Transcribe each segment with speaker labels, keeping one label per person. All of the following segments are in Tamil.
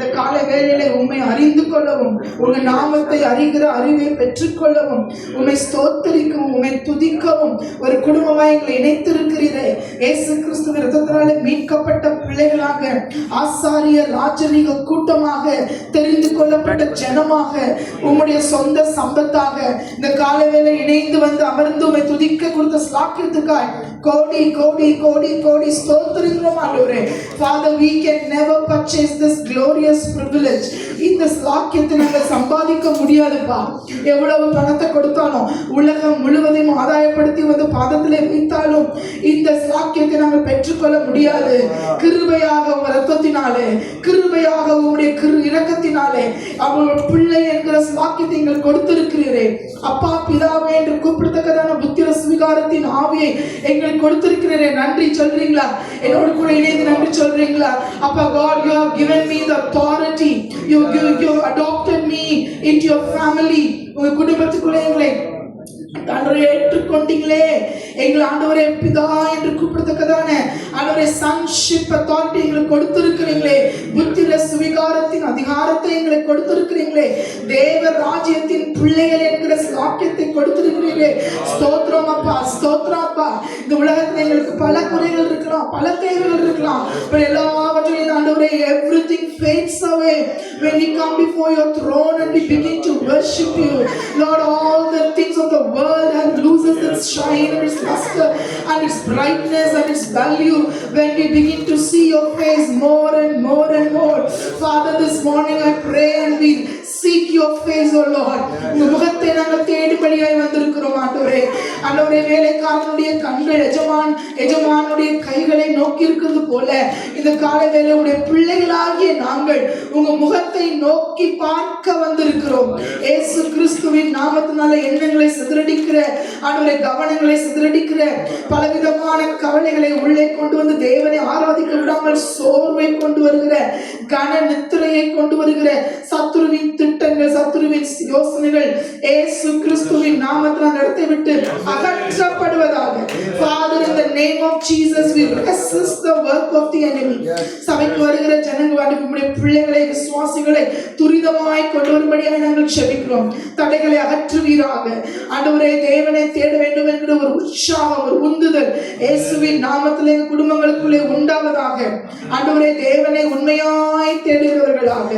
Speaker 1: இந்த கால வேளையில உம்மை அறிந்து கொள்ளவும், உங்க நாமத்தை அறிகிற அறிவை பெற்றுக்கொள்ளவும், உம்மை ஸ்தோத்தரிக்கவும், உம்மை துதிக்கவும் ஒரு குடும்பமாய் எங்களை இணைத்திருக்கிறீரே. இயேசு கிறிஸ்துவின் இரத்தத்தினாலே மீட்கப்பட்ட பிள்ளைகளாக, ஆசாரிய ராஜரீக கூட்டமாக, தெரிந்து கொள்ளப்பட்ட ஜனமாக, உம்முடைய சொந்த சம்பத்தாக இந்த கால வேளை இணைந்து வந்து அமர்ந்து உம்மை துதிக்க கொடுத்த ஸ்லாக்கியத்துக்காய் கோடி கோடி கோடி கோடி ஸ்தோத்திரிக்கிறோம் ஆண்டவரே. Father, we can never purchase this glorious privilege. இந்த ஸ்லாக்கியத்தை நாங்கள் சம்பாதிக்க முடியாதுப்பா. எவ்வளவு பணத்தை கொடுத்தாலும், உலகம் முழுவதையும் ஆதாயப்படுத்தி வந்து பாதத்திலே வைத்தாலும் இந்த ஸ்லாக்கியத்தை நாங்கள் பெற்றுக்கொள்ள முடியாது. கிருபையாக உங்கள் ரத்தத்தினாலே, கிருபையாக உங்களுடைய இரக்கத்தினாலே அவருடைய பிள்ளை என்கிற ஸ்லாக்கியத்தை எங்கள் கொடுத்திருக்கிறீரே. அப்பா பிதாவே என்று கூப்பிடத்தக்கதான புத்திர சுவிகாரத்தின் ஆவியை எங்களுக்கு கொடுத்திருக்கிறீரே. நன்றி சொல்றீங்களா? என்னோடு கூட இணைந்து நன்றி சொல்றீங்களா? அப்பா, God, you have given me the authority. You adopted me into your family. உங்க குடும்பத்துக்குள்ளே எங்களை ஆண்டவரே ஏற்றுக்கொண்டீங்களே. எங்கள் ஆண்டவரே பிதா என்று கூப்பிடத்தக்கதான ஆண்டவரே சன்ஷிப் அத்தாரிட்டி எங்களுக்கு கொடுத்திருக்கிறீங்களே. புத்திர சுவிகாரத்தின் அதிகாரத்தை எங்களுக்கு கொடுத்திருக்கிறீங்களே. தேவ ராஜ்யத்தின் பிள்ளைகள் என்கிற சாக்கியத்தை கொடுத்திருக்கிறீங்களே. ஸ்தோத்திரம் அப்பா, ஸ்தோத்திரம் அப்பா. இந்த உலகத்தில் எங்களுக்கு பல குறைகள் இருக்கலாம், பல தேவைகள் இருக்கலாம். எல்லாவற்றையும் ஆண்டவரே everything fades away when we come before your throne and we begin to worship you. Lord, all the things of the world and loses its shine and its luster and its brightness and its value when we begin to see your face more and more and more. Father, this morning I pray and we seek your face, oh Lord. உங்க முகத்தை நாங்கள் தேடும்படியாய் வந்திருக்கிறோம் ஆண்டவரே. ஆண்டவரே, வேலைக்காரனுடைய கண்கள் எஜமானுடைய கைகளை நோக்கி இருக்கிறது போல இந்த காலை வேளையுடைய பிள்ளைகளாகிய நாங்கள் உங்க முகத்தை நோக்கி பார்க்க வந்திருக்கிறோம். இயேசு கிறிஸ்துவின் நாமத்தினால எண்ணங்களை சிதறடிக்கிற ஆண்டவரே, கவனங்களை சிதறடிக்கிற பலவிதமான கவலைகளை உள்ளே கொண்டு வந்து தேவனை ஆராதிக்க விடாமல் சோர்வை கொண்டு வருகிற, கன நித்திரையை கொண்டு வருகிற சத்துருவின் திட்டங்கள், சத்துருவின் யோசனைகள் இயேசு கிறிஸ்துவின் நாமத்தினால் நடத்தி விட்டு அகற்றப்படுவதாக. Father, in the name of Jesus, we resist the work of the enemy. சபைக்கு வருகிற ஜனங்கள் உம்முடைய பிள்ளைகளை, விசுவாசிகளை துரிதமாய் கொண்டு வரும்படியாக நாங்கள் செபிக்கிறோம். தடைகளை அகற்றுவீராக. ஆண்டவரே, தேவனை தேட வேண்டும் என்கிற ஒரு உற்சாகம், ஒரு உந்துதல் இயேசுவின் நாமத்திலே குடும்பங்களுக்குள்ளே உண்டாவதாக. ஆண்டவரே, தேவனை உண்மையாய் தேடுகிறவர்களாக,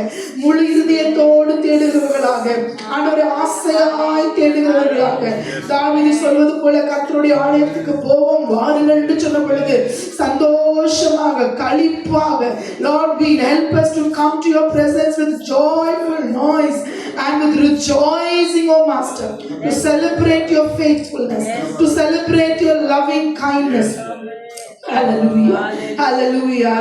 Speaker 1: முழு இருதயத்தோடு தேடுகிறவர்களாக, ஆண்டவரே ஆசையாய் தேடுகிறவர்களாக. தாவீது சொல்வது போல கர்த்தருடைய ஆலயத்துக்கு போவோம் வாருங்கள் என்று சொன்ன பொழுது சந்தோஷமாக, களிப்பாக, Lord, we help us to come to your presence with joyful noise and with rejoicing, O Master, to celebrate your faithfulness, to celebrate your loving kindness. Hallelujah, hallelujah.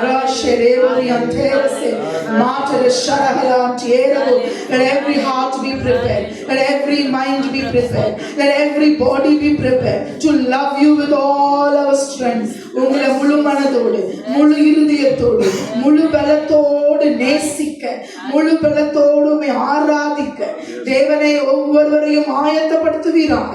Speaker 1: Let every heart be prepared, let every mind be prepared, let every body be prepared to love you with all our strength. உங்களை முழு மனதோடு, முழு இருதயத்தோடு, முழு பலத்தோடு நேசிக்க, முழு பலத்தோடு ஆராதிக்க தேவனை ஒவ்வொருவரையும் ஆயத்தப்படுத்துவீராக.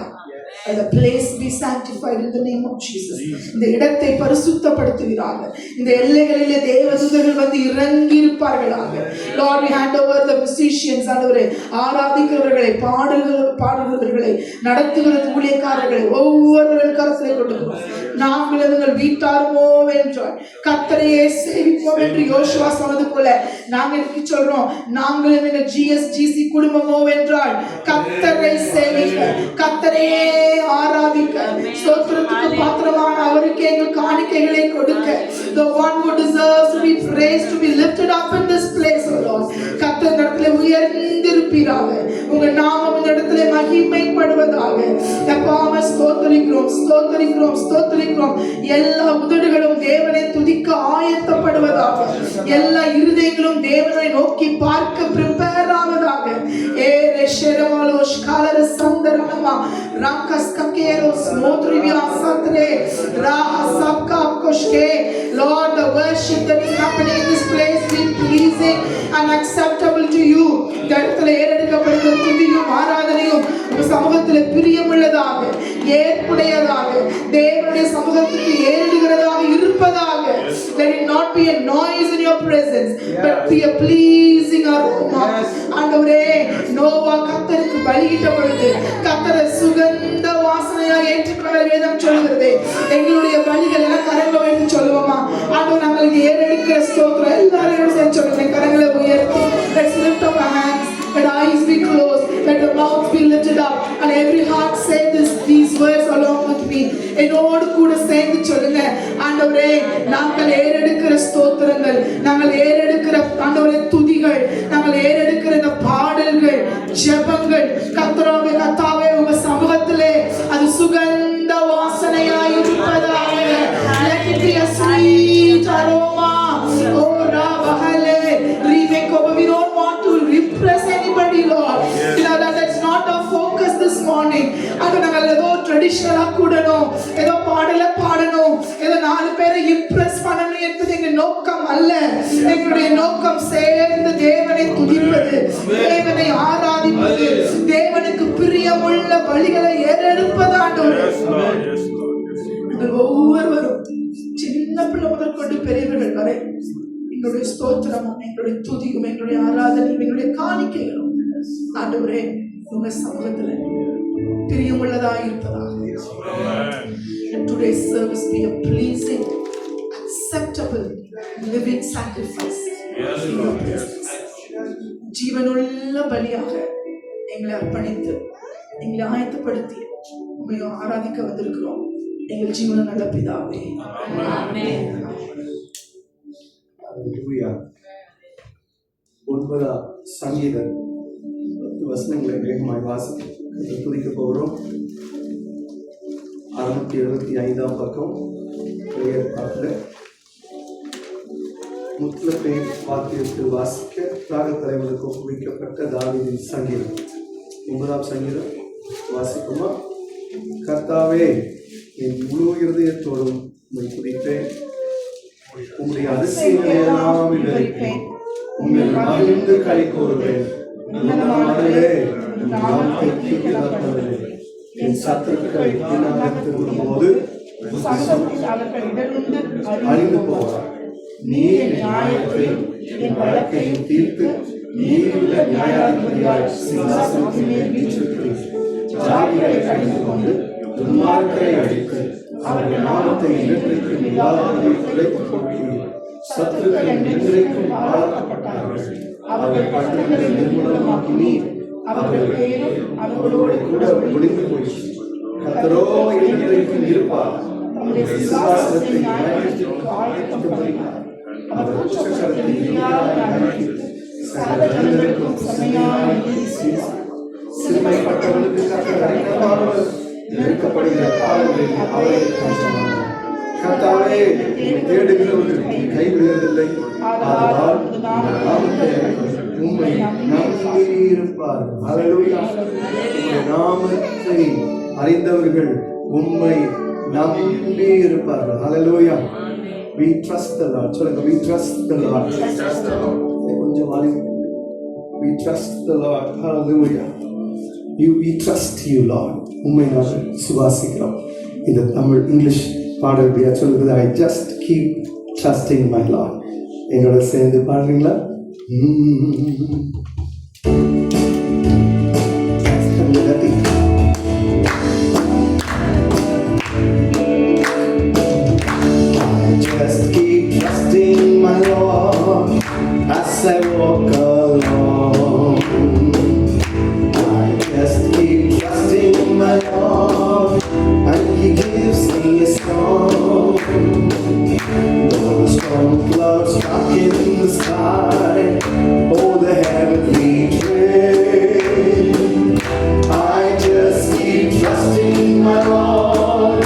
Speaker 1: The place be sanctified in the name of Jesus. இந்த இடத்தை பரிசுத்தப்படுத்துவீராக. இந்த எல்லைகளிலே தேவதூதர்கள் வந்து இறங்கி இருப்பார்களாக. Lord, we hand over the musicians, ஆண்டவரே, ஆராதிக்கிறவர்களை, பாடுகிறவர்களை, நடத்துகிற ஊழியக்காரர்களை ஒவ்வொருவர்கள் கரத்திலே கொடுக்கிறோம். நாங்கள் எங்கள் வீட்டாருமோ என்றால் கர்த்தரையே சேவிப்போம் என்று யோசுவா சொன்னது போல நாங்கள் இன்னைக்கு சொல்றோம், நாங்கள் எங்கள் GSGC குடும்பமோ என்றால் கர்த்தரை சேவிக்க, கர்த்தரையே ஆராதிக்க, ஸ்தோத்திரத்துக்கு பாத்திரமான அவருக்கு எங்கள் காணிக்கைகளை கொடுக்க, the one who deserves to be praised, to be lifted up in this place, O Lord. கர்த்தர் இடத்திலே உயர்ந்திருப்பீராக. உங்க நாமம் இந்த இடத்திலே மகிமைப்படுவதாக. எப்பவுமே ஸ்தோத்திரிக்கிறோம், ஸ்தோத்திரிக்கிறோம், ஸ்தோத்திரிக்கிறோம். எல்லா உதடுகளும் தேவனை துதிக்க ஆயத்தப்படுவதாக. எல்லா இருதயங்களும் தேவனை நோக்கி பார்க்க prepare ஆவதாக. Sherevalos Kalaras Sandaranama Rakas Kakeros Modrivia Satre Raha Sapka Koshke. Lord, the worship that is happening in this place be pleasing and acceptable to you. இடத்துல ஏறெடுக்கப்படுகிற துதியும் ஆராதனையும் உங்க சமூகத்துல பிரியமுள்ளதாக, ஏற்புடையதாக, தேவனுடைய சமூகத்துக்கு ஏறிடுகிறதாக இருப்பதாக. Let it not be a noise in your presence, but be a pleasing aroma. ஆண்டவரே, நோவா கர்த்தருக்கு பலியிட்ட பொழுது கர்த்தரை சுகந்த வாசனையாக ஏற்றுக்கொள்ள வேதம் சொல்கிறது. எங்களுடைய பலிகள் எல்லாம் கரங்களை வைத்து சொல்லுவோமா? ஆண்டவர் நாங்களுக்கு ஏறெடுக்கிற ஸ்தோத்திரம். எல்லாரும் சேர்ந்து சொல்லுங்க. கரங்களை உயர்த்தி let's lift up our hands. Let eyes be closed, let the mouth be lifted up, and every heart say these words along with me. என்னோடு கூட சேர்ந்து சொல்லுங்க. ஆண்டவரே, நாங்கள் ஏறெடுக்கிற ஸ்தோத்திரங்கள், நாங்கள் ஏறெடுக்கிற ஆண்டவரே துதிகள், நாங்கள் ஏறெடுக்கிற இந்த பாடல்கள், ஜெபங்கள் கர்த்தராவே கர்த்தாவே உங்க சமூகத்திலே அது சுகந்த வாசனையாய் இருப்பதாக. Let it be a sweet aroma. Oh Rabahale, we don't want to repress anybody, Lord. You know that's not our focus this morning. அது நாங்கள் ஏதோ ட்ரெடிஷனலா கூடணும், ஏதோ பாடணும், ஏதோ 4 பேரை இம்ப்ரெஸ் பண்ணணும் என்பது எங்க நோக்கம் அல்ல. எங்களுடைய நோக்கம் சேர்ந்து தேவனை துதிப்பது, தேவனை ஆராதிப்பது, தேவனுக்கு பிரியமுள்ள பலிகளை ஏறெடுப்பது. ஆண்டவரே, நாங்கள் ஒவ்வொருவரும் சின்ன பிள்ளை முதற்கொண்டு பெரியவர்கள் வரை எங்களுடைய ஸ்தோத்திரமும் எங்களுடைய துதியும் எங்களுடைய ஆராதனையும் எங்களுடைய காணிக்கைகளும் ஆண்டவரே உங்க சமூகத்துல பிரியமுள்ளதாக இருப்பதாக. Let today's service be a pleasing, acceptable, living sacrifice. ஜீவனுள்ள பலியாக எங்களை அர்ப்பணித்து எங்களை ஆயத்தப்படுத்தி உங்களை ஆராதிக்க வந்திருக்கிறோம். எங்கள் ஜீவன நல்ல பிதாவே. ஆமென்.
Speaker 2: ஹல்லேலூயா. 9ஆம் சங்கீதம் 10 வசனங்களை வேகமாய் வாசித்து துதிக்க போகிறோம். 675ஆம் பக்கம் பாட்டில் முத்லப்பை வாக்கியத்தில் வாசிக்க ராக தலைவருக்கு ஒப்புவிக்கப்பட்ட தாவீதின் சங்கீதம். 9ஆம் சங்கீதம் வாசிக்குமா? கர்த்தாவே, என் முழு இருதயத்தோடும் உம்மை துதிப்பேன், உம்முடைய அதிசயங்களை எல்லாம் விவரிப்பேன், உம்மில் மகிழ்ந்து களி கூறுவேன். என் சத்துருக்கள் திரும்பும்போது அழிந்து போவார். நீர் என் நியாயத்தையும் என் வழக்கையும் தீர்த்து நீருள்ள நியாயாதிபதியாய் சிங்காசனத்தின் மேல் வீற்றிருக்கிறீர். ஜாதிகளை அழிந்து கொண்டு துன்மார்க்கரை அழித்து அவர்கள் நாமத்தை என்றைக்கும் இல்லாதவர்களை குலைத்துக் கொள்கிறீர். சத்துருக்கள் என்றைக்கும் பாழாக்கப்பட்டார்கள். அவர்கள் பட்டணங்களை நிர்மூலமாக்கினீர். அவர்கள் பேரும் அவர்களோடு கூட ஒளிந்து போயிற்று. கர்த்தரோ என்றைக்கும் இருப்பார். தம்முடைய சிங்காசனத்தை நியாயத்திற்கு ஆயத்தப்படுத்தினார். அவர் உச்சக்கரத்தை நீதியாக அழைத்து சகல ஜனங்களுக்கும் செம்மையான நீதி செய்தார். சிறுமைப்பட்டவர்களுக்கு கர்த்தர் அடைக்கலமானவர். நெருக்கப்படுகிற காலங்களில் அவரை காப்பாற்றுவார். கர்த்தாவே, தேடுகிறவர்கள் கைவிடுவதில்லை. ஆதலால் நாமத்தை உம்மை நம்பியிருப்பார்கள். ஹல்லேலூயா. உம்முடைய நாமத்தை அறிந்தவர்கள் உம்மை நம்பியிருப்பார்கள். ஹல்லேலூயா. We trust the Lord. சொல்லுங்க, we trust the Lord. கொஞ்சம் வாரி. We trust the Lord. Hallelujah. We trust you, Lord. உம்மை நாங்கள் சுவாசிக்கிறோம். இந்த தமிழ் இங்கிலீஷ் பாடல்படியா சொல்லுறது, I just keep trusting my Lord. என்னோட சேர்ந்து பாடுறீங்களா? Just keep trusting my Lord as I walk along. I just keep trusting my Lord, and He gives me a song. Though the storm clouds rock in the sky, oh the heavenly train, I just keep trusting my Lord.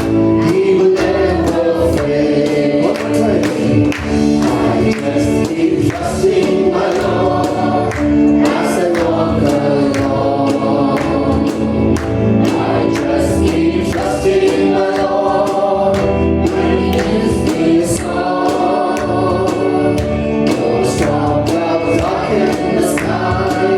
Speaker 2: He will never fail. One more time. I just keep trusting my Lord as I walk along. I just keep trusting my Lord, and He gives me a song. Though storm clouds darken the sky,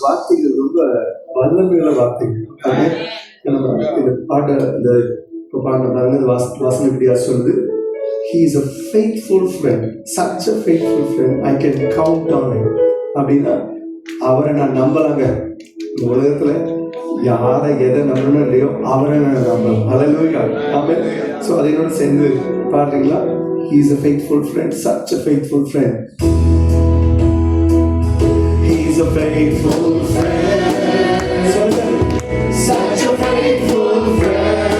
Speaker 3: வார்த்தைகள் ரொம்ப வல்லமையுள்ள வார்த்தைகள். இந்த பாட்டை இந்த பாட்டை பாருங்க, இந்த வாசனை இப்படியா சொல்லுது. He is a faithful friend, such a faithful friend, I can count on him. அப்படின்னா அவரை நான் நம்பலாங்க. இந்த உலகத்துல யாரை எதை நம்பணும் இல்லையோ அவரை நான் நம்பலாம். ஹல்லேலூயா, ஆமென். ஸோ அதனோட சேர்ந்து பாடுறீங்களா? He is a faithful friend, such a faithful friend. He is a faithful friend, such a faithful friend.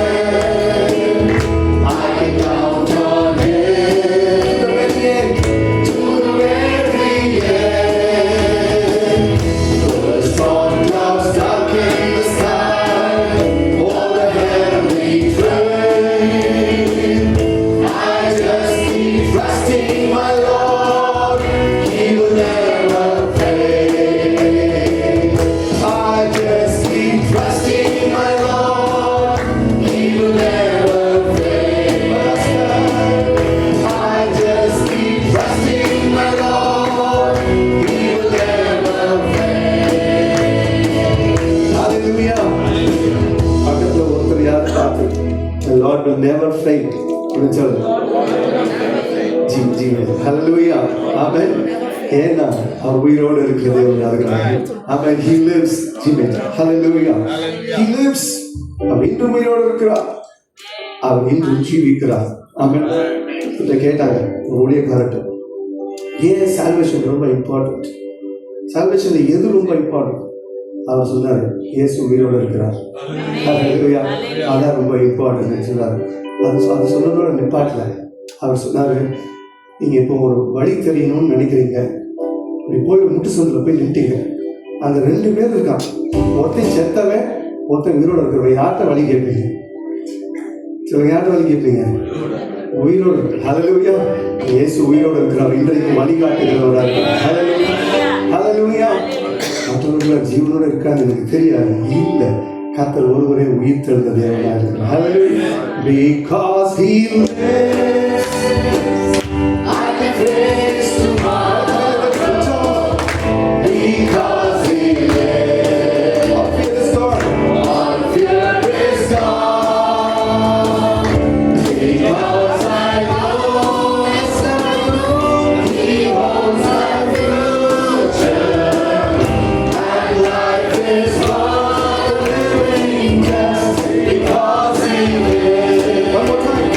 Speaker 3: I can count on him to the very end, to the very end. Though the storm clouds darken the sky, all the heavenly train, I just keep trusting my Lord. He will never fail. I just keep trusting my Lord. He will never fail. I just keep trusting my Lord. He will never fail. Hallelujah. பக்கத்துல ஒருத்தர் யார் பார்த்து, the Lord will never fail. அப்படின்னு சொல்லு. ஜீவன். ஹல்லேலூயா, ஆமென். ஏன்னா அவர் உயிரோடு இருக்கிற தேவன் அதுக்காக. ஆமென். He lives. Jeevan. Hallelujah. He lives. அவர் இன்றும் உயிரோடு இருக்கிறார். அவர் இன்றும் ஜீவிக்கிறார். ஆமென். இதை கேட்டாங்க ஒரு ஊழியக்காரர்கிட்ட, ஏன் சால்வேஷன் ரொம்ப இம்பார்ட்டன்ட், சால்வேஷன்ல எது ரொம்ப இம்பார்ட்டன்ட்? அவர் சொன்னார், இயேசு உயிரோடு இருக்கிறார். ஹல்லேலூயா, அதான் ரொம்ப இம்பார்ட்டன்ட் சொன்னார். அது சொன்னதோட நிப்பாட்டல. அவர் சொன்னார், நீங்கள் இப்போ ஒரு வழி தெரியணும்னு நினைக்கிறீங்க, இப்படி போய் ஒரு முட்டு சந்தில் போய் நின்ட்டீங்க, அங்கே 2 பேர் இருக்கான், ஒருத்தன் செத்தவன் ஒருத்தன் உயிரோடு இருக்கிறவன், யார்கிட்ட வழி கேட்பீங்க? சொல்லுங்க, யார்கிட்ட வழி கேட்பீங்க? உயிரோடு. ஹல்லேலூயா, இயேசு உயிரோடு இருக்கிறார், இன்றைக்கு வழிகாட்டுகிறவராக இருக்கிறார். ஹல்லேலூயா, ஹல்லேலூயா. மற்றவர்கள ஜீவனோடு இருக்கான்னு எனக்கு தெரியாது, இல்லை, கர்த்தர் ஒருவரே உயிர் தெழுந்த தேவனாக இருக்கிறார். ஹல்லேலூயா. Because he lives, I can face tomorrow. Because he lives, all fear is gone. All fear is gone. Because I know, yes I know, he holds my future. And life is worth living just because he lives. One more time.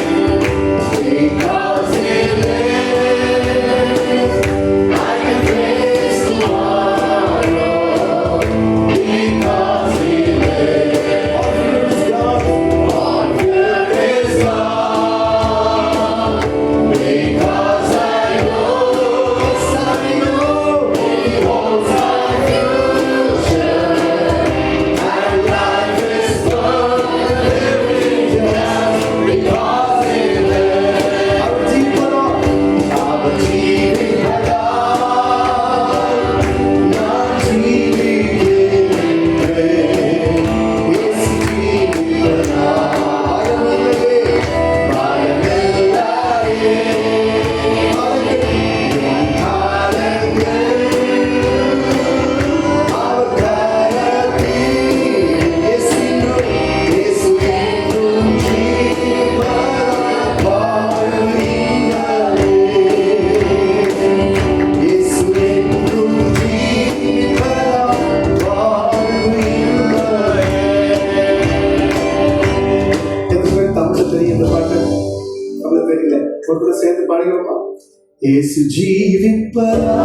Speaker 3: இயேசு ஜீவிப்பதா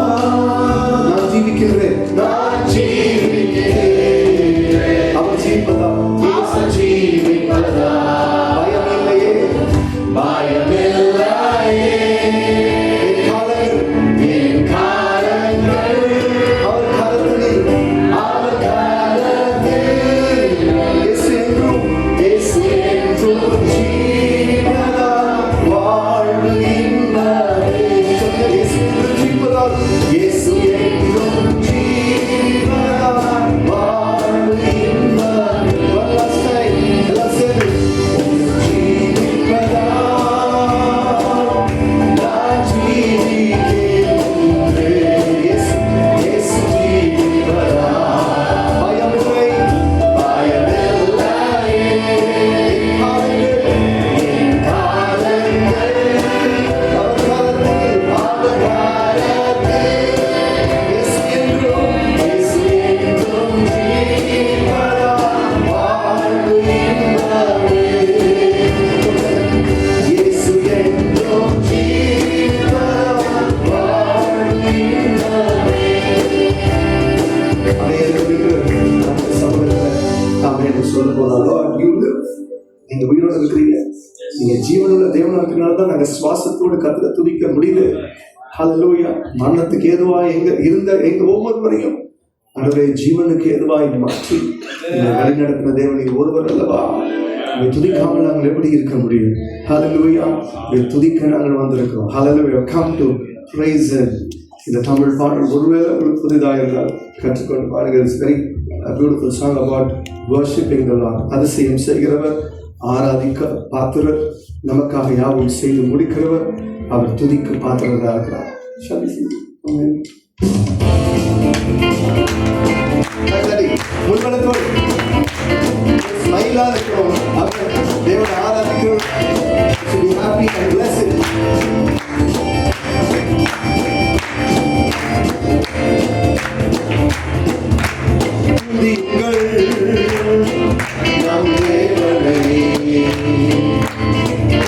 Speaker 3: நான் ஜீவிக்கிறேன்
Speaker 2: நான் ஜீவிக்கிறேன்
Speaker 3: அவர் ஜீவிப்பதா
Speaker 2: இயேசு ஜீவிப்பதா
Speaker 3: பயமில்லையே
Speaker 2: பயமில்லையே
Speaker 3: என் காலங்கள்
Speaker 2: என் காலங்கள்
Speaker 3: அவர் கரத்திலே
Speaker 2: அவர் கரத்தில்
Speaker 3: இயேசு என்றும்
Speaker 2: இயேசு என்றும்
Speaker 3: ஜீவனா வாழ்வு இன்பமே. சொல்லுங்க, இயேசு என்றும் ஜீவிப்பதால்
Speaker 2: இயேசு என்றும்
Speaker 3: ஜீவனா வாழ்வு இன்பமே. One last time, எல்லாம் சேர்ந்து. ஜீவிப்பதால்
Speaker 2: நான் ஜீவிக்கிறேன்
Speaker 3: இயேசு
Speaker 2: இயேசு ஜீவிப்பதா
Speaker 3: பயமில்லை
Speaker 2: பயமில்லையே என் காலங்கள்
Speaker 3: அவர் கரத்தில்
Speaker 2: அவர் கரத்தில்
Speaker 3: இயேசு என்றும்
Speaker 2: இயேசு என்றும் ஜீவிப்பதா வாழ்வு இன்பமே இயேசு என்றும் ஜீவிப்பதா வாழ்வு இன்பமே
Speaker 3: நீங்க உயிரோட இருக்கிறீங்க, நீங்க ஜீவனுள்ள தேவனா இருக்கிறனாலதான் நாங்க சுவாசத்தோடு கர்த்தரை துதிக்க முடியுது. ஹல்லேலூயா. மரணத்துக்கு ஏதுவாய் எங்க ஒவ்வொருவரையும் ஆண்டவரே ஜீவனுக்கு ஏதுவாய் மாற்றி எங்களை வழிநடத்தின தேவன் நீர் ஒருவர் அல்லவா. உங்களை துதிக்காமல் நாங்கள் எப்படி இருக்க முடியும்? ஹல்லேலூயா. உங்களை துதிக்க நாங்கள் வந்திருக்கிறோம். ஹல்லேலூயா. Come to praise Him. இந்த தமிழ் பாடல் ஒருவேளை உங்களுக்கு புதிதாக இருந்தால் கற்றுக்கொண்டு பாருங்கள். It's very beautiful song about worshipping the Lord. அதிசயம் செய்கிறவர், ஆராதிக்க பாத்திரர், நமக்காக யாவும் செய்து முடிக்கிறவர், அவர் துதிக்க பாத்திரராக இருக்கிறார். Shall we sing? Amen. முன்மனத்தோடு ஸ்மைலாக இருக்கிறோம். தேவனை ஆராதிக்கிறோம். To be happy and blessed. துதியுங்கள்
Speaker 2: நம் தேவனை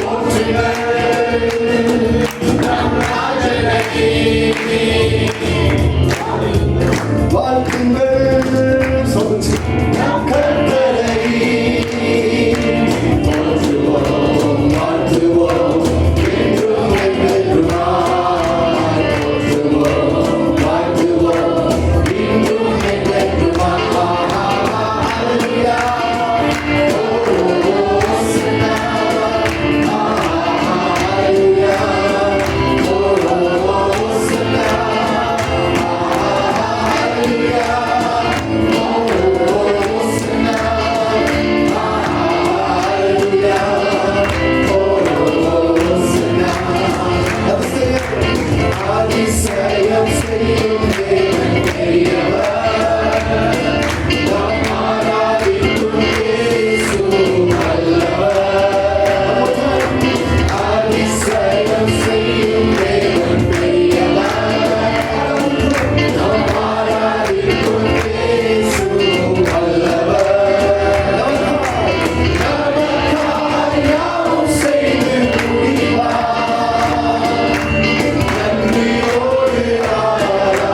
Speaker 2: போற்றுங்கள் நம் ராஜனை
Speaker 3: வாழ்த்துங்கள். சொல்லுங்க.
Speaker 2: நம் கர்த்தரை போற்றுவோம் வாழ்த்துவோம் என்றும் என்றென்றுமாய் போற்றுவோம் வாழ்த்துவோம் என்றும் என்றென்றுமாய் ஹல்லேலூயா ஹோசன்னா ஹல்லேலூயா ஹோசன்னா ஹல்லேலூயா ஹோசன்னா ஹல்லேலூயா ஹோசன்னா அதிசயம் செய்யும் தேவன் பெரியவர் நாம் ஆராதிக்கும் இயேசு நல்லவர் அதிசயம் செய்யும் தேவன் பெரியவர் நாம் ஆராதிக்கும் இயேசு நல்லவர் நமக்காய் யாவும் செய்து முடிப்பார் நன்றியோடு ஆராதிப்போம்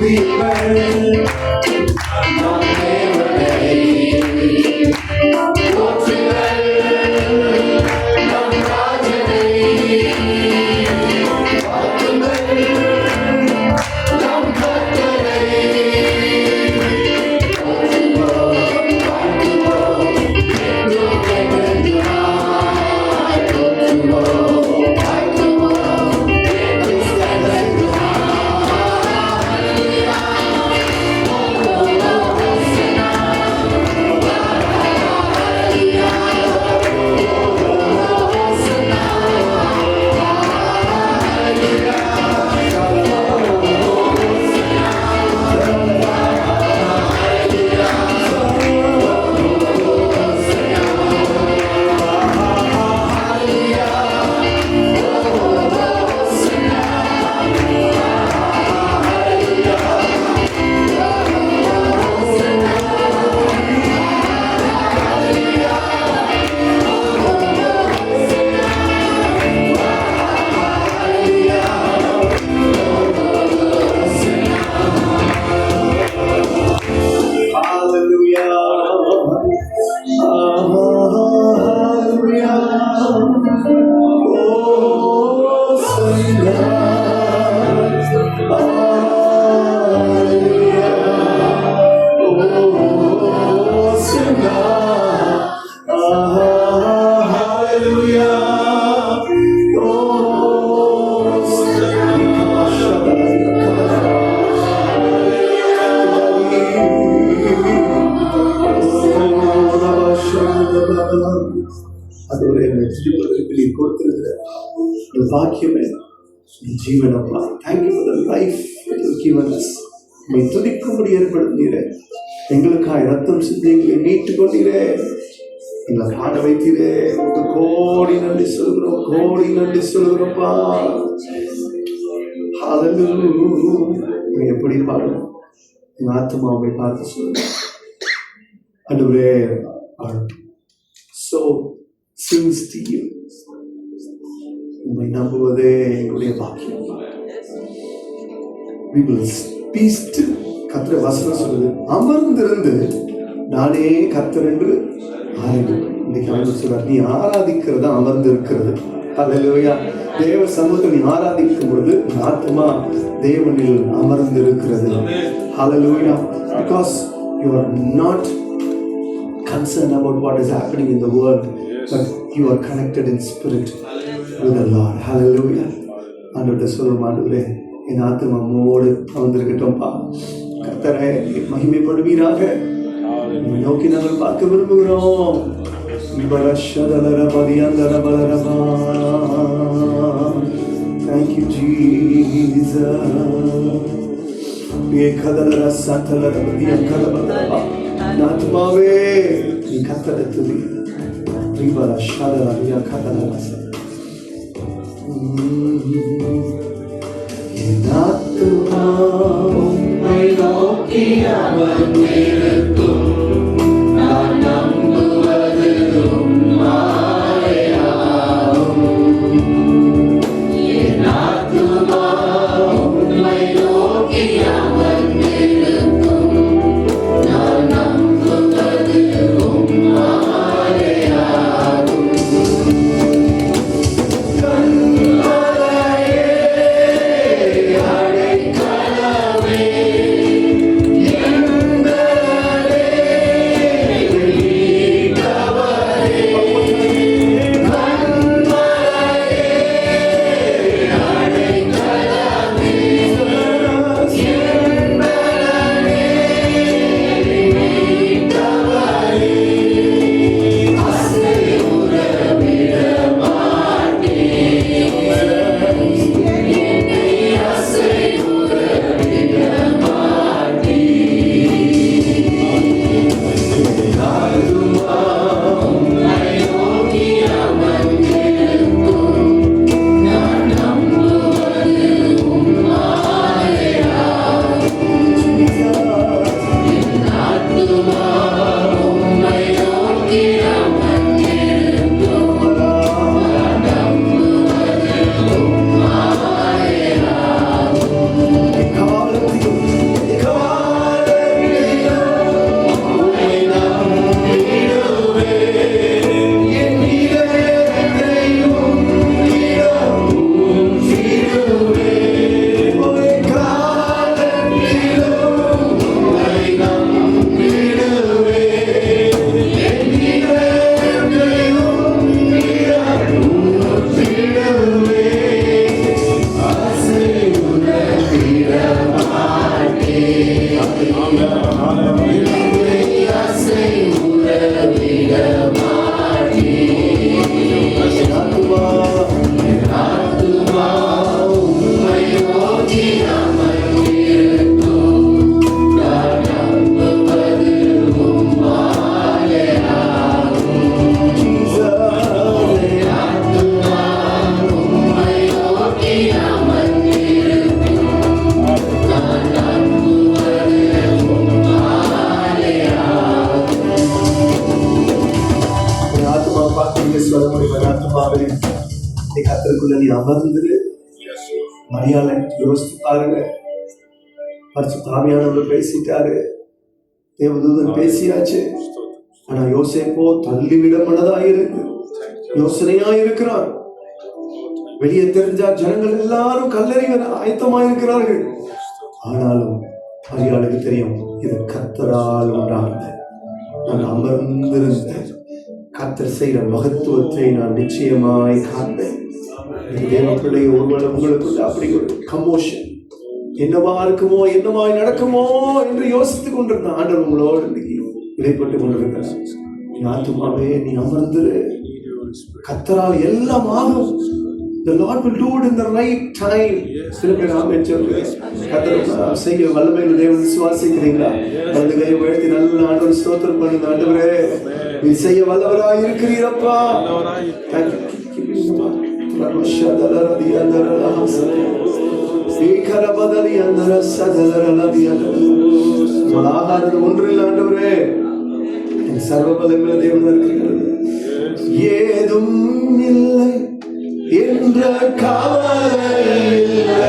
Speaker 3: துதியுங்கள் நம் தேவனை போற்றுங்கள் நம் ராஜனை வாழ்த்துங்கள் நம் கர்த்தரை போற்றுவோம் வாழ்த்துவோம் என்றும் என்றென்றுமாய் போற்றுவோம் வாழ்த்துவோம் என்றும் அதோட என்னை துதிப்பதற்கு நீ கொடுத்திருக்கிற ஒரு பாக்கியமே ஜீவனப்பா. Thank you for the life given us. உம்மை துதிக்கும்படி ஏற்படுத்தினீரே, எங்களுக்காக ரத்தம் சிந்தி எங்களை மீட்டுக் கொண்டீரே, எங்களை பாட வைத்தீரே. கோடி நன்றி சொல்கிறோம், கோடி நன்றி சொல்கிறோம்ப்பா. ஹalleluya. எப்படி பாடணும்? என் ஆத்மாவை பார்த்து சொல்லுங்க. ஆண்டவரே, so sings to you. உம்மை நம்புவதே எங்களுடைய பாக்கியம். We will be still. கர்த்தர் வசனம் சொல்லுது, அமர்ந்திருந்து நானே கர்த்தர் என்று ஆராய்ந்து. இன்னைக்கு ஆண்டவர் சொல்றார், நீ ஆராதிக்கிறது அமர்ந்து இருக்கிறது. ஹalleluya. தேவ சமூகத்தில் நீ ஆராதிக்கும் பொழுது உன் ஆத்மா தேவனில் அமர்ந்து இருக்கிறது. ஹalleluya. Because you are not concerned about what is happening in the world, but you are connected in spirit with the Lord. Hallelujah. ஆண்டவரே சொல்லும், ஆண்டவரே என் ஆத்மா உம்மோடு அமர்ந்திருக்கட்டும்பா. கர்த்தரே மகிமைப்படுவீராக. நோக்கி நாங்கள் பார்க்க விரும்புகிறோம். Thank you, Jesus. ஆத்மாவே நீ கர்த்தரை துதி. என் ஆத்மா உம்மை நோக்கி அமர்ந்திருக்கும். நான் நம்புவது உம்மாலேயாகும். என் ஆத்மா உம்மை நோக்கி அமர்ந்திருக்கும். நான் நம்புவது உம்மாலேயாகும். கண்மலையே அடைக்கலமே, எங்கள் இயேசுக்குள்ள நீ அமர்ந்துரு. மரியாதை யோசித்து பாருங்க. பரிசுத்த ஆவியானவர் பேசிட்டாரு, தேவதூதன் பேசியாச்சு. ஆனா யோசேப்போ தள்ளிவிட மனதாயிருக்கு, யோசனையாயிருக்கிறார். வெளியே தெரிஞ்சா ஜனங்கள் எல்லாரும் கல்லறிவ ஆயத்தமாயிருக்கிறார்கள். ஆனாலும் மரியாதைக்கு தெரியும், இது கர்த்தரால் உண்டானது. நான் அமர்ந்திருந்த கர்த்தர் செய்கிற மகத்துவத்தை நான் நிச்சயமாய் காண்பேன். தேவ பிள்ளை ஒருவேளை உங்களுக்குள்ள அப்படி ஒரு கமோஷன், என்னவா இருக்குமோ என்னவாய் நடக்குமோ என்று யோசித்துக் கொண்டிருந்த ஆண்டவர் உங்களோடு இடைப்பட்டு கொண்டிருக்கிறார். ஆத்துமாவே நீ அமர்ந்திரு, கர்த்தரால் எல்லாம் ஆகும். The Lord will do it in the right time. சில பேர் ஆமென் சொல்லுங்க. கர்த்தர் செய்ய வல்லமையுள்ள தேவனை விசுவாசிக்கிறீங்களா? அந்த கையை உயர்த்தி நல்ல ஆண்டவர் ஸ்தோத்திரம் பண்ணுங்க. ஆண்டவரே நீ செய்ய வல்லவராய் இருக்கிறீரப்பா. ஒன்றில் ஆண்டவரே சர்வ வல்லமையுள்ள தேவனாக இருக்கிறது. ஏதும் இல்லை என்ற கவலை இல்லை,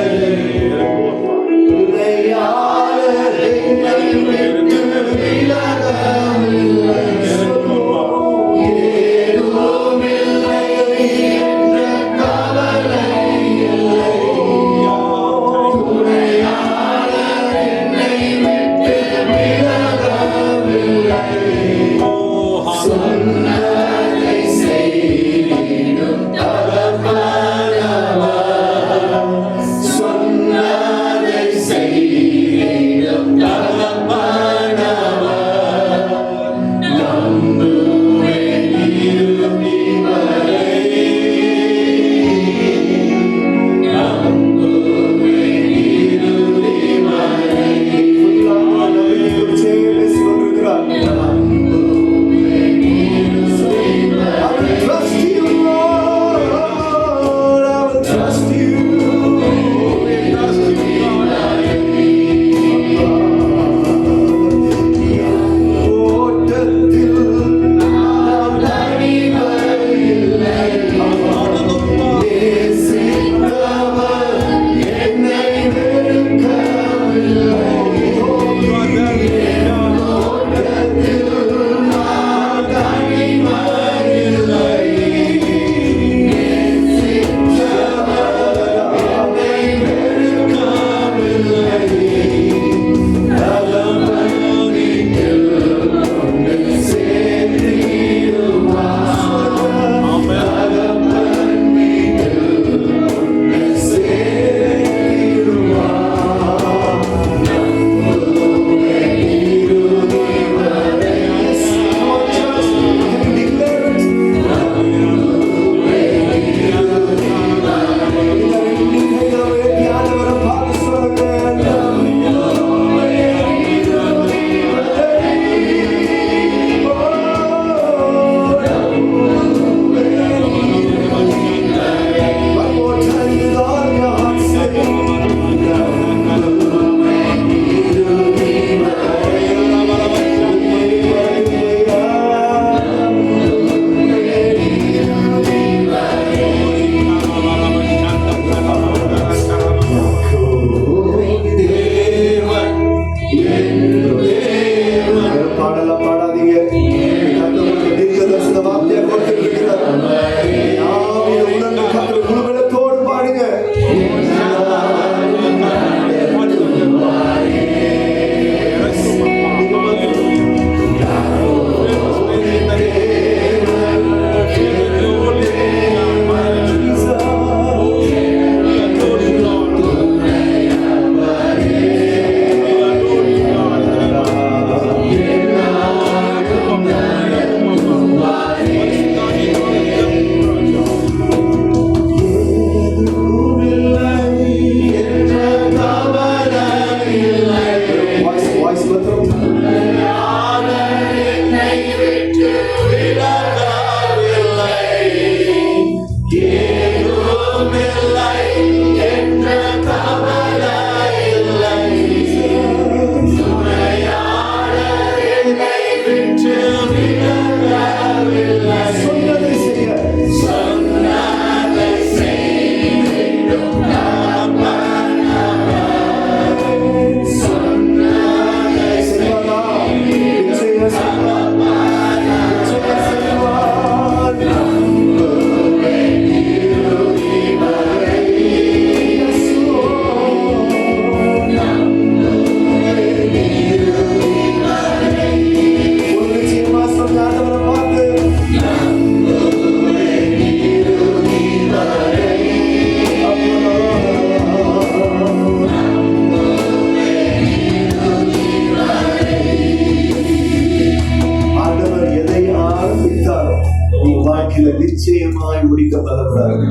Speaker 3: முடிக்க பலவராக.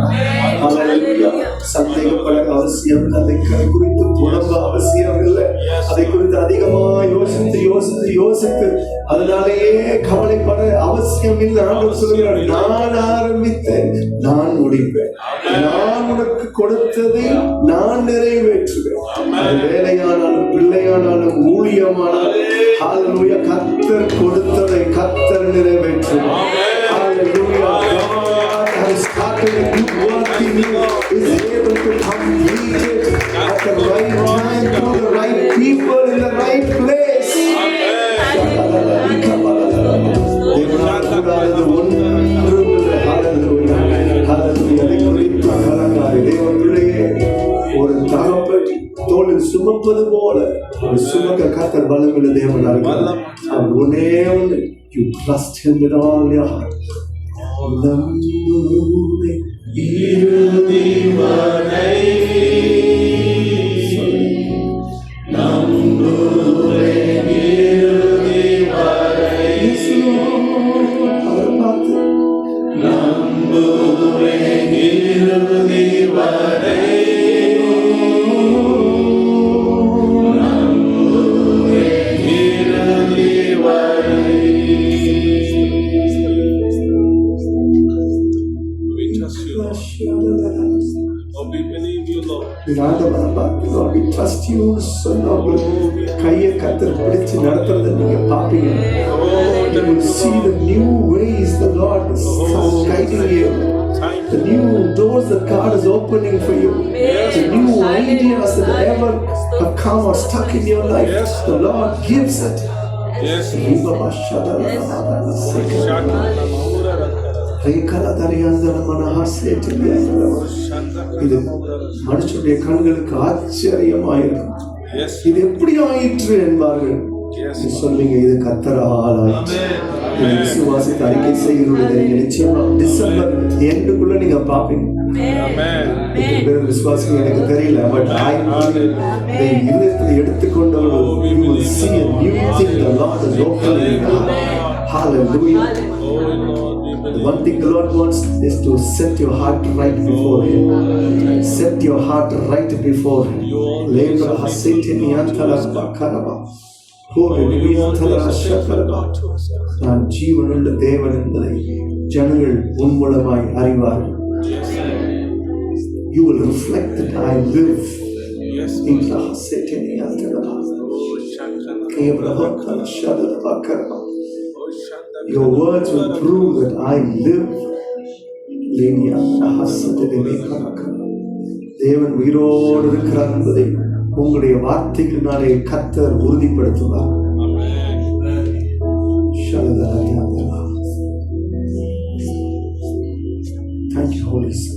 Speaker 3: ஹalleluya. சந்தேகப்பட அவசியம் இல்லை. அதை குறித்து புலம்ப அவசியம் இல்லை. அதை குறித்து அதிகமா யோசித்து அதனாலேயே கவலைப்பட அவசியம் இல்லை. ஆண்டவர் சொல்கிறார், நான் ஆரம்பித்தேன், நான் முடிப்பேன். நான் உனக்கு கொடுத்ததை நான் நிறைவேற்றுவேன். அது வேலையானாலும் பிள்ளையானாலும் ஊழியமானாலும் ஹalleluya, கர்த்தர் கொடுத்ததை கர்த்தர் நிறைவேற்றுவார். Hallelujah. God has started a good work in you, is able to complete it at the right time, through the right people, in the right place. தேவனால் கூடாதது ஒன்றுமில்லை. Hallelujah. Hallelujah. அதை குறித்து கலங்காதே. தேவ பிள்ளையே, ஒரு தகப்பன் தோளில் சுமப்பது போல ஒரு சுமக்க கர்த்தர் வல்லமையுள்ள தேவனாக இருக்கிறார். அவர் ஒன்னே ஒன்று, you trust him with all your heart. நம்புவே இறுதி வரை, நம்புவே இறுதி வரை. அவரை பார்த்து நம்புவே இறுதி வரை, we trust you. கையை கத்தர் பிடிச்சு நடத்துறதை நீங்க பாப்பீங்க. You will see the new ways the Lord is guiding you, the new doors that God is opening for you, the new ideas that ever have come or stuck in your life. The Lord gives it. இது மனுஷனுடைய கண்களுக்கு ஆச்சரியமாயிருக்கும். இது எப்படி ஆயிற்று என்பார்கள். சொல்லுங்க, இது கர்த்தரால் ஆயிற்று. விசுவாசத்தை அறிக்கை செய்கிறது நிச்சயமா டிசம்பர் எண்டுக்குள்ள நீங்க பாப்பீங்க. விசுவாசம் எனக்கு தெரியல, பட் இருதயத்தில் எடுத்துக்கொண்டவர்கள் you will see a new thing the Lord is opening. Hallelujah. The one thing the Lord wants is to set your heart right before Him. Set your heart right before Him. Lebra hasitini antala bakaraba. நான் ஜீவனுள்ள தேவன் என்பதை ஜனங்கள் உன் மூலமாய் அறிவார்கள். You will reflect that I live. Your words will prove that I live. தேவன் உயிரோடு இருக்கிறார் என்பதை உங்களுடைய வார்த்தைகளினாலே கர்த்தர் உறுதிப்படுத்துவார். Thank you, Holy Spirit.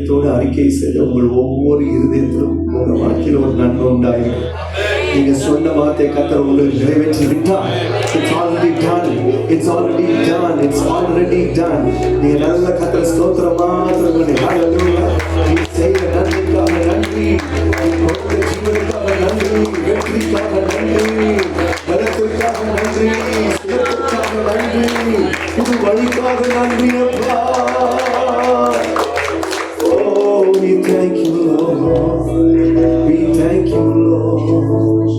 Speaker 3: இருதயத்தோடு அறிக்கை செய்த உங்கள் ஒவ்வொரு இருதயத்திலும் உங்கள் வாழ்க்கையில் ஒரு நன்மை உண்டாயிருக்கும். நீங்க சொன்ன வார்த்தை கர்த்தர் உங்களுக்கு நிறைவேற்றி விட்டார். It's already done. It's already done. It's already done. நீங்க நல்ல கர்த்தர் ஸ்தோத்திரம் மாத்திரம் பண்ணி ஹalleluya. நீ செய்த நன்மைக்காக நன்றி. நீ கொடுத்த ஜீவனுக்காக நன்றி. வெற்றிக்காக நன்றி. பலத்திற்காக நன்றி. சுகத்திற்காக நன்றி. புது வழிக்காக நன்றி அப்பா. Oh, we thank you, Lord. We thank you, Lord.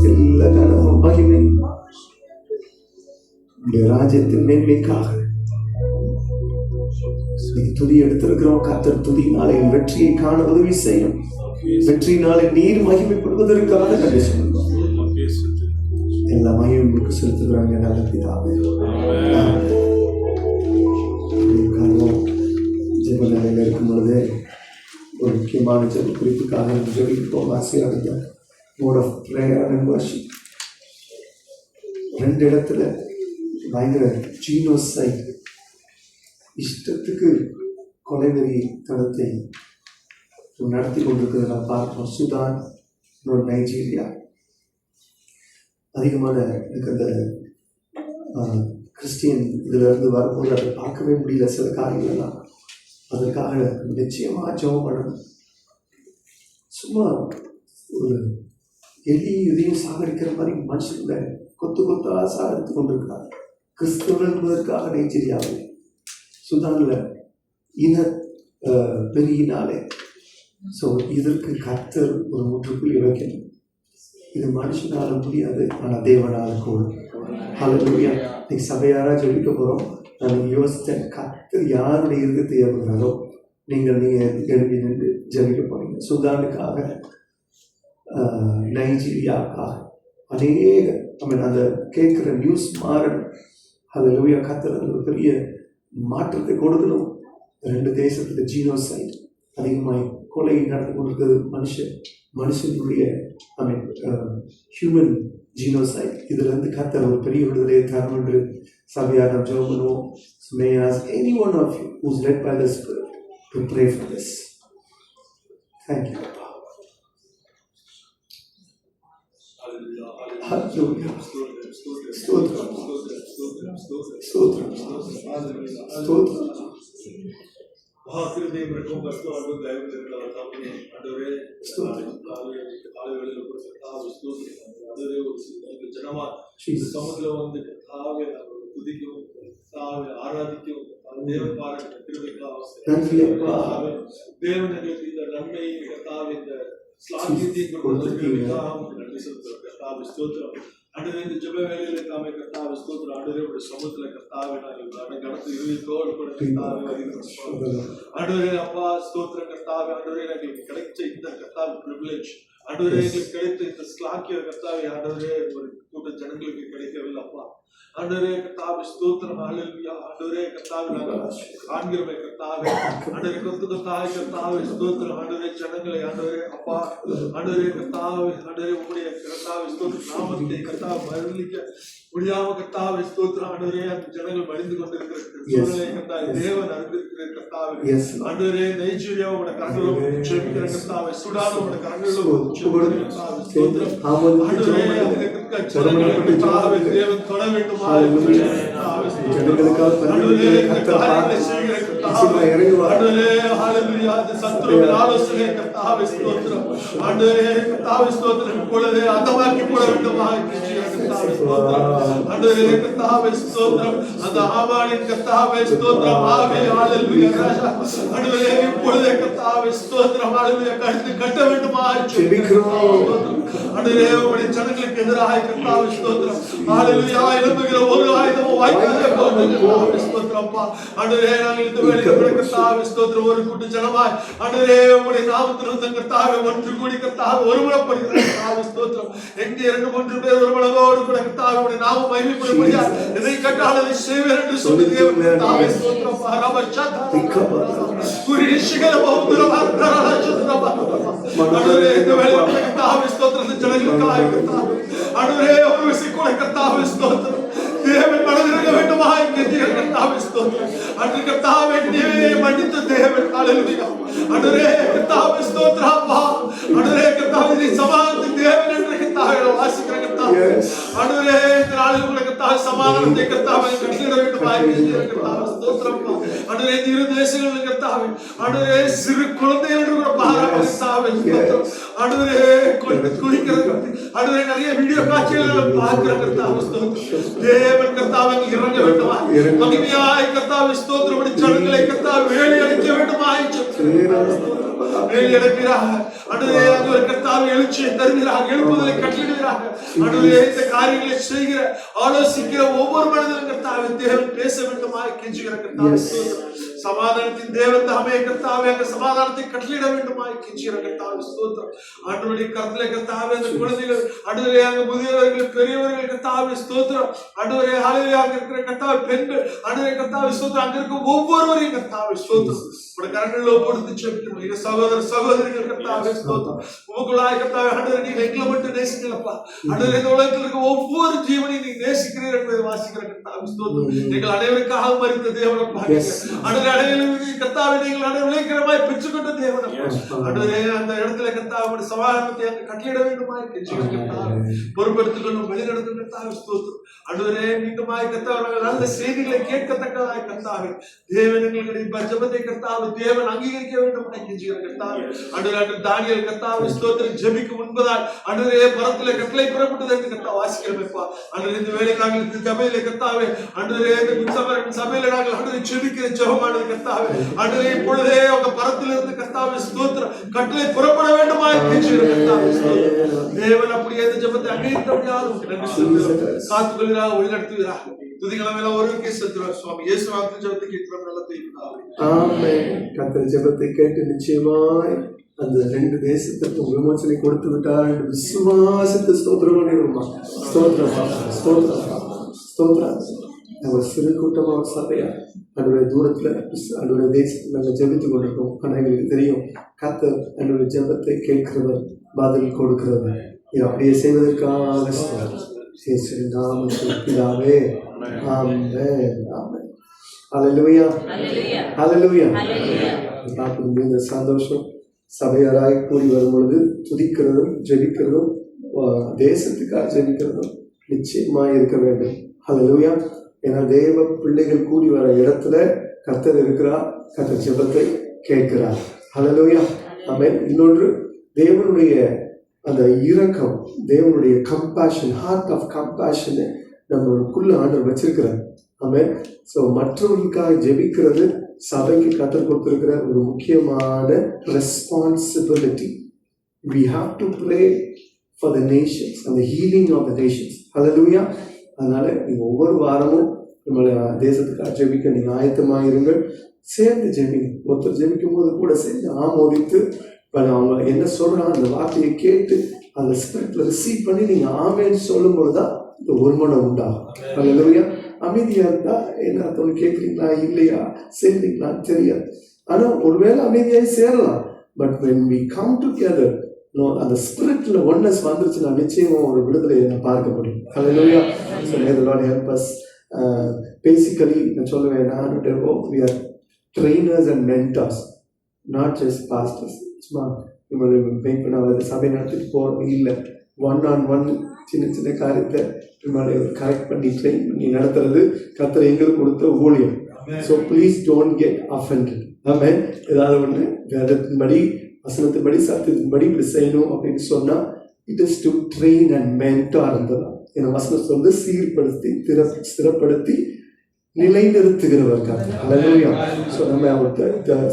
Speaker 3: எல்லா கனமும் மகிமை உடைய ராஜ்யத்தின் மேன்மைக்காக நீ துதி எடுத்திருக்கிறோம். கர்த்தர் துதியினாலே வெற்றியை காண உதவி செய்யும். வெற்றியினாலே நீர் மகிமைப்படுவதற்காக நன்றி சொல்லுவோம். எல்லா மகிமை உங்களுக்கு செலுத்துகிறாங்க நல்ல பிதாவே. ஜெப நிலையில் இருக்கும் பொழுதே ஒரு முக்கியமான ஜெப குறிப்புக்காக ஜெபிப்போம். ஆசீர்வாதம் mode of prayer and worship. 2 இடத்துல பயங்கர ஜீனோசைட், இஷ்டத்துக்கு கொலைவெறி தளத்தை நடத்தி கொண்டிருக்கிறத பார்ப்போம். சுதான், இன்னொரு நைஜீரியா. அதிகமான எனக்கு அந்த கிறிஸ்டியன் இதுல இருந்து வரும்போது அதை பார்க்கவே முடியல சில காரியங்கள்லாம். அதற்காக நிச்சயமாக ஜெபம் பண்ணணும். சும்மா ஒரு எலி இதையும் சாகடிக்கிற மாதிரி மனுஷங்களை கொத்து கொத்தா சாகடித்து கொண்டிருக்கிறார். கிறிஸ்தவர்கள் என்பதற்காக நைஜீரியாவில் சுதானில் இன பெருகினாலே. ஸோ இதற்கு கர்த்தர் ஒரு முற்றுப்புள்ளி வைக்கணும். இது மனுஷனால முடியாது, ஆனால் தேவனால கூடும். ஹல்லேலூயா. நீ சபையாரா ஜெபிக்க போகிறோம். நான் யோசித்தேன், கர்த்தர் யாருடைய இருதயத்தை ஏற்படுறாரோ நீங்கள் எழுப்பி நின்று ஜெபிக்க போறீங்க. சுதானுக்காக, நைஜீரியாவுக்காக அநேக அந்த கேட்குற நியூஸ் மாறணும். ஹல்லேலூயா. கர்த்தர் ஒரு பெரிய மாற்றத்தை கொடுக்கணும். 2 தேசத்துக்கு ஜீனோசைட் அதிகமாய் கொலை நடந்து கொண்டிருக்கிறது. மனுஷனுடைய ஹியூமன் ஜீனோசைட். இதுல இருந்து கர்த்தர் ஒரு பெரிய விடுதலையை தரும் என்று சபையாக நாம் ஜெபம் பண்ணுவோம். So may I ask any one of you who's led by the Spirit to pray for this. Thank you. Hallelujah. Stotram. Stotram. Stotram.
Speaker 4: மகாகிருதயம் இருக்கும் கஷ்டம் அன்பு தயவு இருக்கிற தாப்பனே ஆண்டவரே காலைகளில் அதுவே ஒரு ஜனமா சமூகத்துல வந்து தாவே துதிக்கும், தாவே ஆராதிக்கும், தேவன் பாராட்டு திருவிழாவை தேவன் எங்களுக்கு இந்த நன்மை தாவே இந்த ஸ்லாகியத்தை நன்றி செலுத்துறோம். தாவே ஸ்தோத்திரம். ஆண்டவரே இந்த ஜெப வேளையில தாமே கர்த்தாவே ஸ்தோத்திரம். ஆண்டவரே உடைய சமூகத்துல கர்த்தாவே நாங்கள் கடந்து இருதயத்தோடு கூட கர்த்தாவே வருகிறோம். ஆண்டவரே அப்பா ஸ்தோத்திரம் கர்த்தாவே. ஆண்டவரே எங்களுக்கு கிடைச்ச இந்த கர்த்தாவே பிரிவிலேஜ், ஆண்டவரே எங்களுக்கு கிடைத்த இந்த ஸ்லாக்கிய கர்த்தாவே, ஆண்டவரே ஒரு கூட்ட ஜனங்களுக்கு கிடைக்கவில்லை அப்பா. ஆண்டவரே கர்த்தாவே ஸ்தோத்திரம். ஹல்லேலூயா. ஆண்டவரே கர்த்தாவே நாங்கள் காண்கிறோமே கர்த்தாவே. ஆண்டவரே கர்த்தாவே கர்த்தாவே ஸ்தோத்திரம். ஆண்டவரே ஜனங்களை ஆண்டவரே அப்பா, ஆண்டவரே கர்த்தாவே, ஆண்டவரே உம்முடைய கர்த்தாவே ஸ்தோத்திரம் நாமத்தை கர்த்தாவே மறுதலிக்க முடியாம கர்த்தாவே ஸ்தோத்திரம். ஆண்டவரே அந்த ஜனங்கள் மடிந்து கொண்டிருக்கிற சூழ்நிலை கர்த்தாவே தேவன் அறிந்திருக்கிற கர்த்தாவே. ஆண்டவரே நைஜீரியாவோட கரங்களில் ஜெபிக்கிற கர்த்தாவே, சுடானோட கரங்களில் ஜெபிக்கிற கர்த்தாவே ஸ்தோத்திரம். ஆண்டவரே அந்த ஜனங்களை கர்த்தாவே தேவன் தொட வேண்டும். கட்ட வேண்டுமா ஜனங்களுக்கு எதிராக கர்த்தாவே ஸ்தோத்திரம். ஹல்லேலூயா. எழும்புகிற ஒரு ஆயுதமும் வாய்க்காதே போகிறது ஸ்தோத்திரப்பா. ஆண்டவரே நாங்கள் இந்த வேளையிலே கர்த்தாவே ஸ்தோத்திரம் ஒரு கூட்ட ஜனமாய் ஆண்டவரே உம்முடைய நாமத்திலிருந்து கர்த்தாவே ஒன்று கூடி கர்த்தாவே ஒருமனப்படுகிற கர்த்தாவே ஸ்தோத்திரம். எங்கே 2-3 பேர் ஒருமனதோடு கூட கர்த்தாவே உம்முடைய நாமம் மகிமைப்படும்படியா எதை கேட்டாலும் அதை செய்வேன் என்று சொல்லி தேவன் கர்த்தாவே ஸ்தோத்திரம். பரமச்சத குரிஷிகல பௌத்ரவர்த்தர சத்ரபா. ஆண்டவரே இந்த வேளையிலே கர்த்தாவே ஸ்தோத்திரம் ஜனங்களுக்காக கர்த்தாவே ஆண்டவரே ஒரு விசிக்குளை கர்த்தாவே ஸ்தோத்திரம். தேவன் மனதிறங்க வேண்டுமா கர்த்தாவே ஸ்தோத்திரம். அன்று கர்த்தாவே நீவே மன்னித்து தேவன் ஹalleluya. ஆண்டவரே கர்த்தாவே ஸ்தோத்திரம் அப்பா. ஆண்டவரே கர்த்தாவே நீ சமாதானத்தின் தேவன் என்று கர்த்தாவே வாசிக்கிற கர்த்தாவே. ஆண்டவரே இந்த நாளில் கர்த்தாவே சமாதானத்தை கர்த்தாவே கட்டளையிட வேண்டும் ஆகிய கர்த்தாவே ஸ்தோத்திரம் அப்பா. ஆண்டவரே இரு தேசங்களில் கர்த்தாவே ஆண்டவரே சிறு குழந்தைகள் கூட பாராட்டுத்தாவே ஸ்தோத்திரம். ஆண்டவரே குளிக்கிறது ஆண்டவரே நிறைய வீடியோ காட்சிகளை பார்க்கிற கர்த்தாவே ஸ்தோத்திரம். தேவன் கர்த்தாவே இறங்க வேண்டுமா மகிமையாய் கர்த்தாவே ஸ்தோத்திரம் படி ஜனங்களை கர்த்தாவே வேலை அளிக்க வேண்டுமா வேலை அளிக்கிறார். ஆண்டவரே அந்த கர்த்தாவே எழுச்சியை தருகிறார், எழுப்புதலை கட்டளையிடுகிறார். ஆண்டவரே இந்த காரியங்களை செய்கிற ஆலோசிக்கிற ஒவ்வொரு மனிதனும் கர்த்தாவே தேவன் பேச வேண்டுமா கெஞ்சுகிற கர்த்தாவே ஸ்தோத்திரம். சமாதானத்தின் தேவன் தாமே கர்த்தாவே அந்த சமாதானத்தை கட்டளையிட வேண்டுமா கெஞ்சுகிற கர்த்தாவே ஸ்தோத்திரம். ஆண்டவருடைய கர்த்தரை கர்த்தாவே அந்த குழந்தைகள் ஆண்டவரே அங்க முதியவர்கள் பெரியவர்கள் கர்த்தாவே ஸ்தோத்திரம். ஆண்டவரே ஹalleluya அங்க இருக்கிற கர்த்தாவே பெண்கள் ஆண்டவரே கர்த்தாவே ஸ்தோத்திரம் அங்க இருக்க ஒவ்வொருவரையும் கர்த்தாவே ஸ்தோத்திரம் உடைய கரங்களில் ஒப்புடுத்து ஜெபிக்கிறோம். எங்க சகோதர சகோதரிகள் கர்த்தாவே ஸ்தோத்திரம் உங்களுக்குள்ளாய் கர்த்தாவே ஆண்டவரே நீங்க எங்களை மட்டும் நேசிக்கலப்பா. ஆண்டவரே இந்த உலகத்தில் இருக்க ஒவ்வொரு ஜீவனையும் நீங்க நேசிக்கிறீர்கள் என்பதை வாசிக்கிற கர்த்தாவே ஸ்தோத்திரம். எங்கள் அனைவருக்காக மரித்த தேவனப்பா. ஆண்டவரே அனைவரும் கர்த்தாவே நீங்கள் அனைவரைக்கிறமாய் பெற்றுக்கொண்ட தேவனப்பா. ஆண்டவரே அந்த இடத்துல கர்த்தாவே சமாதானத்தை அங்க கட்டளையிட வேண்டுமா கெஞ்சுகிற கர்த்தாவே பொறுப்பெடுத்துக் கொள்ளும் வழிநடத்தும் கர்த்தாவே ஸ்தோத்திரம். ஆண்டவரே மீண்டுமாய் கர்த்தாவே நல்ல செய்திகளை கேட்கத்தக்கதாய் கர்த்தாவே தேவன் எங்களுடைய ஜெபத்தை கர்த்தாவே தேவன் அங்கீகரிக்க வேண்டும் கெஞ்சுகிற கர்த்தாவே. ஆண்டவரே தானியேல் கர்த்தாவே ஸ்தோத்திரம் ஜெபிக்க முன்பதால் ஆண்டவரே பரத்திலே கட்டளை புறப்பட்டது என்று கர்த்தாவே வாசிக்கிறோமேப்பா. ஆண்டவரே இந்த வேளை நாங்கள் இந்த சபையிலே கர்த்தாவே ஆண்டவரே இந்த சபையிலே நாங்கள் ஆண்டவரே ஜெபிக்கிற ஜெபமானது கர்த்தாவே ஆண்டவரே இப்பொழுதே உங்க பரத்திலிருந்து கர்த்தாவே ஸ்தோத்திரம் கட்டளை புறப்பட வேண்டுமா கெஞ்சுகிற கர்த்தாவே ஸ்தோத்திரம். தேவன் அப்படியே இந்த ஜெபத்தை அங்கீகரித்தபடியால் நன்றி சொல்கிறோம். காத்துக்கொள்கிறார், வழிநடத்துகிறார். துதிகளமெல்லாம் ஒருவருக்கே செலுத்துகிறார் சுவாமி. இயேசு நாமத்தில் ஜெபத்தை கேட்கிறோம் நல்ல தெய்வமே.
Speaker 3: ஆமென். கர்த்தர் ஜெபத்தை கேட்டு நிச்சயமாய் அந்த 2 தேசத்துக்கும் விமோசனை கொடுத்து விட்டார் என்று விசுவாசித்து ஸ்தோத்திரம் பண்ணிடுவோமா. ஸ்தோத்திரம் ஸ்தோத்திரம் ஸ்தோத்திரம். நம்ம சிறு கூட்டமாக சபையா அதோடைய தூரத்தில் அதோடைய தேசத்தில் நாங்கள் ஜெபித்து கொண்டிருக்கோம். ஆனால் எங்களுக்கு தெரியும் கர்த்தர் என்னுடைய ஜெபத்தை கேட்கிறவர், பதில் கொடுக்கிறவர். இது அப்படியே செய்வதற்காக பிதாவே. ஆமென் ஆமென். ஹல்லேலூயா ஹல்லேலூயா. இந்த சந்தோஷம் சபையாராய் கூடி வரும் பொழுது துதிக்கிறதும் ஜெபிக்கிறதும் தேசத்துக்காக ஜெபிக்கிறதும் நிச்சயமாக இருக்க வேண்டும். ஹல்லேலூயா. ஏன்னா தேவ பிள்ளைகள் கூடி வர இடத்துல கர்த்தர் இருக்கிறார், கர்த்தர் ஜெபத்தை கேட்கிறார். ஹல்லேலூயா ஆமென். இன்னொன்று தேவனுடைய அந்த இரக்கம், தேவனுடைய கம்பேஷன், ஹார்ட் ஆஃப் கம்பேஷனை நம்மளுக்குள்ள ஆண்டவர் வச்சிருக்கிறார். ஆமென். ஸோ மற்றவர்களுக்காக ஜெபிக்கிறது சபைக்கு கற்றுக் கொடுத்திருக்கிற ஒரு முக்கியமான responsibility. We have to pray for the nations and the healing of the nations. Hallelujah. அதனால நீங்க ஒவ்வொரு வாரமும் நம்மளை தேசத்துக்காக ஜெபிக்க நீங்க ஆயத்தமாக இருங்கள். சேர்ந்து ஜெபிங்க. ஒருத்தர் ஜெபிக்கும் போது கூட சேர்ந்து ஆமோதித்து அவங்க என்ன சொல்றாங்க அந்த வார்த்தையை கேட்டு அந்த ஸ்பிரிட்ல ரிசீவ் பண்ணி நீங்க ஆமேன்னு சொல்லும் போதுதான் இந்த ஒருமனம் உண்டாகும். ஹல்லேலூயா. அமைதியா இருந்தா என்ன அர்த்தம் கேட்குறீங்களா இல்லையா சேர்ந்தீங்களான்னு தெரியாது. ஆனா ஒருவேளை அமைதியாகி சேரலாம். But when we come together அந்த ஸ்பிரிட்ல ஒன்னஸ் வந்துருச்சுன்னா நிச்சயமா ஒரு விடுதலையை நான் பார்க்க முடியும். ஹல்லேலூயா. So may the Lord help us. Basically நான் சொல்லுவேன், we are trainers and mentors, not just pastors. சும்மா வெயிட் பண்ண சபை நடத்திட்டு போறோம் இல்லை, 1-on-1 சின்ன சின்ன காரியத்தை கரெக்ட் பண்ணி ட்ரெயின் பண்ணி நடத்துறது கர்த்தர் எங்களுக்கு கொடுத்த ஊழியம். So please don't get offended. ஆமென். ஏதாவது ஒன்று வேதத்தின்படி வசனத்தின்படி சத்தியத்தின்படி இப்படி செய்யணும் அப்படின்னு சொன்னா it is to train and mentor இருந்ததா. ஏன்னா வசனத்தை வந்து சீர்படுத்தி ஸ்திரப்படுத்தி நிலைநிறுத்துகிறவர் கர்த்தர். ஹல்லேலூயா. ஸோ நம்ம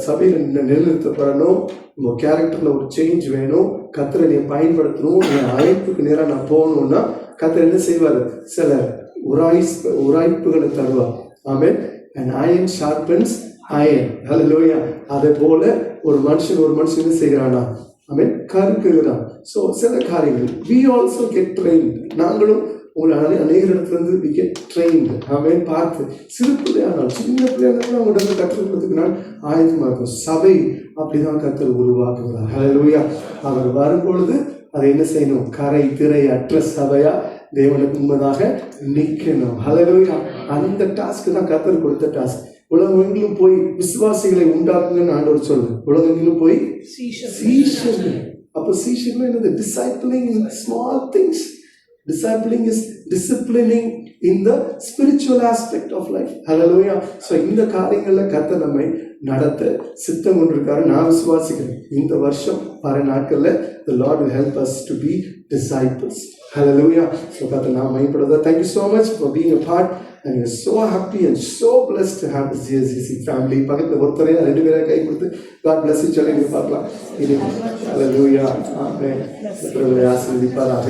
Speaker 3: சபையில் நிலைநிறுத்தப்படணும். நம்ம கேரக்டர்ல ஒரு சேஞ்ச் வேணும். கர்த்தரை நீ பயன்படுத்தணும். என் அழைப்புக்கு நேராக நான் போகணும்னா கர்த்தர் என்ன செய்வார்? சில உராய்ப்புகளை தருவார். ஆமென். and iron sharpens iron. ஹல்லேலூயா. அதே போல ஒரு மனுஷன் என்ன செய்கிறானா? ஆமென், கற்கிறான். ஸோ சில காரியங்கள் we also get trained. நாங்களும் உங்களை அநேக இடத்துல இருந்து we get trained. ஆமென். பார்த்து சிறு பிள்ளையானால் சின்ன பிள்ளையானாலும் அவங்கள்ட்ட கற்றுக் கொடுத்துக்கிறான் ஆயத்தமாக இருக்கும். சபை அப்படிதான் கர்த்தர் உருவாக்குகிறார். ஹல்லேலூயா. அவர் வரும்பொழுது அதை என்ன செய்யணும்? கரை திரை அற்ற சபையா தேவனுக்கு முன்பதாக நிற்கணும். ஹல்லேலூயா. அந்த டாஸ்க் தான் கர்த்தர் கொடுத்த டாஸ்க். உலகெங்கிலும் போய் விசுவாசிகளை உண்டாக்குங்கன்னு ஆண்டவர் சொல்லுங்க. உலகெங்கிலும் போய் சீஷர்கள். அப்போ சீஷர்கள் என்னது? Discipling in small things. Discipling is disciplining in the spiritual aspect of life. Hallelujah. So இந்த காரியங்களில் கர்த்தர் நம்மை நடத்த சித்தம் கொண்டிருக்காரு. நான் விசுவாசிக்கிறேன் இந்த வருஷம் வர நாட்களில் the Lord will help us to be disciples. Hallelujah. So கர்த்தர் நாம் மையப்படுதா. Thank you so much for being a part, and we are so happy and so blessed to have this GSCC family. பக்கத்தில் ஒருத்தரையா 2 பேரை கை கொடுத்து God bless you சொல்லி நீங்கள் பார்க்கலாம். Hallelujah. Amen. கர்த்தர் ஆசீர்வதிப்பாராக.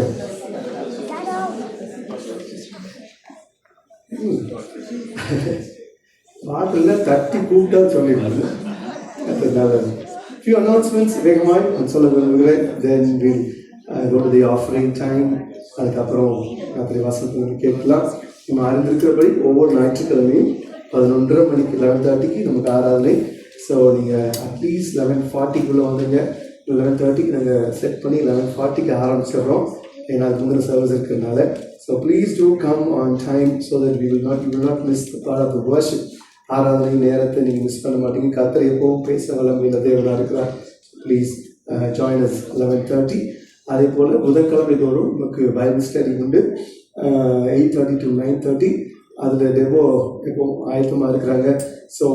Speaker 3: பாட்டில் தட்டி கூப்பிட்டா சொல்லிடுறது. Few announcements வேகமாய் நான் சொல்ல விரும்புகிறேன். Then we'll go to the offering time. அதுக்கப்புறம் ராத்திரி வாசல் கேட்கலாம். நம்ம அறிந்திருக்கிறபடி ஒவ்வொரு ஞாயிற்றுக்கிழமையும் 11:30 மணிக்கு 11:30க்கு நமக்கு ஆராதனை. ஸோ நீங்கள் அட்லீஸ்ட் 11:40 வந்துங்க. 11:30க்கு நாங்கள் செட் பண்ணி 11:40க்கு ஆரம்பிச்சிடுறோம். ஏன்னா அது முந்தின சர்வீஸ் இருக்கிறதுனால. So please do come on time so that you will not miss the part of the worship. ஆராதனை நேரத்தை நீங்கள் மிஸ் பண்ண மாட்டீங்க. கர்த்தர் எப்பவும் பேச வல்லமையுள்ள தேவனாக இருக்கிறார். Please join us 11:30. அதே போல் புதன்கிழமை தோறும் நமக்கு பைபிள் ஸ்டடி உண்டு 8:30 to 9:30. அதில் டெவோ எப்பவும் ஆயத்தமாக இருக்கிறாங்க. ஸோ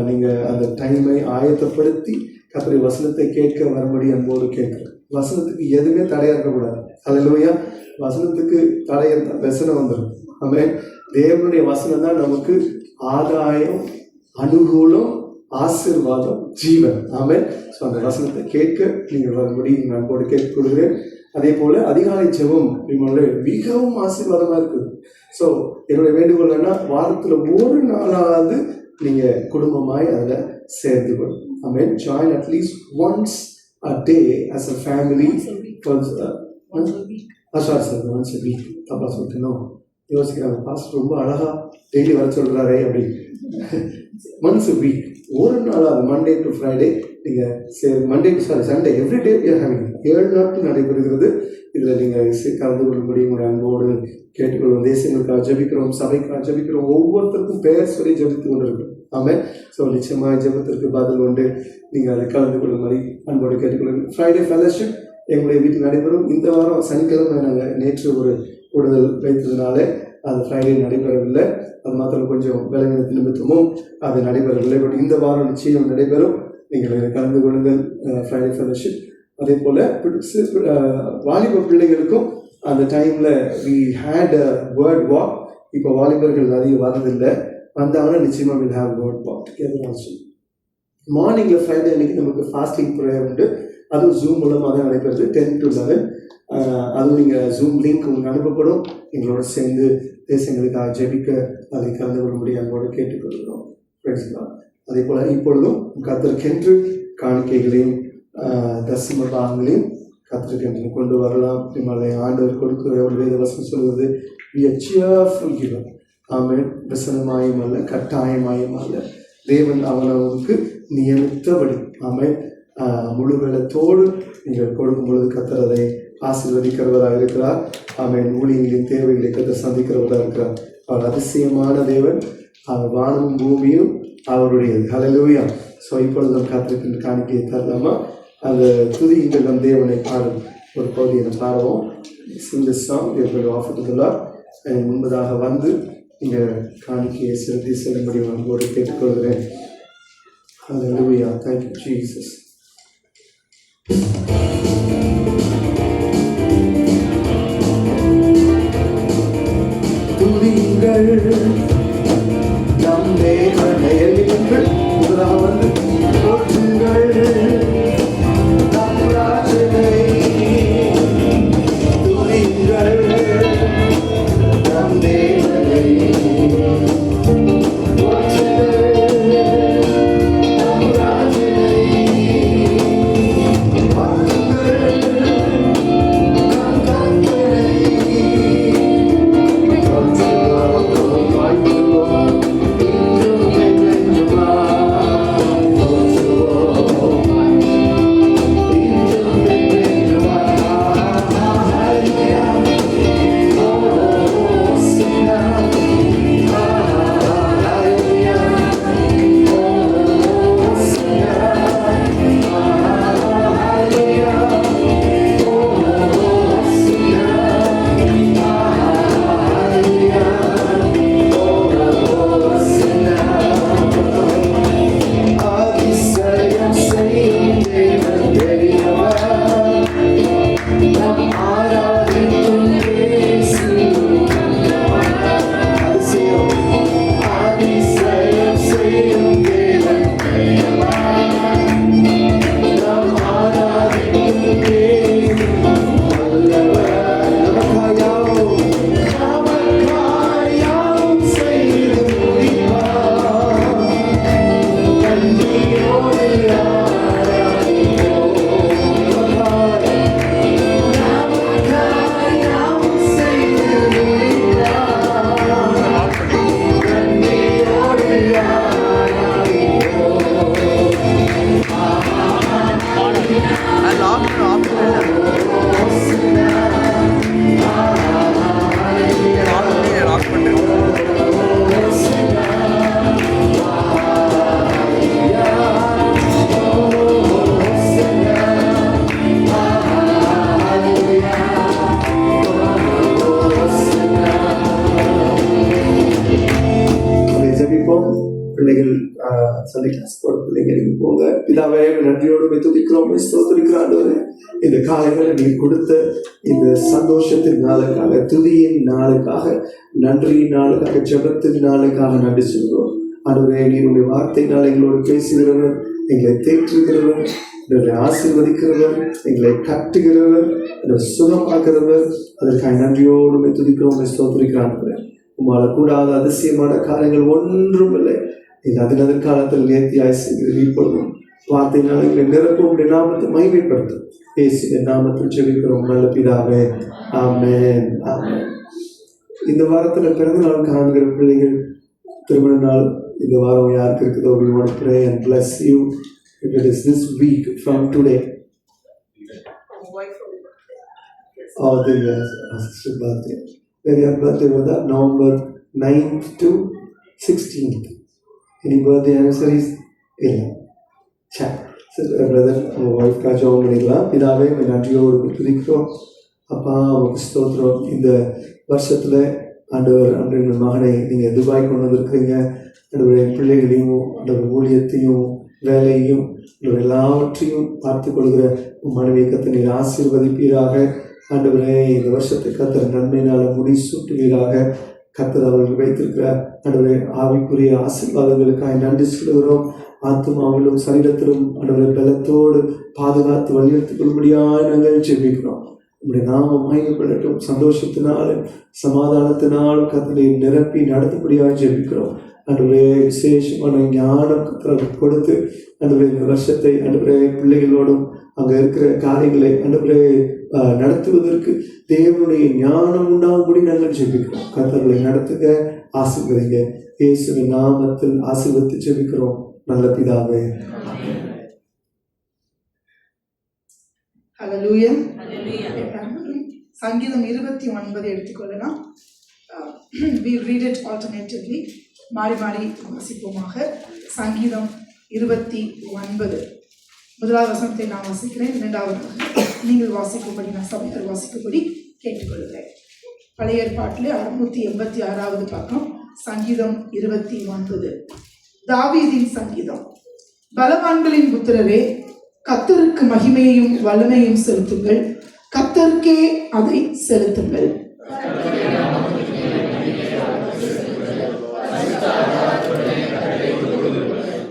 Speaker 3: நீங்கள் அந்த டைமை ஆயத்தப்படுத்தி கர்த்தருடைய வசனத்தை கேட்க வரும்படி அன்போடு கேட்குறேன். வசனத்துக்கு எதுவுமே தடையாக இருக்கக்கூடாது. அல்லேலூயா. வசனத்துக்கு தடை இருந்தால் வசனம் வந்துடும். ஆமென். தேவனுடைய வசனம் தான் நமக்கு ஆதாயம், அனுகூலம், ஆசீர்வாதம், ஜீவன். ஆமென். ஸோ அந்த வசனத்தை கேட்க நீங்கள் வரும்படி அன்போடு கேட்டுக்கொள்கிறேன். அதே போல் அதிகாலை ஜெபம் மிகவும் ஆசீர்வாதமாக இருக்குது. ஸோ என்னுடைய வேண்டுகோள் என்ன, வாரத்தில் ஒரு நாளாவது நீங்கள் குடும்பமாய் அதில் சேர்ந்து கொள்ளும். ஆமென். Join at least once a day as a family. Once a week. தப்பா சொல்லிட்டேன். யோசிக்கிறாங்க, பாஸ்டர் ரொம்ப அழகா டெய்லி வர சொல்றாரே அப்படின்னு. ஒன்ஸ் a week, ஒரு நாளாவது மண்டே டு ஃப்ரைடே நீங்கள் சண்டே எவ்ரிடே 7 நாட்கள் நடைபெறுகிறது. இதில் நீங்கள் கலந்து கொள்ளும்படி உங்களுடைய அன்போடு கேட்டுக்கொள்வோம். தேசங்களுக்காக ஜெபிக்கிறோம், சபைக்காக ஜெபிக்கிறோம், ஒவ்வொருத்தருக்கும் பெயர் சொல்லி ஜெபித்து கொண்டு இருக்கிறோம். ஆமாம். ஸோ நிச்சயமாக ஜெபத்திற்கு பதில் உண்டு. நீங்கள் அதை கலந்து கொள்ளும்படி அன்போடு கேட்டுக்கொள்ளுங்கள். ஃப்ரைடே ஃபெலோஷிப் எங்களுடைய வீட்டில் நடைபெறும். இந்த வாரம் சனிக்கிழமை நாங்கள் நேற்று ஒரு கூடுதல் வைத்ததுனால அது ஃப்ரைடே நடைபெறவில்லை. அது மாத்திரம் கொஞ்சம் வேலைநிறுத்த நிமித்தமும் அது நடைபெறவில்லை. பட் இந்த வாரம் நிச்சயம் நடைபெறும். நீங்கள் கலந்து கொள்ளுங்கள் ஃப்ரைடே ஃபெலோஷிப். அதே போல் வாலிப பிள்ளைகளுக்கும் அந்த டைமில் we had a word walk. இப்போ வாலிபர்கள் அதிகம் வரதில்லை. வந்தாங்கன்னா நிச்சயமாக will have word walk together also. மார்னிங்கில் ஃப்ரைடே அன்றைக்கி நமக்கு ஃபாஸ்டிங் ப்ரேயர் உண்டு. அதுவும் ஜூம் மூலமாக தான் நடைபெறுது 10 to 11. அதுவும் நீங்கள் ஜூம் லிங்க் உங்களுக்கு அனுப்பப்படும். எங்களோட சேர்ந்து தேசங்களுக்காக ஜெபிக்க அதை கலந்து கொள்ளும்படி அன்போடு கேட்டுக்கொள்கிறோம். அதே போல் இப்பொழுதும் கர்த்தருக்கென்று காணிக்கைகளையும் தசம பாகங்களையும் கர்த்தருக்கென்று கொண்டு வரலாம். நம்மளை ஆண்டவர் கொடுக்கிற ஒரு வேத வசனம் சொல்வது we are cheerful giver. ஆமென். வசனமாயும் அல்ல, கட்டாயமாயும் அல்ல, தேவன் அவனவனுக்கு நியமித்தபடி ஆமென் முழு வேளத்தோடு நீங்கள் கொடுக்கும் பொழுது கர்த்தர் அதை ஆசீர்வதிக்கிறவராக இருக்கிறார். ஆமென். ஊழியர்களின் தேவைகளை கர்த்தர் சந்திக்கிறவராக இருக்கிறார். அவர் அதிசயமான தேவன். அவர் வானமும் பூமியும் அவருடையது. ஹல்லேலூயா. ஸோ இப்பொழுது கர்த்தருக்கு காணிக்கையை தரலாமா? அந்த துதியுங்கள் நம் தேவனை பாடும் ஒரு பகுதியை பாடுவோம். Singh this song we are going to offer to the Lord. முன்பதாக வந்து நீங்கள் காணிக்கையை செலுத்தி செல்லும்படி உங்களோடு கேட்டுக்கொள்கிறேன். ஹல்லேலூயா. Thank you Jesus. துதியுங்கள் நம் தேவனை எழுங்கள். முதலாக வந்து போற்றுங்கள் நம் ராஜனை. துதியுங்கள் நம் தேவனை. நம் ராஜனை. பிள்ளைகள் சண்டே கிளாஸ் போற பிள்ளைங்க நீங்க போங்க. பிதாவே நன்றியோடு துதிக்கிறோம், ஸ்தோத்திரிக்கிறோம். இந்த காலைகளை நீர் கொடுத்த இந்த சந்தோஷத்தின் நாளுக்காக, துதியின் நாளுக்காக, நன்றியின் நாளுக்காக, ஜெபத்தின் நாளுக்காக நன்றி சொல்கிறோம். ஆண்டவரே, நீருடைய வார்த்தையினால் எங்களோடு பேசுகிறவர், எங்களை தேற்றுகிறவர், எங்களை ஆசீர்வதிக்கிறவர், எங்களை கட்டுகிறவர், எங்களை சுகமாக்குறவர். அதற்காக நன்றியோடு துதிக்கிறோம், ஸ்தோத்திரிக்கிறோம். உங்களால் கூடாத அதிசயமான காரியங்கள் ஒன்றும் இல்லை. நீங்கள் அதன் காலத்தில் நேர்த்தியாய் செய்கிறது. இப்பொழுதும் வார்த்தையினால் எங்களை நிரப்பும், உடைய நாமத்தை மகிமைப்படுத்தும். இயேசுவின் நாமத்தில் ஜெபிக்கிறோம் நல்ல பிதாவே, ஆமென், ஆமென். இந்த வாரத்தில் பிறந்த நாள் காண்கிற பிள்ளைகள், திருமண நாள் இந்த வாரம் யாருக்கு இருக்குதோ, we want to pray and bless you if it is this week from today. Oh, the sister birthday. Their birthday was November 9th to 16th. Any birthday anniversaries? இல்லை. பிரதர் உங்கள் ஒய்ஃப்காக ஜெபம் பண்ணிக்கலாம். பிதாவே நன்றியோடு துதிக்கிறோம். அப்பா உங்களுக்கு ஸ்தோத்திரம். இந்த வருஷத்தில் ஆண்டவர் எங்கள் மகனை நீங்கள் துபாய் கொண்டு வந்திருக்கிறீங்க. ஆண்டவருடைய பிள்ளைகளையும், ஆண்டவர் ஊழியத்தையும், வேலையும், எல்லாவற்றையும் பார்த்து கொள்கிற மனைவியை கர்த்தர் நீர் ஆசீர்வதிப்பீராக. ஆண்டவரே, இந்த வருஷத்தை கர்த்தர் நன்மையினால் முடிசூட்டுவீராக. கர்த்தர் அவர்கள் வைத்திருக்கிற ஆண்டவரே ஆவிக்குரிய ஆசீர்வாதங்களுக்காக நன்றி சொல்கிறோம். ஆத்மாவிலும் சரீரத்திலும் ஆண்டவரை பலத்தோடு பாதுகாத்து வழிநடத்திக் கொள்ளும்படியாக நாங்கள் ஜெபிக்கிறோம். உங்களுடைய நாமம் மகிமைப்படட்டும். சந்தோஷத்தினாலும் சமாதானத்தினாலும் கர்த்தரை நிரப்பி நடத்தும்படியாக ஜெபிக்கிறோம். ஆண்டவரே, விசேஷமான ஞானம் கர்த்தர் கொடுத்து ஆண்டவரே இந்த வருஷத்தை ஆண்டவரே பிள்ளைகளோடும் அங்கே இருக்கிற காரியங்களை ஆண்டவரே நடத்துவதற்கு தேவனுடைய ஞானம் உண்டாகும்படி நாங்கள் ஜெபிக்கிறோம். கர்த்தர்களை நடத்துக, ஆசீர்வதிங்க. இயேசுவின் நாமத்தில் ஆசீர்வதித்து ஜெபிக்கிறோம் நல்ல பிதாவே.
Speaker 1: ஹல்லேலூயா. சங்கீதம் 29 எடுத்துக்கொள்ளலாம். We read it alternatively. மாறி மாறி வாசிப்போமாக. சங்கீதம் 29 முதலாவது வசனத்தை நான் வாசிக்கிறேன், இரண்டாவது நீங்கள் வாசிக்கும்படி, நான் சபையார் வாசிக்கும்படி கேட்டுக்கொள்கிறேன். பழைய ஏற்பாட்டிலே 686வது பக்கம், சங்கீதம் 29. தாவீதின் சங்கீதம். பலவான்களின் புத்திரரே, கர்த்தருக்கு மகிமையையும் வல்லமையும் செலுத்துங்கள், கர்த்தருக்கே அதை செலுத்துங்கள்.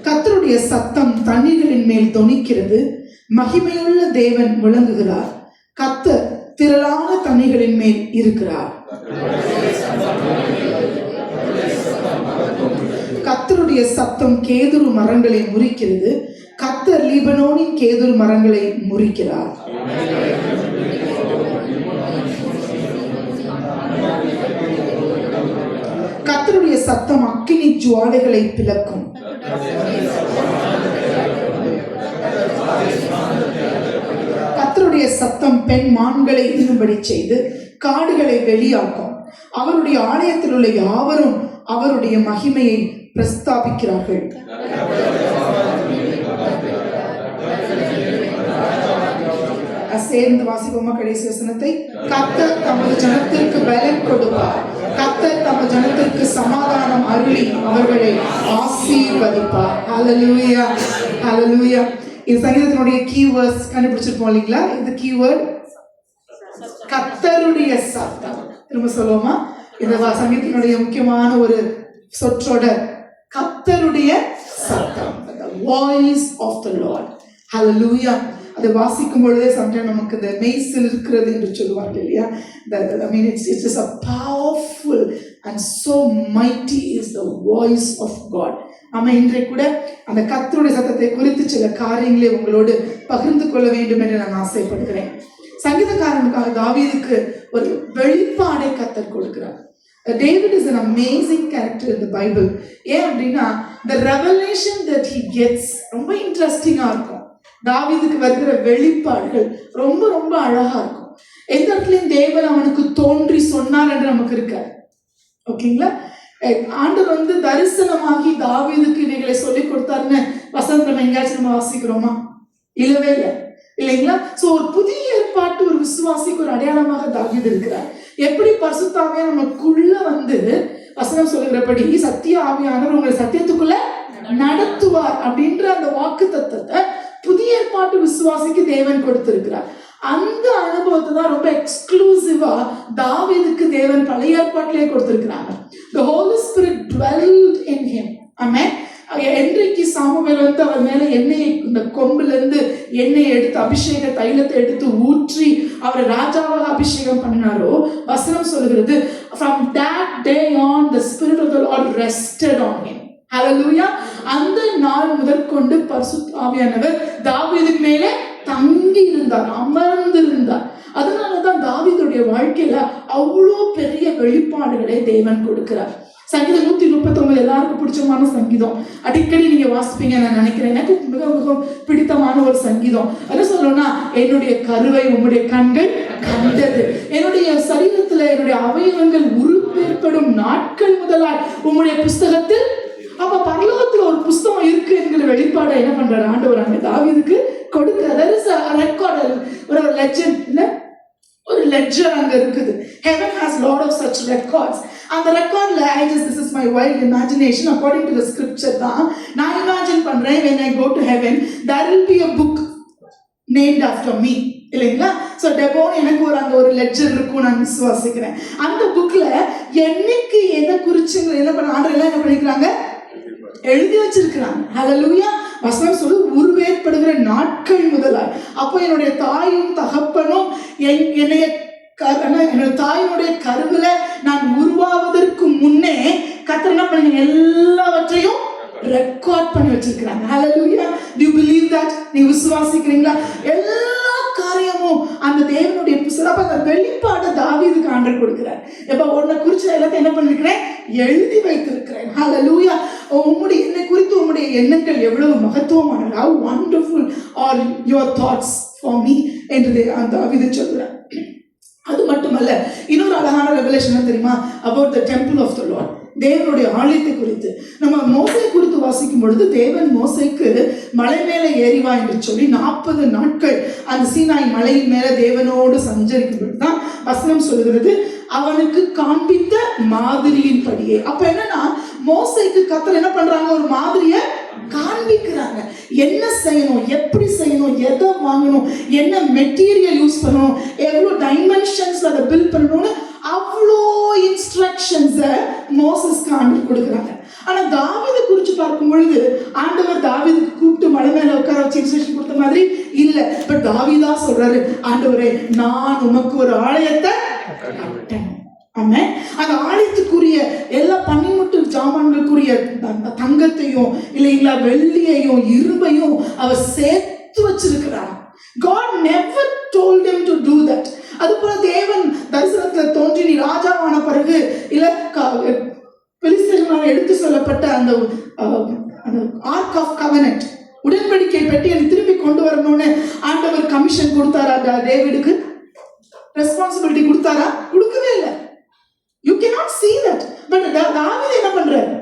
Speaker 1: கர்த்தருடைய சத்தம் தண்ணீர்களின் மேல் தொனிக்கிறது, மகிமையுள்ள தேவன் முழங்குகிறார், கர்த்தர் திரளான தண்ணீர்களின் மேல் இருக்கிறார். கர்த்தருடைய சத்தம் கேதுரு மரங்களை முறிக்கிறது, கர்த்தர் லீபனோனின் கேதுரு மரங்களை முறிக்கிறார். கர்த்தருடைய சத்தம் அக்கினி ஜுவாலைகளை பிளக்கும். கர்த்தருடைய சத்தம் பெண் மான்களை இரும்படி செய்து காடுகளை வெளியாக்கும். அவருடைய ஆலயத்தில் உள்ள யாவரும் அவருடைய மகிமையை பிரஸ்தாபிக்கிறார்கள். சேர்ந்து வாசிப்போமா கடைசி வசனத்தை? கர்த்தர் தமது ஜனத்திற்கு பலன் கொடுப்பார், கர்த்தர் தமது ஜனத்திற்கு சமாதானம் அருளி அவர்களை ஆசீர்வதிப்பார். ஹல்லேலூயா, ஹல்லேலூயா. இந்த சங்கீதத்தினுடைய கீவேர்ட்ஸ் கண்டுபிடிச்சிருப்போம் இல்லைங்களா? இந்த கீவேர்ட் கர்த்தருடைய சத்தம். திரும்ப சொல்லுவோமா? இந்த சங்கீதத்தினுடைய முக்கியமான ஒரு சொற்றொடர் கர்த்தருடைய சத்தம், the voice of the Lord. Hallelujah. அதை வாசிக்கும் பொழுதே சம்டைம் நமக்கு இந்த மெய்சில் இருக்கிறது என்று சொல்லுவாங்க இல்லையா? I mean it's just a powerful and so mighty is the voice of God. ஆமா, இன்றைக்கு கூட அந்த கர்த்தருடைய சத்தத்தை குறித்து சில காரியங்களை உங்களோடு பகிர்ந்து கொள்ள வேண்டும் என்று நான் ஆசைப்படுகிறேன். சங்கீதக்காரனுக்காக தாவீதுக்கு ஒரு வெளிப்பாடை கர்த்தர் கொடுக்கிறார். David is an amazing character in the Bible. ஏன் அப்படின்னா the revelation that he gets ரொம்ப இன்ட்ரெஸ்டிங்கா இருக்கும். தாவீதுக்கு வருகிற வெளிப்பாடுகள் ரொம்ப ரொம்ப அழகா இருக்கும். எந்த இடத்துலயும் தேவன் அவனுக்கு தோன்றி சொன்னார் என்று நமக்கு இருக்காது. ஓகேங்களா? ஆண்டவர் தரிசனமாகி தாவீதுக்கு இவைகளை சொல்லி கொடுத்தாருன்னு வசனம் நம்ம எங்கேயாச்சும் நம்ம வாசிக்கிறோமா? இல்லவே இல்லை, இல்லைங்களா? சோ ஒரு புதிய ஏற்பாட்டு ஒரு விசுவாசிக்கு ஒரு அடையாளமாக தாவீது இருக்கிறார். எப்படி பரிசுத்த ஆவியானவர் நமக்குள்ள வசனம் சொல்லுகிறபடி சத்திய ஆவியானவர் உங்களை சத்தியத்துக்குள்ள நடத்துவார் அப்படின்ற அந்த வாக்குத்தத்தத்தை புதிய ஏற்பாட்டு விசுவாசிக்கு தேவன் கொடுத்திருக்கிறார். அந்த அனுபவத்தை தான் ரொம்ப எக்ஸ்க்ளூசிவா தாவீதுக்கு தேவன் பழைய ஏற்பாட்டிலே கொடுத்திருக்கிறாங்க. The Holy Spirit dwelled in him. Amen. என்றைக்கு சாமுவேல் வந்து அவர் மேல எண்ணெயை, இந்த கொம்புல இருந்து எண்ணெயை எடுத்து அபிஷேக தைலத்தை எடுத்து ஊற்றி அவரை ராஜாவாக அபிஷேகம் பண்ணினாரோ, வசனம் சொல்லுகிறது, from that day on the spirit of the Lord rested on him. Hallelujah. அந்த நாள் முதற்கொண்டு பரிசுத்த ஆவியானவர் தாவீதின் மேலே தங்கி இருந்தார், அமர்ந்திருந்தார். அதனாலதான் தாவீதுடைய வாழ்க்கையில அவ்வளோ பெரிய வெளிப்பாடுகளை தேவன் கொடுக்கிறார். சங்கீதம் 139 எல்லாருக்கும் பிடிச்சமான சங்கீதம். அடிக்கடி நீங்க வாசிப்பீங்க நான் நினைக்கிறேன். எனக்கு மிக மிக பிடித்தமான ஒரு சங்கீதம். என்ன சொல்லணும்னா, என்னுடைய கருவை உம்முடைய கண்கள் கண்டது, என்னுடைய சரீரத்துல என்னுடைய அவயவங்கள் உருப்பேற்படும் நாட்கள் முதலாய் உம்முடைய புஸ்தகத்தில். அப்ப பரலோகத்துல ஒரு புஸ்தகம் இருக்கு என்கிற வெளிப்பாடை என்ன பண்றாரு ஆண்டவர் அங்க தாவீதுக்கு கொடுக்கிறார். ரெக்கார்ட், ஒரு லெஜெண்ட் இல்ல, ஒரு லெட்ஜர் அங்க இருக்குது. Heaven has lot of such records. அந்த ரெக்கார்ட்ல this is my wild imagination according to the scripture தான் நான் இமேஜின் பண்றேன், when I go to heaven there will be a book named after me, இல்லைங்களா? ஸோ டெபோன் எனக்கு ஒரு அங்கே ஒரு லெட்ஜர் இருக்கும் நான் விசுவாசிக்கிறேன். அந்த புக்ல என்னைக்கு எதை குறிச்சுங்க என்ன பண்ண ஆண்டெல்லாம் என்ன பண்ணிக்கிறாங்க, எழுதி வச்சிருக்கிறாங்க. ஹல்லேலூயா. வசனம் சொல்லு, உருவேற்படுகிற நாட்கள் முதலாய். அப்போ என்னுடைய தாயும் தகப்பனும் என்னுடைய தாயினுடைய கருவில நான் உருவாவதற்கு முன்னே கர்த்தர் என்ன பண்ணி எல்லாவற்றையும் ரெக்கார்ட் பண்ணி வச்சிருக்கிறாங்க. ஹல்லேலூயா. Do you believe that? நீங்க விசுவாசிக்கிறீங்களா? எல்லா காரியமும் அந்த தேவனுடைய புஸ்தகம். அந்த வெளிப்பாடு தாவீதுக்கு ஆண்டவர் கொடுக்கிறார். எப்ப உன்னை குறிச்சு எல்லாத்தையும் என்ன பண்ணிருக்கிறேன், எழுதி வைத்திருக்கிறேன். ஹல்லேலூயா. உம்முடைய என்னை குறித்து உம்முடைய எண்ணங்கள் எவ்வளவு மகத்துவமானது. How wonderful are your thoughts for me என்று அந்த தாவீது சொல்றார். அது மட்டுமல்ல, இன்னொரு அழகான ரெவலேஷன் தெரியுமா, about the temple of the Lord, தேவனுடைய ஆலயத்தை குறித்து. நம்ம மோசே குறித்து வாசிக்கும் பொழுது, தேவன் மோசேக்கு மலை மேலே ஏறிவா என்று சொல்லி 40 நாட்கள் அந்த சீனாய் மலையின் மேல தேவனோடு சஞ்சரிக்கும் பொழுதுதான் வசனம் சொல்லுகிறது, அவனுக்கு காண்பித்த மாதிரியின் படியே. அப்ப என்னன்னா, மோசேக்கு கர்த்தர் என்ன பண்றாங்க, ஒரு மாதிரியை காண்பிக்கிறாங்க. என்ன செய்யணும், எப்படி செய்யணும், எதை வாங்கணும், என்ன மெட்டீரியல் யூஸ் பண்ணணும், எவ்வளோ டைமென்ஷன்ஸ் அதை பில்ட் பண்ணணும்னு அவ்வளோ இன்ஸ்ட்ரக்ஷன்ஸை மோசஸ்க்கு ஆண்டவர் கொடுக்குறாங்க. ஆனால் தாவீதை குறித்து பார்க்கும் பொழுது ஆண்டவர் தாவீதுக்கு கூப்பிட்டு மலை மேலே உட்கார வச்சு இன்ஸ்ட்ரக்ஷன் கொடுத்த மாதிரி இல்லை. பட் தாவீதா சொல்றாரு, ஆண்டவரே நான் உமக்கு ஒரு ஆலயத்தை கட்டணும். ஆமென். அந்த ஆலயத்துக்குரிய எல்லா பனிமுட்டு ஜாமான்களுக்குரிய தங்கத்தையும் இல்லைங்களா வெள்ளியையும் இரும்பையும் அவர் சேர்த்து வச்சிருக்கிறார். God never told him to do that. அதுபோல தேவன் தரிசனத்துல தோன்றி நீ ராஜாவான பிறகு இல்ல பெலிஸ்தர்களால் எடுத்து சொல்லப்பட்ட அந்த ஆர்க் ஆஃப் கவெனன்ட் உடன்படிக்கை பெட்டி எனக்கு திரும்பி கொண்டு வரணும்னு ஆண்டவர் கமிஷன் கொடுத்தாரா, டேவிடுக்கு ரெஸ்பான்சிபிலிட்டி கொடுத்தாரா? கொடுக்கவே இல்லை. You cannot see that. But தாவீது என்ன பண்றாரு,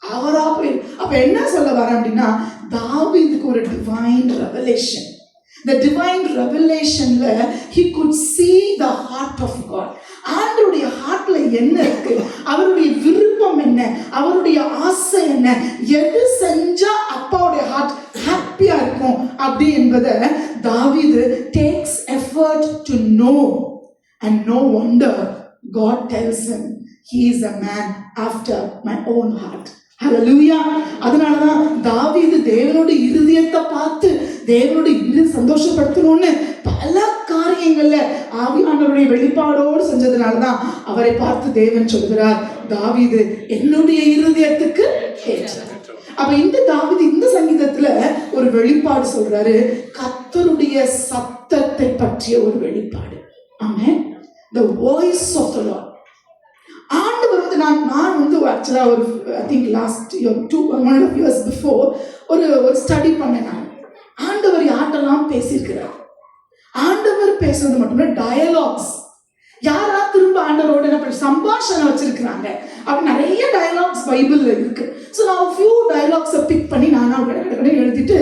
Speaker 1: அவரா போய். அப்ப என்ன சொல்ல வர அப்படின்னா, தாவீதுக்கு ஒரு divine revelation. The divine revelationல he could see the heart of God. ஆண்டவருடைய ஹார்ட்ல என்ன இருக்கு, அவருடைய விருப்பம் என்ன, அவருடைய ஆசை என்ன, எது செஞ்சா அப்பாவுடைய ஹார்ட் ஹாப்பியா இருக்கும் அப்படி என்பதை தாவீது takes effort to know. And no wonder God tells him he is a man after my own heart. Hallelujah. அதனாலதான் தாவீது தேவனுடைய இருதயத்தை பார்த்து தேவனுடைய இருதயத்தை சந்தோஷப்படுத்தணும்னு பல காரியங்கள்ல ஆவியானவருடைய வெளிப்பாடோடு செஞ்சதுனாலதான் அவரை பார்த்து தேவன் சொல்கிறார், தாவீது என்னுடைய இருதயத்துக்கு ஏற்றார். அப்ப இந்த தாவீது இந்த சங்கீதத்துல ஒரு வெளிப்பாடு சொல்றாரு, கர்த்தருடைய சத்தத்தை பற்றிய ஒரு வெளிப்பாடு. ஆமென். The voice of the Lord. ஆண்டவர் வந்து நான் வந்து ஆக்சுவலா ஒரு I think last year 1.5 years before ஒரு ஸ்டடி பண்ணேன். நான் ஆண்டவர் யார்ட்டெல்லாம் பேசியிருக்கிறார். ஆண்டவர் பேசுறது மட்டுமே டயலாக்ஸ். யாரா திரும்ப ஆண்டவரோட என்ன பண்ணி சம்பாஷணை வச்சிருக்கிறாங்க. அப்படி நிறைய டயலாக்ஸ் பைபிள்ல இருக்கு. ஸோ நான் ஃபியூ டயலாக்ஸை பிக் பண்ணி நானும் எழுதிட்டு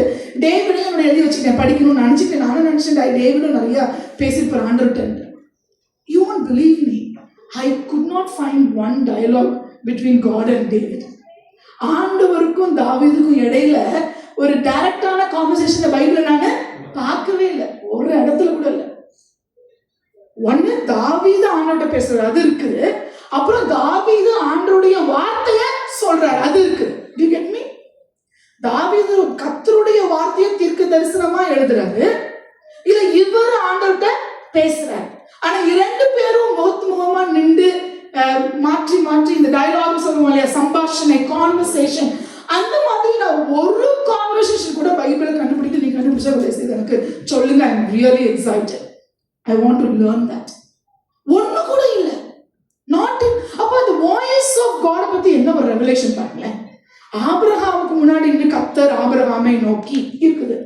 Speaker 1: டேவிடையும் எழுதி வச்சுட்டேன், படிக்கணும்னு நினச்சிட்டு நானும் நினச்சேன் டேவிடும் நிறைய பேசியிருப்பார் ஆண்டவர்கிட்ட. You won't believe me. I could not find one dialogue between God and David. ஆண்டவருக்கும் தாவீதுக்கும் இடையில ஒரு டைரக்டான கான்வர்சேஷன் பைபிள்ல நான் பார்க்கவே இல்லை, ஒரு இடத்துல கூட இல்லை. ஒண்ணு தாவீது ஆண்டவர்கிட்ட பேசுறாரு, அது இருக்குது. அப்புறம் தாவீது ஆண்டவருடைய வார்த்தைய சொல்றாரு, அது இருக்கு. To you get me? தாவீது கர்த்தருடைய வார்த்தையை தீர்க்க தரிசனமா எழுதுறாரு, இல்ல இவர் ஆண்டவர்கிட்ட பேசுறாரு. ஆனா இரண்டு பேரும் முகமா நின்று மாற்றி மாற்றி இந்த டயலாக் சொல்லுவோம் இல்லையா, சம்பாஷணை, கான்வர்சேஷன், அந்த மாதிரி நான் ஒரு கான்வர்சேஷன் கூட பைபிளை கண்டுபிடிக்க நீங்க கண்டுபிடிச்சா எனக்கு சொல்லுங்க. I am really excited. I want to learn that. ஒண்ணு கூட இல்ல. நாட். அப்ப அந்த வாய்ஸ் ஆஃப் காட் பத்தி என்ன ஒரு ரெவலேஷன் பாருங்களேன். ஆபிரகாமுக்கு முன்னாடி நின்று கர்த்தர் ஆபிரகாமை நோக்கி இருக்குது.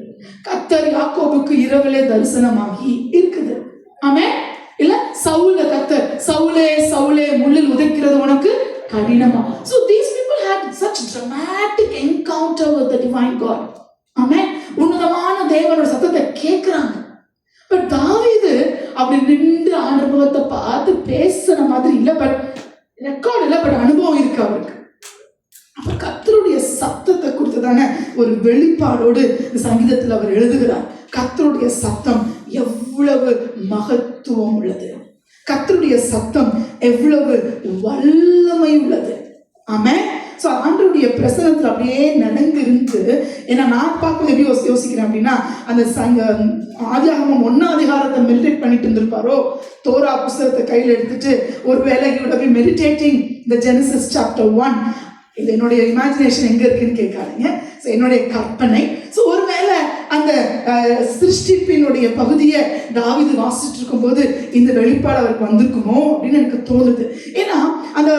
Speaker 1: கர்த்தர் யாக்கோபுக்கு இரவிலே தரிசனமாகி இருக்குது. ஆமென். இல்ல சவுல கர்த்தர் சவுலே சவுலே முள்ளில் உதைக்கிறது உனக்கு கடினமா. So these people had such dramatic encounter with the divine God. ஆமென். உன்னதமான தேவனோட சத்தத்தை கேட்கிறாங்க. பட் தாவீது அப்படி நின்று அனுபவத்தை பார்த்து பேசுற மாதிரி இல்ல, பட் ரெக்கார்ட் இல்ல, பட் அனுபவம் இருக்கு அவருக்கு. அப்ப கர்த்தருடைய சத்தத்தை குறித்ததான ஒரு வெளிப்பாடோடு இந்த சங்கீதத்தில் அவர் எழுதுகிறார். கர்த்தருடைய சத்தம் எவ்வளவு மகத்துவம் உள்ளது, கர்த்தருடைய சத்தம் எவ்வளவு வல்லமை உள்ளது. ஆமென். ஸோ ஆண்டவருடைய பிரசனத்தில் அப்படியே நடந்திருந்து, ஏன்னா நான் பார்க்கும்போது எப்படி யோசிக்கிறேன் அப்படின்னா, அந்த ஆதியாகமம் 1ஆம் அதிகாரத்தை மெடிடேட் பண்ணிட்டு இருந்திருப்பாரோ, தோரா புஸ்தகத்தை கையில் எடுத்துட்டு ஒருவேளை he would have been meditating the Genesis chapter 1. இது என்னுடைய இமேஜினேஷன் எங்க இருக்குன்னு கேட்காதீங்க, ஸோ என்னுடைய கற்பனை. ஸோ ஒருவேளை அந்த சிருஷ்டிப்பினுடைய பகுதியை தாவீது வாசிச்சுட்டு இருக்கும்போது இந்த வெளிப்பாடு அவருக்கு வந்திருக்குமோ அப்படின்னு எனக்கு தோணுது. ஏன்னா அந்த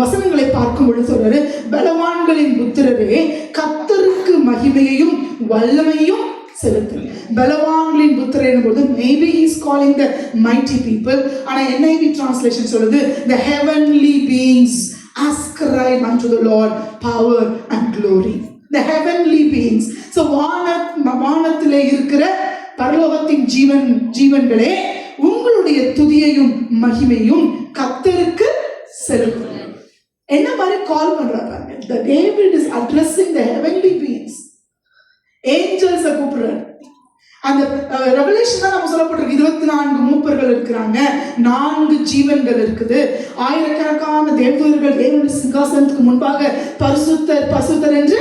Speaker 1: வசனங்களை பார்க்கும் பொழுது சொல்றாரு, பலவான்களின் புத்திரரே கர்த்தருக்கு மகிமையையும் வல்லமையும் செலுத்துங்க. பலவான்களின் புத்திரன் போது maybe he is calling the mighty people. ஆனா NIV translation சொல்லுது the heavenly beings ascribe unto the Lord power and glory. The heavenly beings. So வானத்திலே இருக்கிற பரலோகத்தின் ஜீவன்களே உங்களுடைய துதியையும் மகிமையும் கர்த்தருக்கு செலுத்துங்க. என்ன மாதிரி கால் பண்றாங்க? The David is addressing the heavenly beings. ஏஞ்சல்ஸை கூப்பிடுறாரு. அந்த ரெவலேஷன் தான் நம்ம சொல்லப்பட்டிருக்கு. 24 மூப்பர்கள் இருக்கிறாங்க, 4 ஜீவன்கள் இருக்குது, ஆயிரக்கணக்கான தேவதூதர்கள் தேவனுடைய சிங்காசனத்துக்கு முன்பாக பரிசுத்தர் பரிசுத்தர் என்று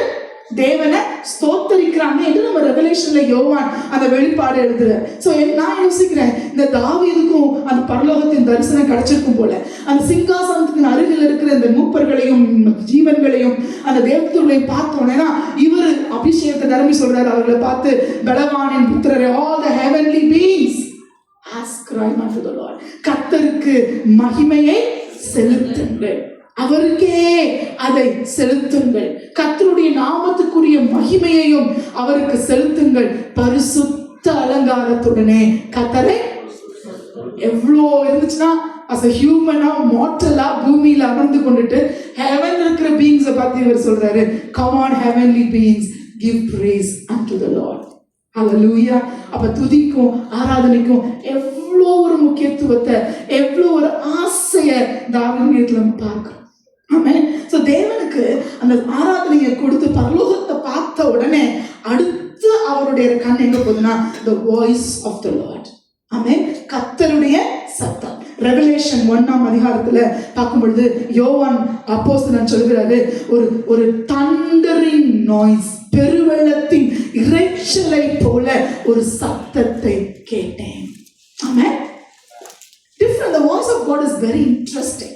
Speaker 1: தேவனை ஸ்தோத்தரிக்கிறாங்க என்று நம்ம ரெவலேஷன்ல யோவான் அந்த வெளிப்பாடு எழுதுறார். ஸோ நான் யோசிக்கிறேன், இந்த தாவீதுக்கும் அந்த பரலோகத்தின் தரிசனம் கிடைச்சிருக்கும் போல, அந்த சிங்காசனத்துக்கு அருகில் இருக்கிற இந்த மூப்பர்களையும் ஜீவன்களையும் அந்த தேவதூதர்களையும் பார்த்தோன்னா இவர் அபிஷேகத்தை நிரம்பி சொல்றாரு. அவர்களை பார்த்து பலவானின் புத்திரரே, all the heavenly beings ascribe unto the Lord. கர்த்தருக்கு மகிமையை செலுத்துங்கள், அவருக்கே அதை செலுத்துங்கள். கர்த்தருடைய நாமத்துக்குரிய மகிமையையும் அவருக்கு செலுத்துங்கள் பரிசுத்த அலங்காரத்துடனே. கர்த்தரை எவ்வளோ இருந்துச்சுன்னா as a human-ஆ mortal-ஆ பூமியில அமர்ந்து கொண்டுட்டு heaven இருக்கிற beings பத்தி இவர் சொல்றாரு, come on heavenly beings, give praise unto the Lord. Hallelujah. அப்ப துதிக்கும் ஆராதனைக்கும் எவ்வளோ ஒரு முக்கியத்துவத்தை, எவ்வளோ ஒரு ஆசையை தாவீதுல பார்க்கிறோம். ஆமென். ஸோ தேவனுக்கு அந்த ஆராதனையை கொடுத்து பரலோகத்தை பார்த்த உடனே அடுத்து அவருடைய கண் எங்க போகுதுன்னா the voice of the Lord. ஆமென். கர்த்தருடைய சத்தம். ரெவலேஷன் 1ஆம் அதிகாரத்துல பார்க்கும் பொழுது யோவான் அப்போஸ்தலன் சொல்கிறாரு, ஒரு thundering noise, பெருவெள்ளத்தின் இரைச்சலை போல ஒரு சத்தத்தை கேட்டேன். ஆமென். Different. The voice of God is very interesting.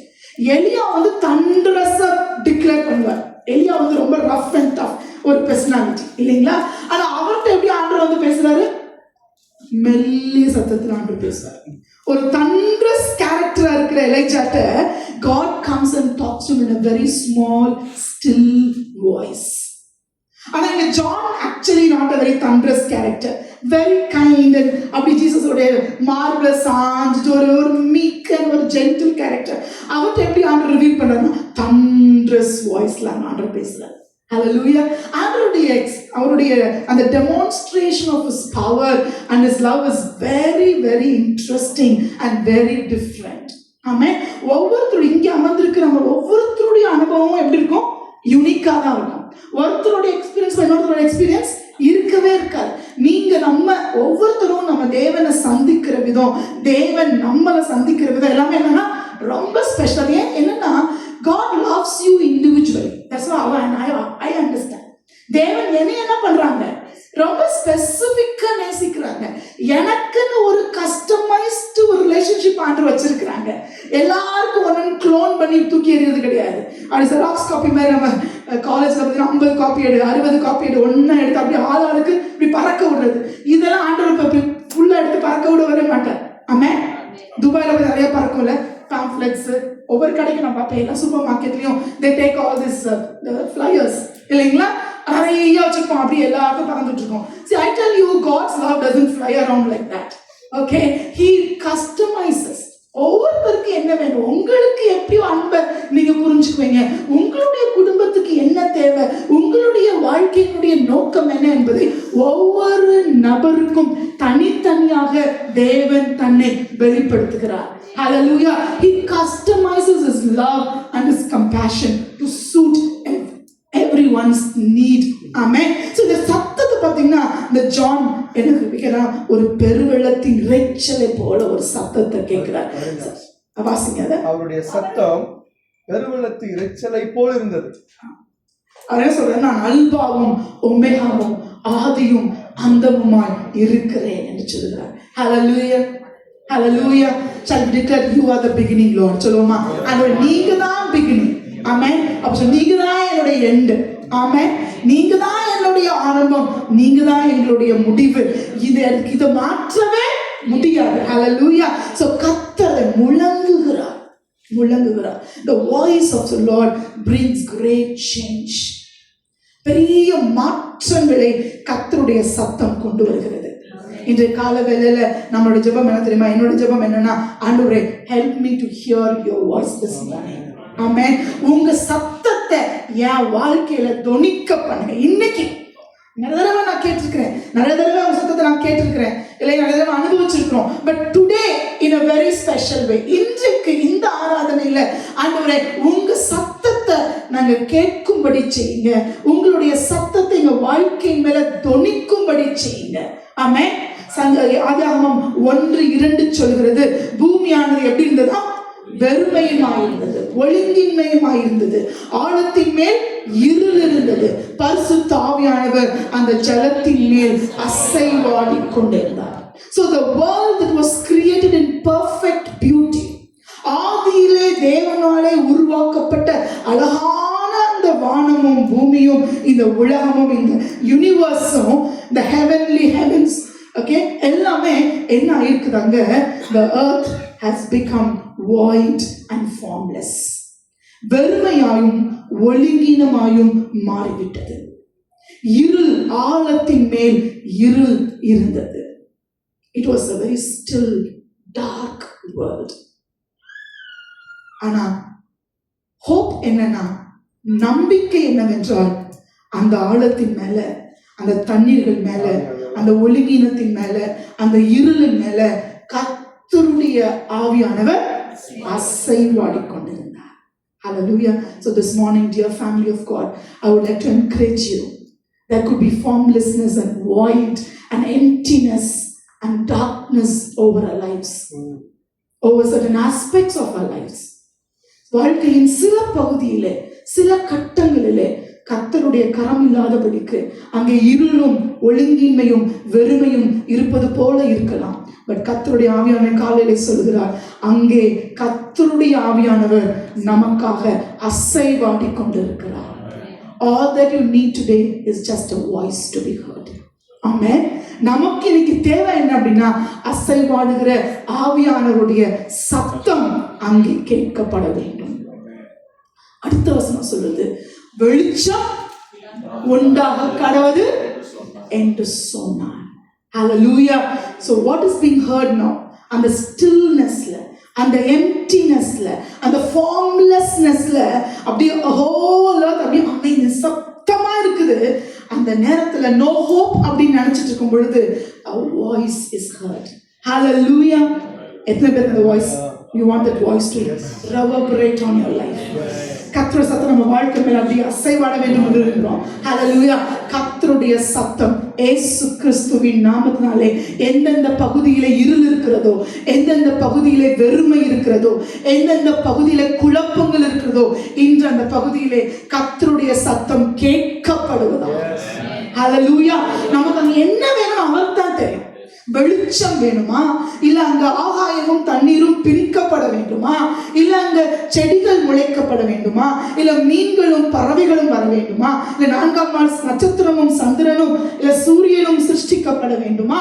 Speaker 1: எலியா வந்து thunderously டிக்ளேர் பண்ணுவார். எலியா வந்து ரொம்ப ரஃப் அண்ட் டஃப் ஒரு பர்சனாலிட்டி இல்லைங்களா? ஆனா அவர்கிட்ட எப்படி ஆண்டவர் வந்து பேசுறாரு? மெல்லிய சத்தத்தில் ஆண்டவர் பேசுறாரு. ஒரு thunderous கேரக்டரா இருக்கிற எலியாட்ட God comes and talks to him in a very small still voice. ஆனா இங்க John actually not a very thunderous character, very kind and அப்படி ஜீசஸோட மார்பிள சாஞ்சிட்டு ஒரு மீக் அண்ட் ஒரு ஜென்டில் கேரக்டர். அவர்கிட்ட எப்படி ஆண்டவர் ரிவீல் பண்றாருன்னா thunderous வாய்ஸ்ல ஆண்டவர் பேசுறாரு. Hallelujah. அவருடைய அந்த demonstration of his power and his love is very very interesting and very different. ஆமென். ஒவ்வொருத்தரும் இங்கே அமர்ந்திருக்கிற நம்ம ஒவ்வொருத்தருடைய அனுபவமும் எப்படி இருக்கும்? யூனிக்கா தான் இருக்கும். ஒருத்தரோட எக்ஸ்பீரியன்ஸ் இன்னொருத்தரோட எக்ஸ்பீரியன்ஸ் இருக்கவே இருக்காது. நீங்க நம்ம ஒவ்வொருத்தரும் நம்ம தேவனை சந்திக்கிற விதம், தேவன் நம்மளை சந்திக்கிற விதம் எல்லாமே என்னன்னா ரொம்ப ஸ்பெஷல். ஏன் என்னன்னா God loves you individually. That's why I understand. தேவன் என்ன பண்றாங்க, ரொம்ப ஸ்பெசிபிக்கா நேசிக்கிறாங்க. எனக்குன்னு ஒரு கஸ்டமைஸ்டு ஒரு ரிலேஷன்ஷிப் ஆண்டவர் வச்சிருக்கிறாங்க. எல்லாருக்கும் ஒன்னு க்ளோன் பண்ணி தூக்கி எறியது கிடையாது. அப்படி ஜெராக்ஸ் காப்பி மாதிரி நம்ம காலேஜ்ல பார்த்தீங்கன்னா 50 காப்பி எடு, 60 காப்பி எடு, ஒன்னா எடுத்து அப்படி ஆளுக்கு இப்படி பறக்க விடுறது. இதெல்லாம் ஆண்டவர் ஃபுல்லா எடுத்து பறக்க விட வர மாட்டார். ஆமே, துபாயில போய் நிறைய பறக்கும்ல பாம்ப்ளெட்ஸ். ஒவ்வொரு கடைக்கும் நான் பார்ப்பேன், எல்லா super மார்க்கெட்லயும் they take all this flyers இல்லைங்களா, நிறைய வச்சிருப்போம், அப்படி எல்லாருக்கும் பறந்துட்டு இருக்கோம். See, I tell you, God's love doesn't fly around like that. Okay, He customizes. ஒவ்வொருத்தருக்கு என்ன வேணும், உங்களுக்கு எப்படி அன்பை நீங்க புரிஞ்சுக்குவீங்க, உங்களுடைய குடும்பத்துக்கு என்ன தேவை, உங்களுடைய வாழ்க்கையினுடைய நோக்கம் என்ன என்பதை ஒவ்வொரு நபருக்கும் தனித்தனியாக தேவன் தன்னை வெளிப்படுத்துகிறார். Hallelujah. He customizes His love and His compassion to suit everyone's need. Amen. So இந்த சத்தத்தை பார்த்தீங்கன்னா இந்த ஜான் எனக்கு கேட்கிறான், ஒரு பெருவெள்ளத்தின் இரைச்சலை போல ஒரு சத்தத்தை கேட்கிறார். வாசிங்க அதை.
Speaker 5: அவருடைய சத்தம் பெருவெள்ளத்து இரைச்சலை போல இருந்தது.
Speaker 1: அவரே சொல்றேன், நான் அல்பாவும் ஒமேகாவும் ஆதியும் அந்தமுமாய் இருக்கிறேன் என்று சொல்கிறார். Hallelujah. Hallelujah. Shall we declare you are the beginning, Lord? சொல்லுவோமா? ஆண்டவரே நீங்க தான் beginning. ஆமென். அப்ப நீங்க தான் என்னுடைய end. ஆமென். நீங்க தான் என்னுடைய ஆரம்பம், நீங்க தான் எங்களுடைய முடிவு. இதை மாற்றவே முடியாது. Hallelujah. So கர்த்தர் முழங்குகிறார். The voice of the Lord brings great change. பெரிய மாற்றங்களை கர்த்தருடைய சத்தம் கொண்டு வருகிறது. இன்றைய கால வேளையில நம்மளோட ஜெபம் என்ன தெரியுமா? என்னோட ஜெபம் என்னன்னா, ஆண்டவரே help me to hear your voice this morning. ஆமென். உங்க சத்தத்தை என் வாழ்க்கையில தொனிக்க பண்ணுங்க. இன்னைக்கு நிறைய தடவை நான் கேட்டிருக்கிறேன், நிறைய தடவை உங்க சத்தத்தை நான் கேட்டிருக்கிறேன், இல்லை நிறைய தடவை அனுபவிச்சிருக்கிறோம். But today in a very special way, இன்றைக்கு இந்த ஆராதனையில ஆண்டவரே உங்க சத்தத்தை நாங்க கேட்கும்படி செய்யுங்க, உங்களுடைய சத்தத்தை எங்க வாழ்க்கையின் மேல தொனிக்கும்படி செய்யுங்க. ஆமென். ஆதியாகமம் 1:2 சொல்கிறது, பூமியானது எப்படி இருந்ததா? வெறுமையுமாயிருந்தது, ஒழுங்கின்மையுமாயிருந்தது, ஆழத்தின் மேல் இருள் இருந்தது, பரிசுத்த ஆவியானவர் அந்த ஜலத்தின் மேல் அசைவாடி கொண்டிருந்தார். So the world that was created in perfect beauty, ஆதியிலே தேவனாலே உருவாக்கப்பட்ட அழகான அந்த வானமும் பூமியும் இந்த உலகமும் இந்த யூனிவர்ஸும் the heavenly heavens, okay, எல்லாமே என்ன ஆயிருக்குதாங்க? The earth has become void and formless. வெறுமையாயும் ஒழுங்கீனமாயும் மாறிவிட்டது. இருள், ஆழத்தின் மேல் இருள் இருந்தது. It was a very still, dark world. ஆனா hope என்னன்னா, நம்பிக்கை என்னவென்றால், அந்த ஆழத்தின் மேல, அந்த தண்ணீர்கள் மேல, அந்த ஒழுங்கீனத்தின் மேல, அந்த இருளின் மேல கர்த்தருடைய ஆவியானவர் அசைவாடி கொண்டிருந்தார். Hallelujah. So this morning, dear family of God, I would like to encourage you. There could be formlessness and void and emptiness and darkness over our lives, over certain aspects of our lives. வாழ்க்கையின் சில பகுதியிலே, சில கட்டங்களிலே கர்த்தருடைய கரம் இல்லாதபடிக்கு அங்கே இருளும் ஒழுங்கின்மையும் வெறுமையும் இருப்பது போல இருக்கலாம். பட் கர்த்தருடைய ஆவியானவர் காலையிலே சொல்கிறார், அங்கே கர்த்தருடைய ஆவியானவர் நமக்காக அசைவாடி கொண்டிருக்கிறார். All that you need today is just a voice to be heard. ஆமென். நமக்கு இன்னைக்கு தேவை என்ன அப்படின்னா, அசைவாடுகிற ஆவியானவருடைய சத்தம் அங்கே கேட்கப்பட வேண்டும். அடுத்த வசனம் சொல்லுது, வெளிச்சம் உண்டாக கடவது என்று சொன்னார். Hallelujah. So what is being heard now? அந்த stillnessல, அந்த emptinessல, அந்த formlessnessல அப்படியே whole earth அப்படியே அமைதி சத்தமா இருக்குது. அந்த நேரத்துல no hope அப்படின்னு நினைச்சிட்டு இருக்கும் பொழுது a voice is heard. Hallelujah. எத்தனை பேர் அந்த voice, you want that voice to reverberate on your life? கர்த்தருடைய சத்தம் நம்ம வாழ்க்கை மேல அப்படியே அசைவாட வேண்டும் என்று இருக்கிறோம். ஹalleluya. கர்த்தருடைய சத்தம் இயேசு கிறிஸ்துவின் நாமத்தினாலே எந்தெந்த பகுதியிலே இருள் இருக்கிறதோ, எந்தெந்த பகுதியிலே வெறுமை இருக்கிறதோ, எந்தெந்த பகுதியிலே குழப்பங்கள் இருக்கிறதோ, இன்று அந்த பகுதியிலே கர்த்தருடைய சத்தம் கேட்கப்படுவதா. ஹalleluya. நமக்கு அங்க என்ன வேணும் அவர்தான் தெரியும். வெளிச்சம் வேணுமா, இல்ல அங்க ஆகாயமும் தண்ணீரும் பிரிக்கப்பட வேண்டுமா, இல்ல அங்க செடிகள் முளைக்கப்பட வேண்டுமா, இல்ல மீன்களும் பறவைகளும் வர வேண்டுமா, இல்ல 4ஆம் நாள் நட்சத்திரமும் சந்திரனும் இல்ல சூரியனும் சிருஷ்டிக்கப்பட வேண்டுமா,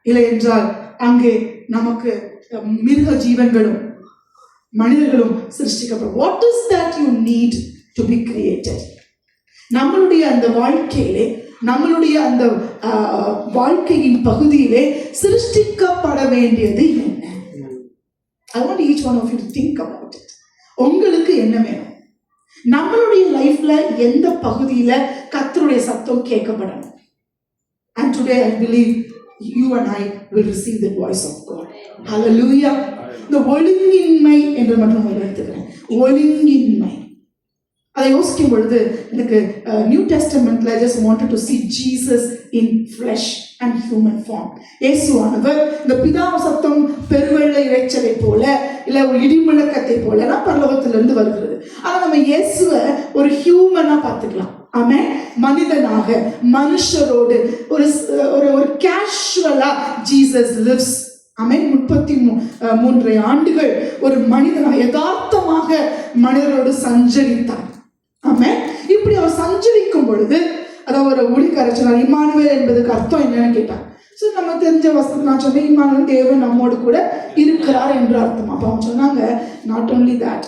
Speaker 1: இல்லை என்றால் அங்கே நமக்கு மிருக ஜீவன்களும் மனிதர்களும் சிருஷ்டிக்கப்படும். What is that you need to be created? நம்மளுடைய அந்த வாழ்க்கையிலே, நம்மளுடைய அந்த வாழ்க்கையின் பகுதியிலே சிருஷ்டிக்கப்பட வேண்டியது என்ன? I want each one of you to think about it. உங்களுக்கு என்ன வேணும்? நம்மளுடைய லைஃப்ல எந்த பகுதியில கர்த்தருடைய சத்தம் கேட்கப்படணும்? And today I believe you and I will receive the voice of God. Hallelujah. இந்த ஒழுங்கின்மை என்று மட்டும் எடுத்துக்கிறேன். ஒழுங்கின்மை அதை யோசிக்கும் பொழுது எனக்கு new டெஸ்டமெண்ட்ல I just wanted to see Jesus in flesh and human form. இயேசுவானவர் இந்த பிதா சத்தம் பெருவெள்ள இரைச்சலை போல இல்ல ஒரு இடிமுழக்கத்தை போல பரலோகத்திலிருந்து வருகிறது. ஆனா நம்ம இயேசுவை ஒரு ஹியூமனா பார்த்துக்கலாம். ஆமென். மனிதனாக மனுஷரோடு ஒரு ஒரு கேஷுவலா ஜீசஸ் லிவ்ஸ். ஆமென். 33 ஆண்டுகள் ஒரு மனிதனாக யதார்த்தமாக மனிதரோடு சஞ்சரித்தார். ஆமென். இப்படி அவர் சஞ்சரிக்கும் பொழுது அதாவது ஒரு ஊழியக்காரர் சொன்னார், இம்மானுவேல் என்பதுக்கு அர்த்தம் என்னன்னு கேட்டார். ஸோ நம்ம தெரிஞ்ச வசனத்தை நான் சொன்னேன், இம்மானுவேல் தேவன் நம்மோடு கூட இருக்கிறார் என்று அர்த்தம். அப்போ அவங்க சொன்னாங்க, not only that,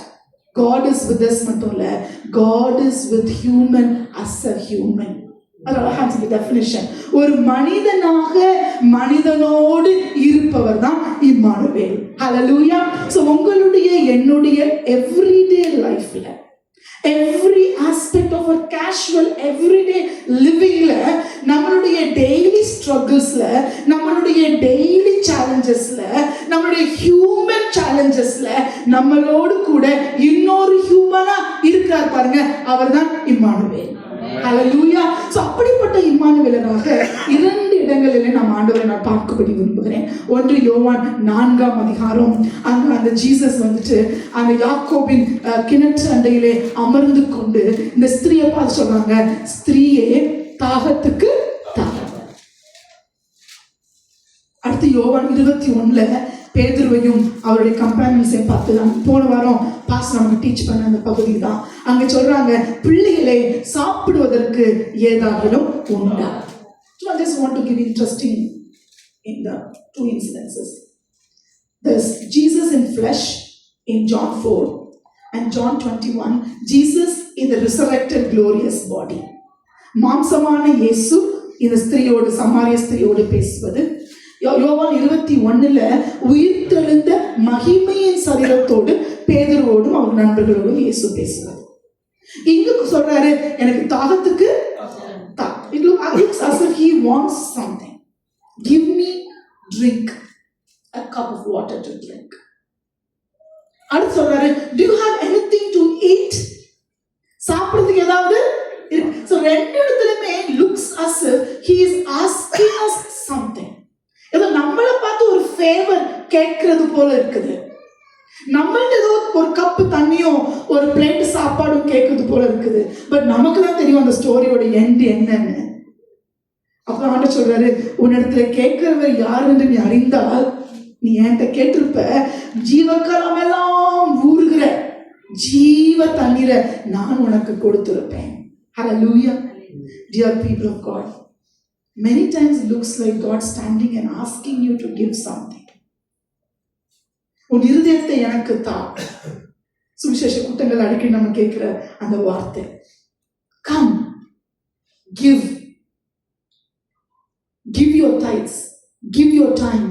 Speaker 1: God is with us மட்டும் இல்லை, God is with human as a human. அதோட டெஃபினிஷன், ஒரு மனிதனாக மனிதனோடு இருப்பவர் தான் இம்மானுவேல். ஹல்லேலூயா. ஸோ உங்களுடைய என்னுடைய எவ்ரிடே லைஃப்ல, every aspect of our casual everyday livingல, நம்மளுடைய டெய்லி ஸ்ட்ரகிள்ஸ்ல, நம்மளுடைய டெய்லி சேலஞ்சஸ்ல, நம்மளுடைய ஹியூமன் சேலஞ்சஸ்ல நம்மளோடு கூட இன்னொரு ஹியூமனா இருக்கிறார் பாருங்க, அவர்தான் இம்மானுவேல். ஹல்லேலூயா. சோ அப்படிப்பட்ட இம்மானுவேலராக 2 இடங்களிலே நாம் ஆண்டவரை நான் பார்க்கும்படி விரும்புகிறேன். 1 யோவான் 4ஆம் அதிகாரம், அங்க அந்த ஜீசஸ் வந்துட்டு அந்த யாக்கோபின் கிணற்று அண்டையிலே அமர்ந்து கொண்டு இந்த ஸ்திரியை பார்த்து சொல்றாங்க, ஸ்திரியே தாகத்துக்கு தாகம். அடுத்து யோவான் 21ல பேதுருவையும் அவருடைய கம்பேனியன்ஸையும் பார்த்து தான் போன வாரம் பாஸ்டர் நமக்கு டீச் பண்ண அந்த பகுதி தான். அங்க சொல்றாங்க, பிள்ளைகளை சாப்பிடுவதற்கு ஏதாகிலும் உண்டா? So I just want to give interesting in the 2 incidences. There's Jesus in flesh in John 4 and John 21. Jesus in the resurrected glorious body. மாம்சமான இயேசு இந்த ஸ்திரியோடு, சமாரிய ஸ்திரியோடு பேசுவது. யோவான் 21ல உயிர்த்தெழுந்த மகிமையின் சரீரத்தோடு பேதுருவோடும் அவர் நண்பர்களோடும் இயேசு பேசுவார். இங்க சொல்றாரு, எனக்கு தாகத்துக்கு it looks as if he wants something. Give me drink, a cup of water to drink. அடுத்து சொல்றாரு, do you have anything to eat? சாப்பிடுறதுக்கு ஏதாவது? So 2 இடத்துலயுமே looks as if he is asking us something. ஏதோ நம்மளை பார்த்து ஒரு ஃபேவர் கேட்கறது போல இருக்குது. நம்மள்ட்ட ஏதோ ஒரு கப்பு தண்ணியும் ஒரு பிளேட் சாப்பாடும் கேட்கறது போல இருக்குது. பட் நமக்கு தான் தெரியும் அந்த ஸ்டோரியோட எண்ட் என்னன்னு. அப்புறம் ஆண்டு சொல்றாரு, உன்னிடத்துல கேட்கிறவர் யார் என்று நீ அறிந்தால் நீ என்கிட்ட கேட்டிருப்ப, ஜீவகாலம் எல்லாம் ஊறுகிற ஜீவ தண்ணீரை நான் உனக்கு கொடுத்திருப்பேன். ஹல்லேலூயா. Dear people of God, many times it looks like God standing and asking you to give something. உன் இருதயத்தை எனக்கு தா. சுவிசேஷ கூட்டங்கள் அடிக்கடி நம்ம கேட்கிற அந்த வார்த்தை, come, give your tithes, give your time,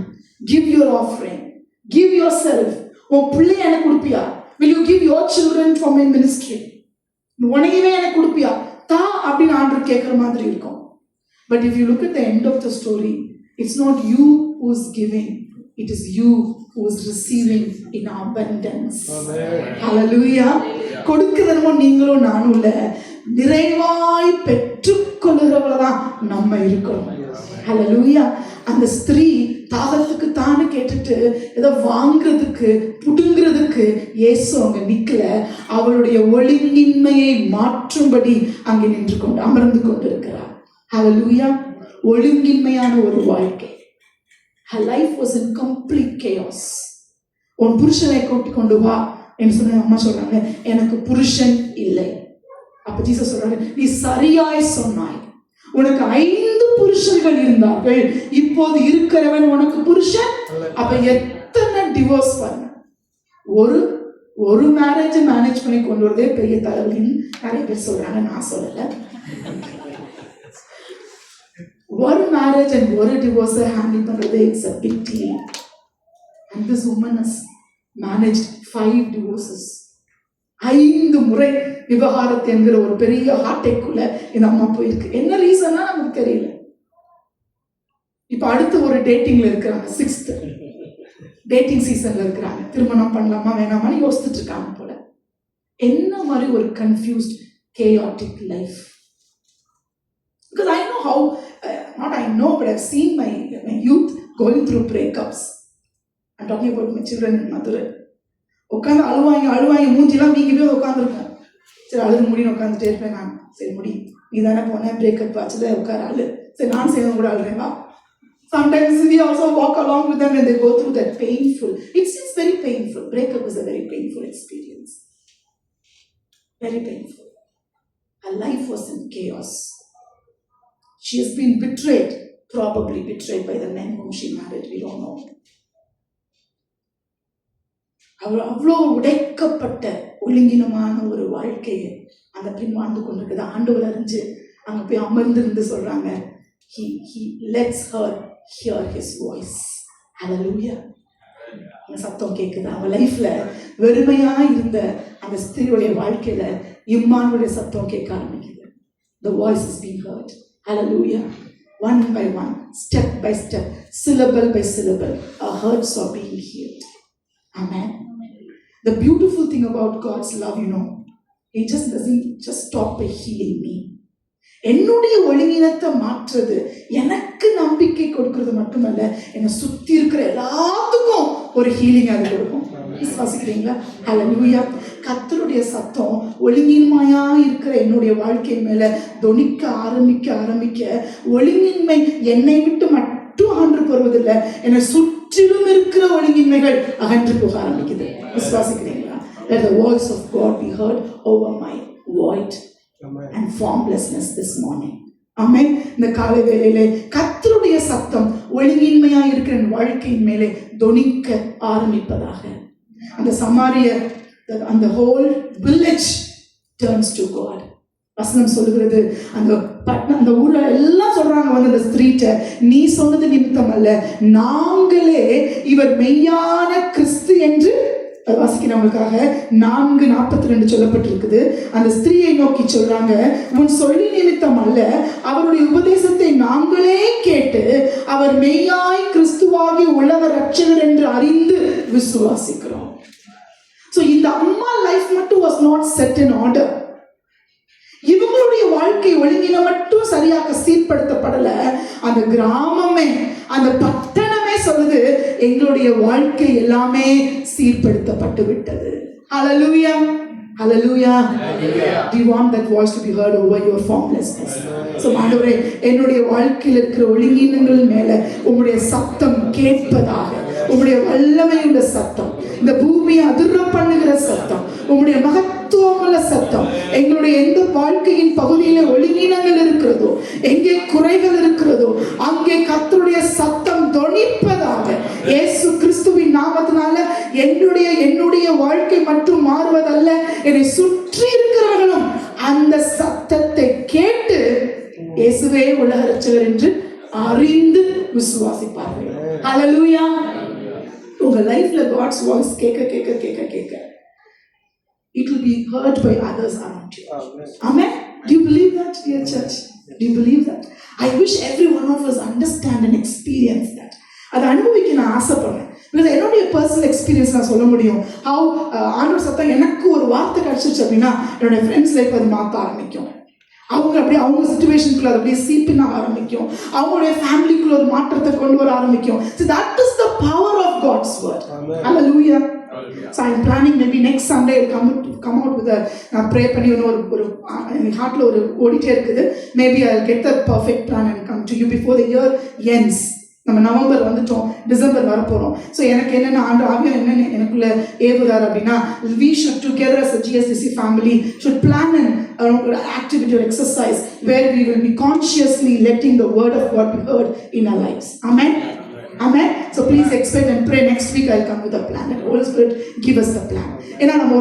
Speaker 1: give your offering, give yourself. உன் பிள்ளை எனக்கு கொடுப்பியா? Will you give your children for my ministry? உனையவே எனக்கு கொடுப்பியா? தா அப்படின்னு ஆண்டவர் கேட்கிற மாதிரி இருக்கும். But if you look at the end of the story, it's not you who's giving, it is you who is receiving in abundance. Hallelujah. கொடுக்கிறதுமோ நீங்களும் நானும் இல்ல, நிறைவாய் பெற்றுக்கொள்ளுகிறவர்களதான் நம்ம இருக்கணும். Hallelujah. அந்த ஸ்திரீ தாகத்துக்கு தானே கேட்டுட்டு ஏதோ வாங்குறதுக்கு புடுங்கிறதுக்கு இயேசு அங்க நிக்கல. அவளுடைய ஒழுங்கின்மையை மாற்றும்படி அங்கே நின்று கொண்டு அமர்ந்து கொண்டிருக்கிறார். Hallelujah. ஒழுங்கின்மையான ஒரு வாழ்க்கை. Her life was in complete chaos. உன் புருஷனை கூட்டிக் கொண்டு வா என்று சொன்ன அம்மா சொல்றாங்க, எனக்கு புருஷன் இல்லை. அப்ப ஜீசஸ் சொல்றாரு, நீ சரியாய் சொன்னாய், உனக்கு 5 புருஷர்கள் இருந்தார்கள், இப்போது இருக்கிறவன் உனக்கு புருஷன். அப்ப எத்தனை டிவோர்ஸ் பண்ண, ஒரு மேரேஜ் மேனேஜ் பண்ணி கொண்டு வரதே பெரிய தலைவலின்னு நிறைய பேர் சொல்றாங்க. நான் சொல்லல. ஒரு மேரேஜ் அண்ட் ஒரு டிவோர்ஸ் ஹேண்டில் பண்றது it's a big deal. And this woman has managed 5 divorces. 5 முறை விவாகரத்து என்கிற ஒரு பெரிய ஹார்ட்டேக்குள்ள இந்த அம்மா போயிருக்கு. என்ன ரீசன்னா நமக்கு தெரியல. இப்ப அடுத்து ஒரு டேட்டிங்ல இருக்கிறாங்க, 6th டேட்டிங் சீசன்ல இருக்கிறாங்க. திருமணம் பண்ணலாமா வேணாமான்னு யோசிச்சுட்டு இருக்காங்க போல. என்ன மாதிரி ஒரு confused chaotic life. Because I know how, not I know, but I've seen my youth going through breakups. I'm talking about my children in Madurai. உட்காந்து அழுவாங்க மூஞ்சிலாம் வீங்கி போய் உட்காந்துருக்கேன். சரி அழுது முடின்னு உட்காந்துட்டே இருப்பேன் நான். சரி முடி, நீ தானே போனேன் பிரேக்கப் ஆச்சுல, உட்கார அழு. சரி நான் சேர்ந்து கூட அழுறேன் வா. Sometimes we also walk along with them when they go through that painful. It's very painful. Breakup is a very painful experience. Very painful. Her life was in chaos. She has been betrayed, probably betrayed by the men whom she married. We don't know. அவள் அவ்வளோ உடைக்கப்பட்ட ஒழுங்கினமான ஒரு வாழ்க்கையை அந்த பெண் வாழ்ந்து கொண்டிருக்குது. ஆண்டவர் அறிஞ்சு அங்க போய் அமர்ந்திருந்து சொல்றாங்க, he lets her hear his voice. Hallelujah. அந்த சத்தம் கேட்குது. அவன் லைஃப்ல வெறுமையா இருந்த அந்த ஸ்திரீயுடைய வாழ்க்கையில இம்மானுடைய சத்தம் கேட்க ஆரம்பிக்குது. The voice is being heard. Hallelujah. One by one, step by step, syllable by syllable, our hearts are being healed. Amen. The beautiful thing about God's love, He just doesn't just stop by healing me. என்னுடைய ஒழுங்கினத்தை மாற்றுறது, எனக்கு நம்பிக்கை கொடுக்கிறது மட்டுமல்ல, என்னை சுத்தி இருக்கிற எல்லாத்துக்கும் ஒரு ஹீலிங் அது கொடுக்கும். விசுவாசிக்கிறீங்களா? ஹல்லேலூயா. கர்த்தருடைய சத்தம் ஒழுங்கின்மையா இருக்கிற என்னுடைய வாழ்க்கை மேல தொனிக்க ஆரம்பிக்க ஒழுங்கின்மை என்னை விட்டு மட்டும் அகன்று போவதில்லை, என்னை சுற்றிலும் இருக்கிற ஒழுங்கின்மைகள் அகன்று போக ஆரம்பிக்குது. விசுவாசிக்கிறீங்களா? Let the voice of God be heard over my void and formlessness this morning. Amen. இந்த காலை வேளையிலே கர்த்தருடைய சத்தம் ஒழுங்கின்மையா இருக்கிற வாழ்க்கையின் மேலே தொனிக்க ஆரம்பிப்பதாக. அந்த சமாரியர், அந்த whole village turns to God. வசனம் சொல்லுகிறது, அந்த ஊர்ல எல்லாம் சொல்றாங்க வந்து அந்த ஸ்திரீட்ட, நீ சொன்னது நிமித்தம் அல்ல, நாங்களே இவர் மெய்யான கிறிஸ்து என்று வாசிக்கிறவங்களுக்காக 4:42 சொல்லப்பட்டிருக்குது. அந்த ஸ்திரீயை நோக்கி சொல்றாங்க, உன் சொல்லி நிமித்தம் அல்ல, அவருடைய உபதேசத்தை நாங்களே கேட்டு அவர் மெய்யாய் கிறிஸ்துவாகி உலக ரட்சகர் என்று அறிந்து விசுவாசிக்கிறோம். So இந்த அம்மா லைஃப் மட்டும் was not set in order. இவங்களுடைய வாழ்க்கை ஒழுங்கின மட்டும் சரியாக சீர்படுத்தப்படல. அந்த கிராமமே, அந்த பட்டணமே சொல்லுது, எங்களுடைய வாழ்க்கை எல்லாமே சீர்படுத்தப்பட்டு விட்டது. Hallelujah. Hallelujah. Do you want that voice to be heard over your formlessness? So ஆண்டவரே, என்னுடைய வாழ்க்கையில் இருக்கிற ஒழுங்கினங்கள் மேல உம்முடைய சத்தம் கேட்பதாக. உம்முடைய வல்லமையுள்ள சத்தம், இந்த பூமியை அதிர பண்ணுகிற சத்தம், உம்முடைய மகத்துவமுள்ள சத்தம், எங்களுடைய எந்த வாழ்க்கையின் பகுதியில ஒழுங்கினங்கள் இருக்கிறதோ, எங்கே குறைகள் இருக்கிறதோ, அங்கே கர்த்தருடைய சத்தம் தொனிப்பதாக. இயேசு கிறிஸ்துவின் நாமத்தினால என்னுடைய வாழ்க்கை மட்டும் மாறுவதல்ல, என்னை சுற்றி இருக்கிறவர்களும் அந்த சத்தத்தை கேட்டு இயேசுவே உலக ரட்சகர் என்று அறிந்து விசுவாசிப்பார்கள். ஹல்லேலூயா. உங்க லைஃப்ல God's voice கேட்க it will be heard by others around you. Amen. Do you believe that, dear church? Do you believe that? I wish every one of us understand and experience that. அதை அனுபவிக்க நான் ஆசைப்படுறேன். பிகாஸ் என்னுடைய பர்சனல் எக்ஸ்பீரியன்ஸ் நான் சொல்ல முடியும். ஹவு ஆண்டவர் சத்தம் எனக்கு ஒரு வார்த்தை கிடைச்சிருச்சு அப்படின்னா என்னுடைய ஃப்ரெண்ட்ஸ் லைஃப் அது மாற்ற ஆரம்பிக்கும். அவங்க அப்படியே அவங்க சுச்சுவேஷனுக்குள்ள அது அப்படியே சீப்பின் ஆரம்பிக்கும். அவங்களுடைய ஃபேமிலிக்குள்ள ஒரு மாற்றத்தை கொண்டு வர ஆரம்பிக்கும். So that is the power of God's word. Hallelujah. So I'm planning maybe next Sunday I'll come out with a நான் ப்ரே பண்ணி ஒரு என் ஹார்ட்ல ஒரு ஓடிட்டே இருக்குது. Maybe I'll get the perfect plan and come to you before the year ends. நம்ம நவம்பர் வந்துட்டோம், டிசம்பர் வரப்போகிறோம். ஸோ எனக்கு என்னென்ன ஆவியம் என்னென்ன எனக்குள்ள ஏவுறாரு அப்படின்னா, we should together as a GSDC family should plan an activity or exercise where we will be consciously letting the word of God be heard in our lives. Amen. Amen. So please expect and pray. Next week I'll come with a plan. And Holy Spirit give us the plan. ஏன்னா நம்ம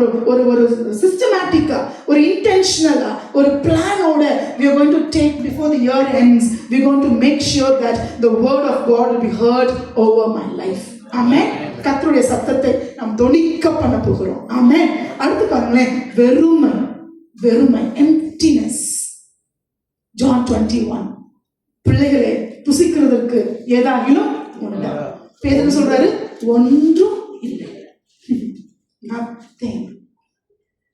Speaker 1: ஒரு சிஸ்டமேட்டிக்கா ஒரு இன்டென்ஷனலா ஒரு பிளானோட we are going to take before the year ends. We are going to make sure that the word of God will be heard over my life. Amen. கர்த்தருடைய சத்தத்தை நாம் தொனிக்க பண்ண போகிறோம். Amen. அடுத்து பாருங்களேன், வெறுமை emptiness. John 21. பிள்ளைகளே, புசிக்கிறதற்கு ஏதாகிலும் உண்டா? பேதுரு சொல்றாரு, ஒன்றும் இல்லை. Nothing.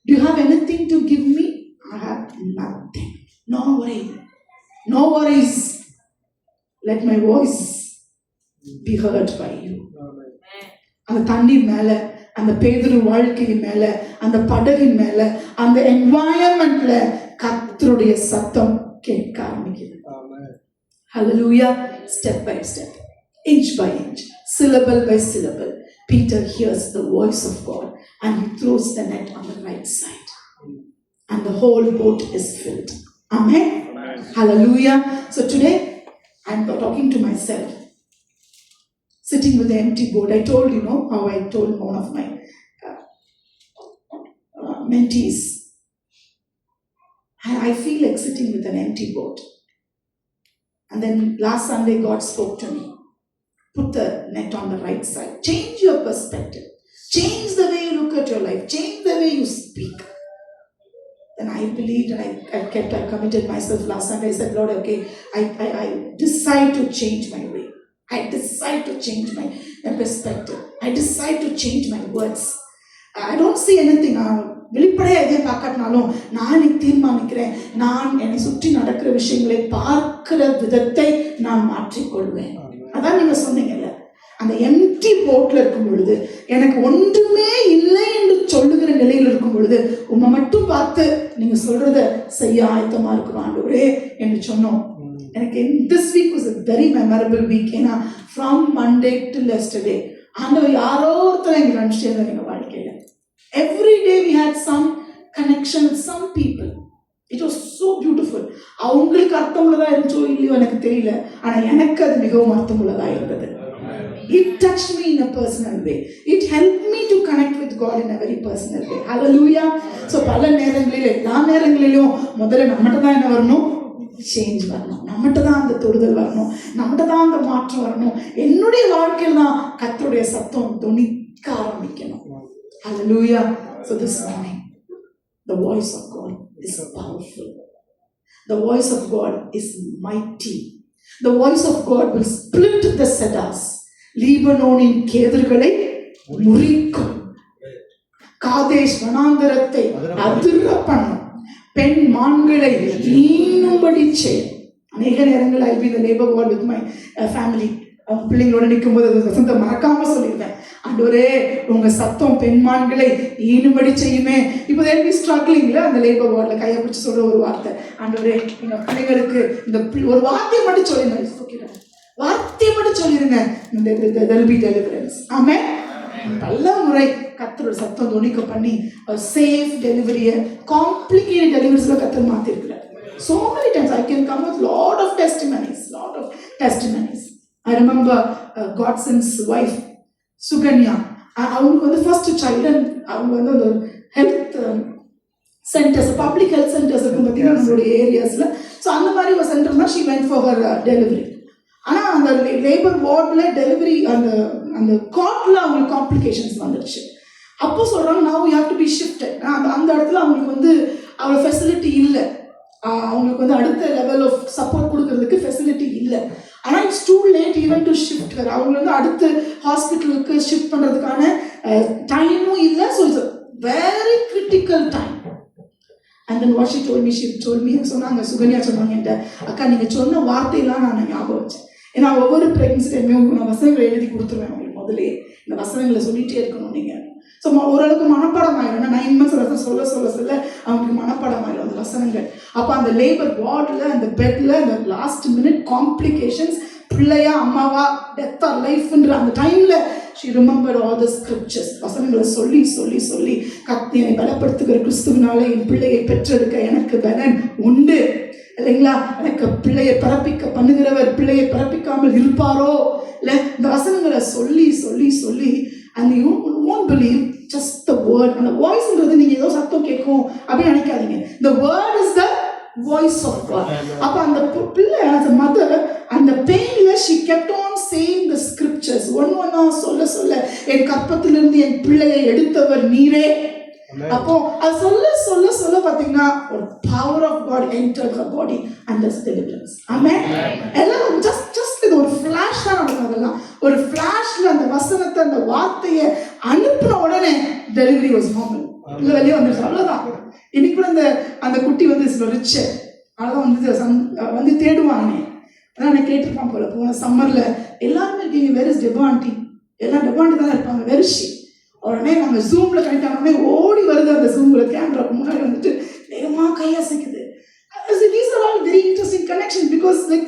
Speaker 1: Do you have anything to give me? I have nothing. No worry. No worries. Let my voice be heard by you. அந்த தண்ணீர் மேல, அந்த பேதுரு வாழ்க்கையின் மேல, அந்த படகின் மேல, அந்த என்வாயன்மெண்ட்ல கர்த்தருடைய சத்தம் கேட்க ஆரம்பிக்குது. Hallelujah. Step by step, inch by inch, syllable by syllable, Peter hears the voice of God and he throws the net on the right side and the whole boat is filled. Amen. Hallelujah. So today I'm talking to myself, sitting with the empty boat. I told you know how I told one of my mentees, I feel like sitting with an empty boat. And then last Sunday God spoke to me, put the net on the right side, change your perspective, change the way you look at your life, change the way you speak. Then I believed and I committed myself last Sunday. I said, Lord, okay, I decide to change my way. I decide to change my perspective. I decide to change my words. I don't see anything. வெளிப்படையாக எதை பார்க்கறதுனாலும் நான் தீர்மானிக்கிறேன், நான் என்னை சுற்றி நடக்கிற விஷயங்களை பார்க்கிற விதத்தை நான் மாற்றிக்கொள்வேன். அதான் நீங்க சொன்னீங்கல்ல, அந்த எம்டி போட்ல இருக்கும் பொழுது, எனக்கு ஒன்றுமே இல்லை என்று சொல்லுகிற நிலையில் இருக்கும் பொழுது, உண்மை மட்டும் பார்த்து நீங்க சொல்றத செய்ய ஆயத்தமா இருக்கிறோம் ஆண்டவரே என்று சொன்னோம். எனக்கு this week was a very memorable week. ஏன்னா from Monday till yesterday ஆண்டவர் யாரோ ஒருத்தர் எங்களுக்கு அனுப்பிச்சே இருந்தார் எங்க வாழ்க்கையில. Every day we had some connection with some people. It was so beautiful. அவங்களுக்கு அர்த்தமுள்ளதா இருந்துச்சோ இல்லையோ எனக்கு தெரியல, ஆனா எனக்கு அது மிகவும் அர்த்தமுள்ளதா இருந்தது. It touched me in a personal way. It helped me to connect with God in a very personal way. Hallelujah. So பல நேரங்களிலே, எல்லா நேரங்களிலும் முதல்ல நம்மகிட்ட தான் என்ன வரணும், சேஞ்ச் வரணும். நம்மகிட்ட தான் அந்த தொடுதல் வரணும், நம்மகிட்ட தான் அந்த மாற்றம் வரணும். என்னுடைய வாழ்க்கையில் தான் கர்த்தருடைய சத்தம் தொனிக்க ஆரம்பிக்கணும். Hallelujah. So this morning, the voice of God is powerful. The voice of God is mighty. The voice of God will split the cedars. லீபனோனின் கேதர்களை முறிக்கும். காதேஷ் வனாந்தரத்தை அதிர பண்ணும். பெண் மான்களை ஈனும்படி செய்யும். அநேக நேரங்கள் I will be the neighbor God with my family. பிள்ளைங்களோட நிற்கும் போது வசந்த மறக்காம சொல்லிடுவேன், ஆண்டவரே உங்க சத்தம் பெண்மான்களை ஈனும்படி செய்யுமே. இப்போ தேவி ஸ்ட்ரகிளிங்ல அந்த லேபர் வார்ட்ல கையை பிடிச்சி சொல்ற ஒரு வார்த்தை, ஆண்டவரே எங்க பிள்ளைங்களுக்கு இந்த ஒரு வார்த்தையை மட்டும் சொல்லிடுங்க, வார்த்தையை மட்டும் சொல்லிடுங்க, there will be deliverance. ஆமென். பல முறை கர்த்தரோட சத்தம் தொனிக்க பண்ணி சேஃப் டெலிவரியை காம்ப்ளிகேட்டட் டெலிவரிஸ்ல கர்த்தர் மாத்தி இருக்கிறார். So many times I can come with lot of testimonies. I remember Godson's wife Suganya. அவங்களுக்கு வந்து ஃபர்ஸ்ட் சைல்டு, அவங்க வந்து அந்த health centres, public health centres இருக்கும் பார்த்தீங்கன்னா நம்மளுடைய ஏரியாஸில். ஸோ அந்த மாதிரி ஒரு சென்டர் தான் she went for her delivery. ஆனால் அந்த லேபர் வார்டில் டெலிவரி அந்த கார்ட்டில் அவங்களுக்கு காம்ப்ளிகேஷன்ஸ் வந்துடுச்சு. அப்போ சொல்கிறாங்க, now you have to be shifted. அந்த இடத்துல அவங்களுக்கு வந்து அவ்வளோ ஃபெசிலிட்டி இல்லை. அவங்களுக்கு வந்து அடுத்த லெவல் ஆஃப் சப்போர்ட் கொடுக்கறதுக்கு ஃபெசிலிட்டி இல்லை. ஆனால் it's too late even to shift her. அவங்க வந்து அடுத்த ஹாஸ்பிட்டலுக்கு ஷிஃப்ட் பண்ணுறதுக்கான டைமும் இல்லை. So it's very critical time. And then what she told me சொன்னாங்க, சுகன்யா சொன்னாங்க என்கிட்ட, அக்கா நீங்கள் சொன்ன வார்த்தையெல்லாம் நான் ஞாபகம் வச்சேன். ஏன்னா ஒவ்வொரு ப்ரெக்னன்சி டைமையும் நான் வசனங்களை எழுதி கொடுத்துருவேன் உங்களுக்கு முதலே. இந்த வசனங்களை சொல்லிகிட்டே இருக்கணும் நீங்கள். ஸோ ஓரளவுக்கு மனப்பாடம் ஆகிடும். 9 months சொல்ல சொல்ல சொல்ல அவங்களுக்கு மனப்பாடம் ஆகிடும் அந்த வசனங்கள். அப்போ அந்த லேபர் வார்டில், அந்த பெட்டில், அந்த லாஸ்ட் மினிட் காம்ப்ளிகேஷன்ஸ், பிள்ளையா அம்மாவா, டெத் ஆர் லைஃப்ன்ற அந்த டைமில் she remember all the scriptures. வசனங்களை சொல்லி சொல்லி சொல்லி என்னை பலப்படுத்துகிற கிறிஸ்துவினாலே என் பிள்ளையை பெற்றெடுக்க எனக்கு பலன் உண்டு இல்லைங்களா, எனக்கு பிள்ளையை பிறப்பிக்க பண்ணுகிறவர் பிள்ளையை பிறப்பிக்காமல் இருப்பாரோ இல்லை, இந்த வசனங்களை சொல்லி சொல்லி சொல்லி and you won't believe just the word. அந்த வாய்ஸ்ன்றது நீங்கள் ஏதோ சத்தம் கேட்கும் அப்படின்னு நினைக்காதீங்க. The word is the voice of God. அப்போ அந்த பிள்ளை as a mother அந்த பெயின்ல she kept on saying the scriptures. ஒன்னா சொல்ல சொல்ல என் கற்பத்திலிருந்து என் பிள்ளையை எடுத்தவர் நீரே. அப்போ அது சொல்ல சொல்ல சொல்ல பார்த்தீங்கன்னா ஒரு power of God entered her body and that's deliverance. ஆமென். எல்லாம் ஜஸ்ட் இது ஒரு ஃபிளாஷ் தான் நடக்கும். அதெல்லாம் ஒரு ஃபிளாஷ்ல அந்த வசனத்தை, அந்த வார்த்தையை அனுப்பின உடனே டெலிவரி வாஸ் நார்மல். இல்லை வெளியே வந்துருச்சு, அவ்வளோதான். இன்னைக்கு கூட அந்த குட்டி வந்து ரிச்சு அவ்வளோதான் வந்து தேடுவாங்க. அதான் நான் கேட்டிருப்பான் போல, போன சம்மரில் எல்லாருமே இருக்கீங்க, வேர் இஸ் டெபா ஆண்டி, எல்லாம் டெபா ஆண்டி தான் இருப்பாங்க, வெரிஷி. உடனே நாங்கள் ஜூமில் கனெக்ட் ஆனோடனே ஓடி வருது அந்த ஜூமில் கேமராக்கு முன்னாடி வந்துட்டு வேகமாக கையசைக்குது. These are all very interesting connection because like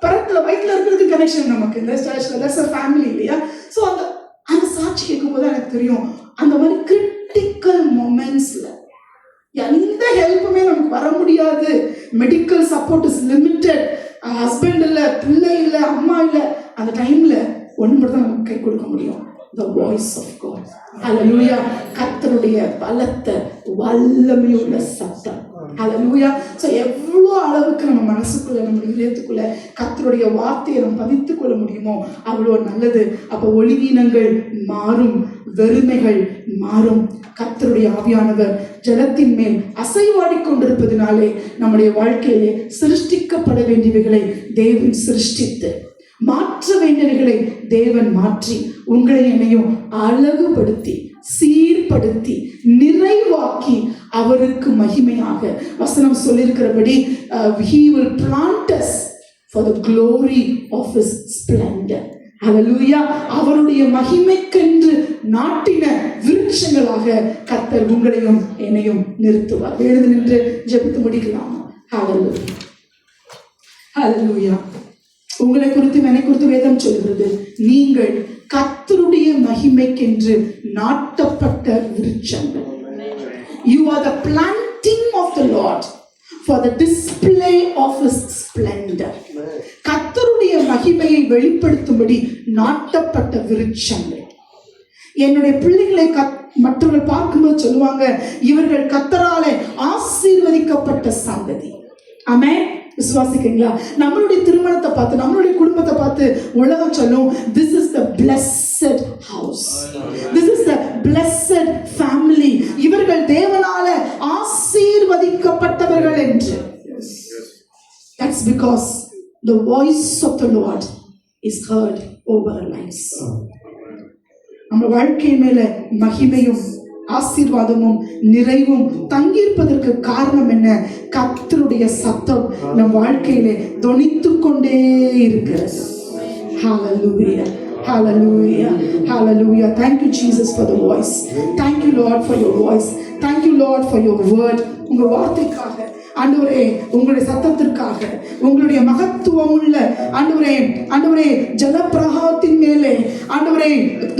Speaker 1: பரத்தில் வயிற்றில் இருக்கிறதுக்கு கனெக்ஷன் நமக்கு இந்த சர்ச்சில் தட்ஸ் அ ஃபேமிலி இல்லையா. ஸோ அந்த சாட்சி கேட்கும்போது எனக்கு தெரியும் அந்த மாதிரி கிரிட்டிக்கல் மொமெண்ட்ஸில் எந்த ஹெல்ப்புமே நமக்கு வர முடியாது. Medical support is limited. Husband இல்லை, பிள்ளை இல்லை, அம்மா இல்லை. அந்த டைமில் ஒன்று மட்டும் தான் நமக்கு கை கொடுக்க முடியும், the voice of God. Hallelujah. கர்த்தருடைய பலத்த வல்லமையுள்ள சத்தம். Hallelujah. ஸோ எவ்வளோ அளவுக்கு நம்ம மனசுக்குள்ள, நம்ம இதயத்துக்குள்ள கர்த்தருடைய வார்த்தையை நம்ம பதித்துக் கொள்ள முடியுமோ அவ்வளோ நல்லது. அப்போ ஒளிவீனங்கள் மாறும், வெறுமைகள் மாறும். கர்த்தருடைய ஆவியானவர் ஜலத்தின் மேல் அசைவாடி கொண்டிருப்பதினாலே நம்முடைய வாழ்க்கையிலே சிருஷ்டிக்கப்பட வேண்டியவைகளை தேவன் சிருஷ்டித்து, மாற்ற வேண்டியவைகளை தேவன் மாற்றி, உங்களை என்னையும் அழகுபடுத்தி, சீர்படுத்தி, நிறைவாக்கி அவருக்கு மகிமையாக வசனம் சொல்லியிருக்கிறபடி he will plant us for the glory of his splendor. Hallelujah. அவருடைய மகிமைக்கென்று நாட்டின விருட்சங்களாக கர்த்தர் உங்களையும் என்னையும் நிறுத்துவார். எழுந்து நின்று ஜெபித்து முடிக்கலாம். Hallelujah. Hallelujah. உங்களை குறித்து என்னை குறித்து வேதம் சொல்கிறது, நீங்கள் கர்த்தருடைய மகிமைக்கென்று நாட்டப்பட்ட விருட்சங்கள். You are the planting of the Lord for the display of his splendor. கர்த்தருடைய மகிமையை வெளிப்படுத்தும்படி நாட்டப்பட்ட விருட்சங்கள். என்னுடைய பிள்ளைகளை மற்றவர்கள் பார்க்கும்போது சொல்லுவாங்க, இவர்கள் கர்த்தராலே ஆசீர்வதிக்கப்பட்ட சந்ததி. ஆமென். விசுவாசிக்கிறீங்களா? நம்மளுடைய திருமணத்தை பார்த்து, நம்மளுடைய குடும்பத்தை பார்த்து உலகம் சொல்லும், this is the blessed house, this is the blessed family. இவர்கள் தேவனால ஆசீர்வதிக்கப்பட்டவர்கள் என்று. That's because the voice of the Lord is heard over our lives. நம்ம வாழ்க்கை மேல மகிமையும் ஆசீர்வாதமும் நிறைவும் தங்கியிருப்பதற்கு காரணம் என்ன? கர்த்தருடைய சத்தம் நம் வாழ்க்கையிலே தொனித்துக் கொண்டே இருக்கிறது. Hallelujah. Hallelujah. Hallelujah. Thank you Jesus for the voice. Thank you Lord for your voice. Thank you Lord for your word. உங்க வார்த்தைக்காக ஆண்டவரே, உங்களுடைய சத்தத்திற்காக, உங்களுடைய மகத்துவம் உள்ள ஆண்டவரே ஜலப்பிரவாகத்தின் மேலே ஆண்டவரே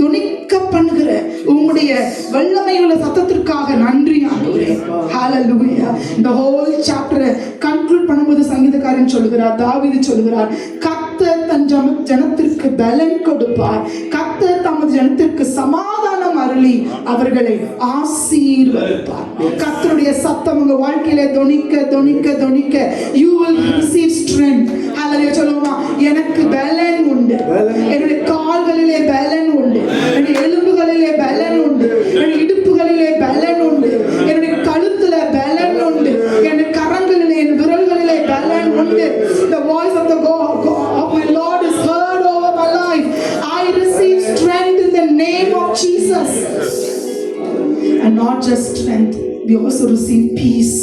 Speaker 1: துணிக்க பண்ணுகிற உங்களுடைய வல்லமையுள்ள சத்தத்திற்காக நன்றி ஆண்டவரே. ஹalleluya. இந்த whole chapter கன்க்ளூட் பண்ணும்போது சங்கீதக்காரன் சொல்கிறார், தாவீது சொல்கிறார், கர்த்தர் தன் ஜனத்திற்கு பலன் கொடுப்பார், கர்த்தர் தமது ஜனத்திற்கு சமாதானம் அருளி அவர்களை ஆசீர்வதிப்பார். கர்த்தருடைய சத்தம் உங்க வாழ்க்கையில தொனிக்க தொனிக்க தொனிக்க you will receive strength. ஹalleluya. சொல்லுமா, எனக்கு பலன் உண்டு, என்னுடைய கால்களிலே பலன் உண்டு, என்னுடைய எலும்புகளிலே பலன் உண்டு, என்னுடைய இடுப்புகளிலே பலன் உண்டு, என்னுடைய கழுத்துல பலன் உண்டு, என்னுடைய கரங்களிலே not just strength, we also receive peace.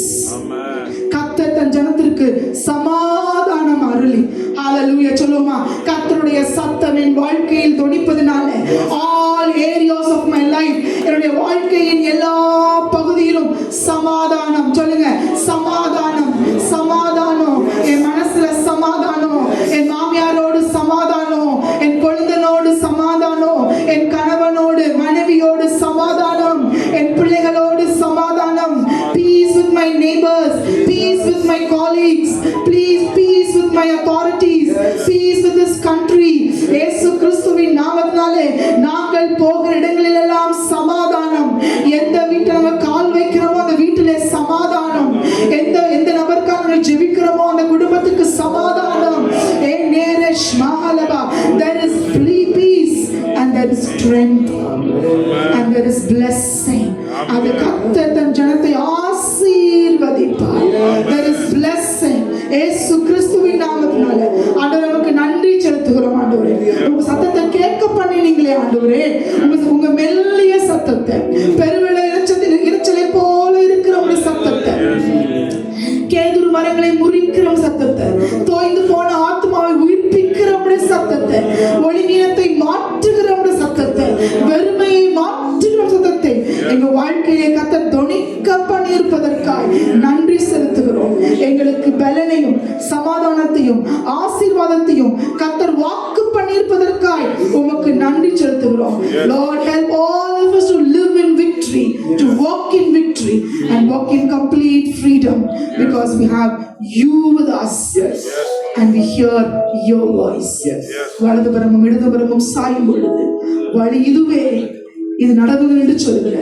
Speaker 1: கர்த்தர் தன் ஜனத்திற்கு சமாதானம் அருளி, ஹalleluya சொல்லுமா, கர்த்தருடைய சத்தம் என் வாழ்க்கையில் தொனிப்பதனால all areas of my life, என்னுடைய வாழ்க்கையின் எல்லா பகுதியிலும் சமாதானம். சொல்லுங்க, சமாதானம், சமாதானம். என் மனசுல சமாதானம், என் மாமியாரோடு சமாதானம், என் குழந்தையோடு சமாதானம், என் கணவனோடு மனைவியோடு சமாதானம், என் பிள்ளைகளோடு சமாதானம். Peace with my neighbors, peace with my colleagues, please peace with my authorities, peace with this country. இயேசு கிறிஸ்துவின் நாமத்தினாலே நாங்கள் போகிற இடங்களில் எல்லாம் சமாதானம். எந்த வீட்டில் நம்ம கால் வைக்கிறோமோ அந்த வீட்டிலே சமாதானம். எந்த நபருக்காக ஜெபிக்கிறோமோ அந்த குடும்பத்துக்கு சமாதானம். There is peace and there is strength and there is blessing. அது கர்த்தர் தன் ஜனத்தை ஆசீர்வதிப்பார். There is blessing. இயேசு கிறிஸ்துவின் நாமத்தினால ஆண்டவரே நமக்கு நன்றி செலுத்துகிறோம். ஆண்டவரே உங்க சத்தத்தை கேட்க பண்ணினீங்களே ஆண்டவரே, உங்க மெல்லிய சத்தத்தை, பெருவெள இரைச்சலை போல இருக்கிற ஒரு சத்தத்தை, கேதுரு மரங்களை முறிக்கிற சத்தத்தை, தோய்ந்து போன ஆத்மாவை உயிர்ப்பிக்கிற சத்தத்தை, ஒளிநீளத்தை மாற்றுகிற சத்தத்தை, வெறுமையை மாற்றுகிற சத்தத்தை எங்க வாழ்க்கையை கர்த்தர் தொனிக்க பண்ணியிருப்பதற்காய் நன்றி செலுத்துகிறோம். எங்களுக்கு பலனையும் சமாதானத்தையும் ஆசீர்வாதத்தையும் கர்த்தர் வாக்கு பண்ணியிருப்பதற்காய் உமக்கு நன்றி செலுத்துகிறோம். Lord, help all of us to live in victory, to walk in victory and walk in complete freedom, because we have you with us.
Speaker 3: Yes.
Speaker 1: And we hear your voice.
Speaker 3: Yes.
Speaker 1: வலதுபுறமும் இடதுபுறமும் சாயும் பொழுது வழி இதுவே, இது நடவுகள் என்று சொல்லுகிற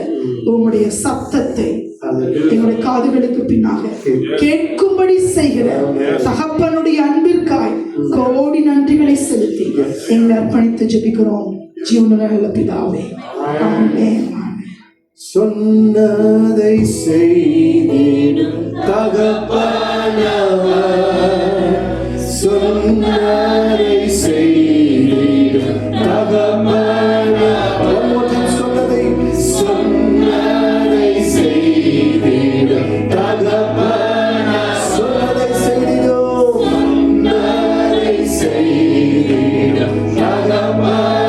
Speaker 1: உம்முடைய சத்தத்தை எங்களுடைய காதுகளுக்கு பின்னாக கேட்கும்படி செய்கிற தகப்பனுடைய அன்பிற்காய் கோடி நன்றிகளை செலுத்தி எங்களை அர்ப்பணித்து ஜெபிக்கிறோம் ஜீவனுள்ள பிதாவே. ஆமென்.
Speaker 3: சொன்னதை செய்திடும் தகப்பனவர், சொன்னதை செய்திடும் தகப்பனவர். சொன்னதை செய்திடும் தகப்பனவர், சொன்னதை செய்திடும், சொன்னதை செய்திடும் தகப்பனவர்.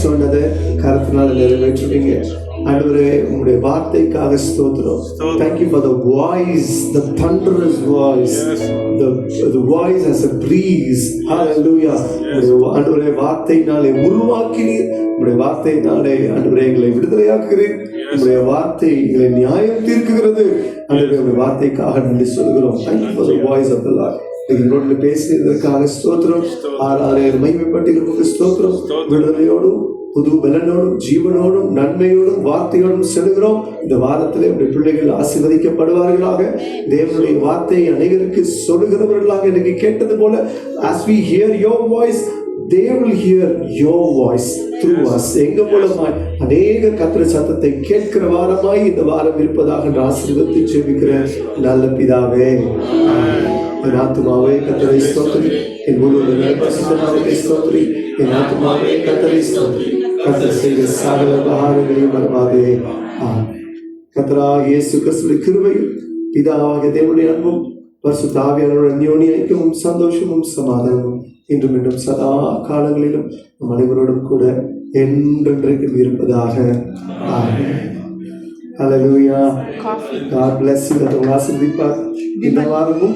Speaker 3: சொன்னதை கருத்தினால நிறைவேற்றுவீங்க. ஆண்டவரே உங்களுடைய வார்த்தைக்காக ஸ்தோத்திரம். Thank you for the voice, the thunderous voice, the voice as a breeze. Hallelujah. ஆண்டவரே வார்த்தையினாலே உருவாக்கினீர், உங்களுடைய வார்த்தையினாலே ஆண்டவரே எங்களை விடுதலையாக்குகிறீர், உங்களுடைய வார்த்தை எங்களை நியாயம் தீர்க்குகிறது. ஆண்டவரே உங்களுடைய வார்த்தைக்காக நன்றி சொல்கிறோம். Thank you for the voice of the Lord. எங்களோடு பேசியதற்காக ஸ்தோத்திரம். ஆராதனை மகிமைப்பட்டிருக்க ஸ்தோத்திரம். விடுதலையோடும் புது பலனோடும் ஜீவனோடும் நன்மையோடும் வார்த்தையோடும் செல்கிறோம். இந்த வாரத்திலே உடைய பிள்ளைகள் ஆசீர்வதிக்கப்படுவார்களாக. தேவனுடைய வார்த்தையை அனைவருக்கு சொல்லுகிறவர்களாக எனக்கு கேட்டது போல, as we hear your voice, they will hear your voice through us. எங்க மூலமாய் அநேக கர்த்தருடைய சத்தத்தை கேட்கிற வாரமாய் இந்த வாரம் இருப்பதாக ஆசீர்வதித்து ஜெபிக்கிறேன் நல்ல பிதாவே. என் ஆத்துமாவே கர்த்தரை ஸ்தோத்திரி, என் முழு பரிசுத்தநாமத்தை ஸ்தோத்திரி. என் ஆத்துமாவே கர்த்தரை ஸ்தோத்திரி, கர்த்தர் செய்த சகல உபகாரங்களையும் மறவாதே. கர்த்தராகிய இயேசு கிறிஸ்துவின் கிருபையும் பிதாவாகிய தேவனுடைய அன்பும் பரிசுத்த ஆவியானவருடைய அந்யோன்ய ஐக்கியமும் சந்தோஷமும் சமாதானமும் இன்றும் இன்னும் சதா காலங்களிலும் நம் அனைவரோடும் கூட என்றென்றைக்கும் இருப்பதாக. ஆமென். Hallelujah. God bless you. ஆசீர்வதிப்பார். இந்த வாரமும்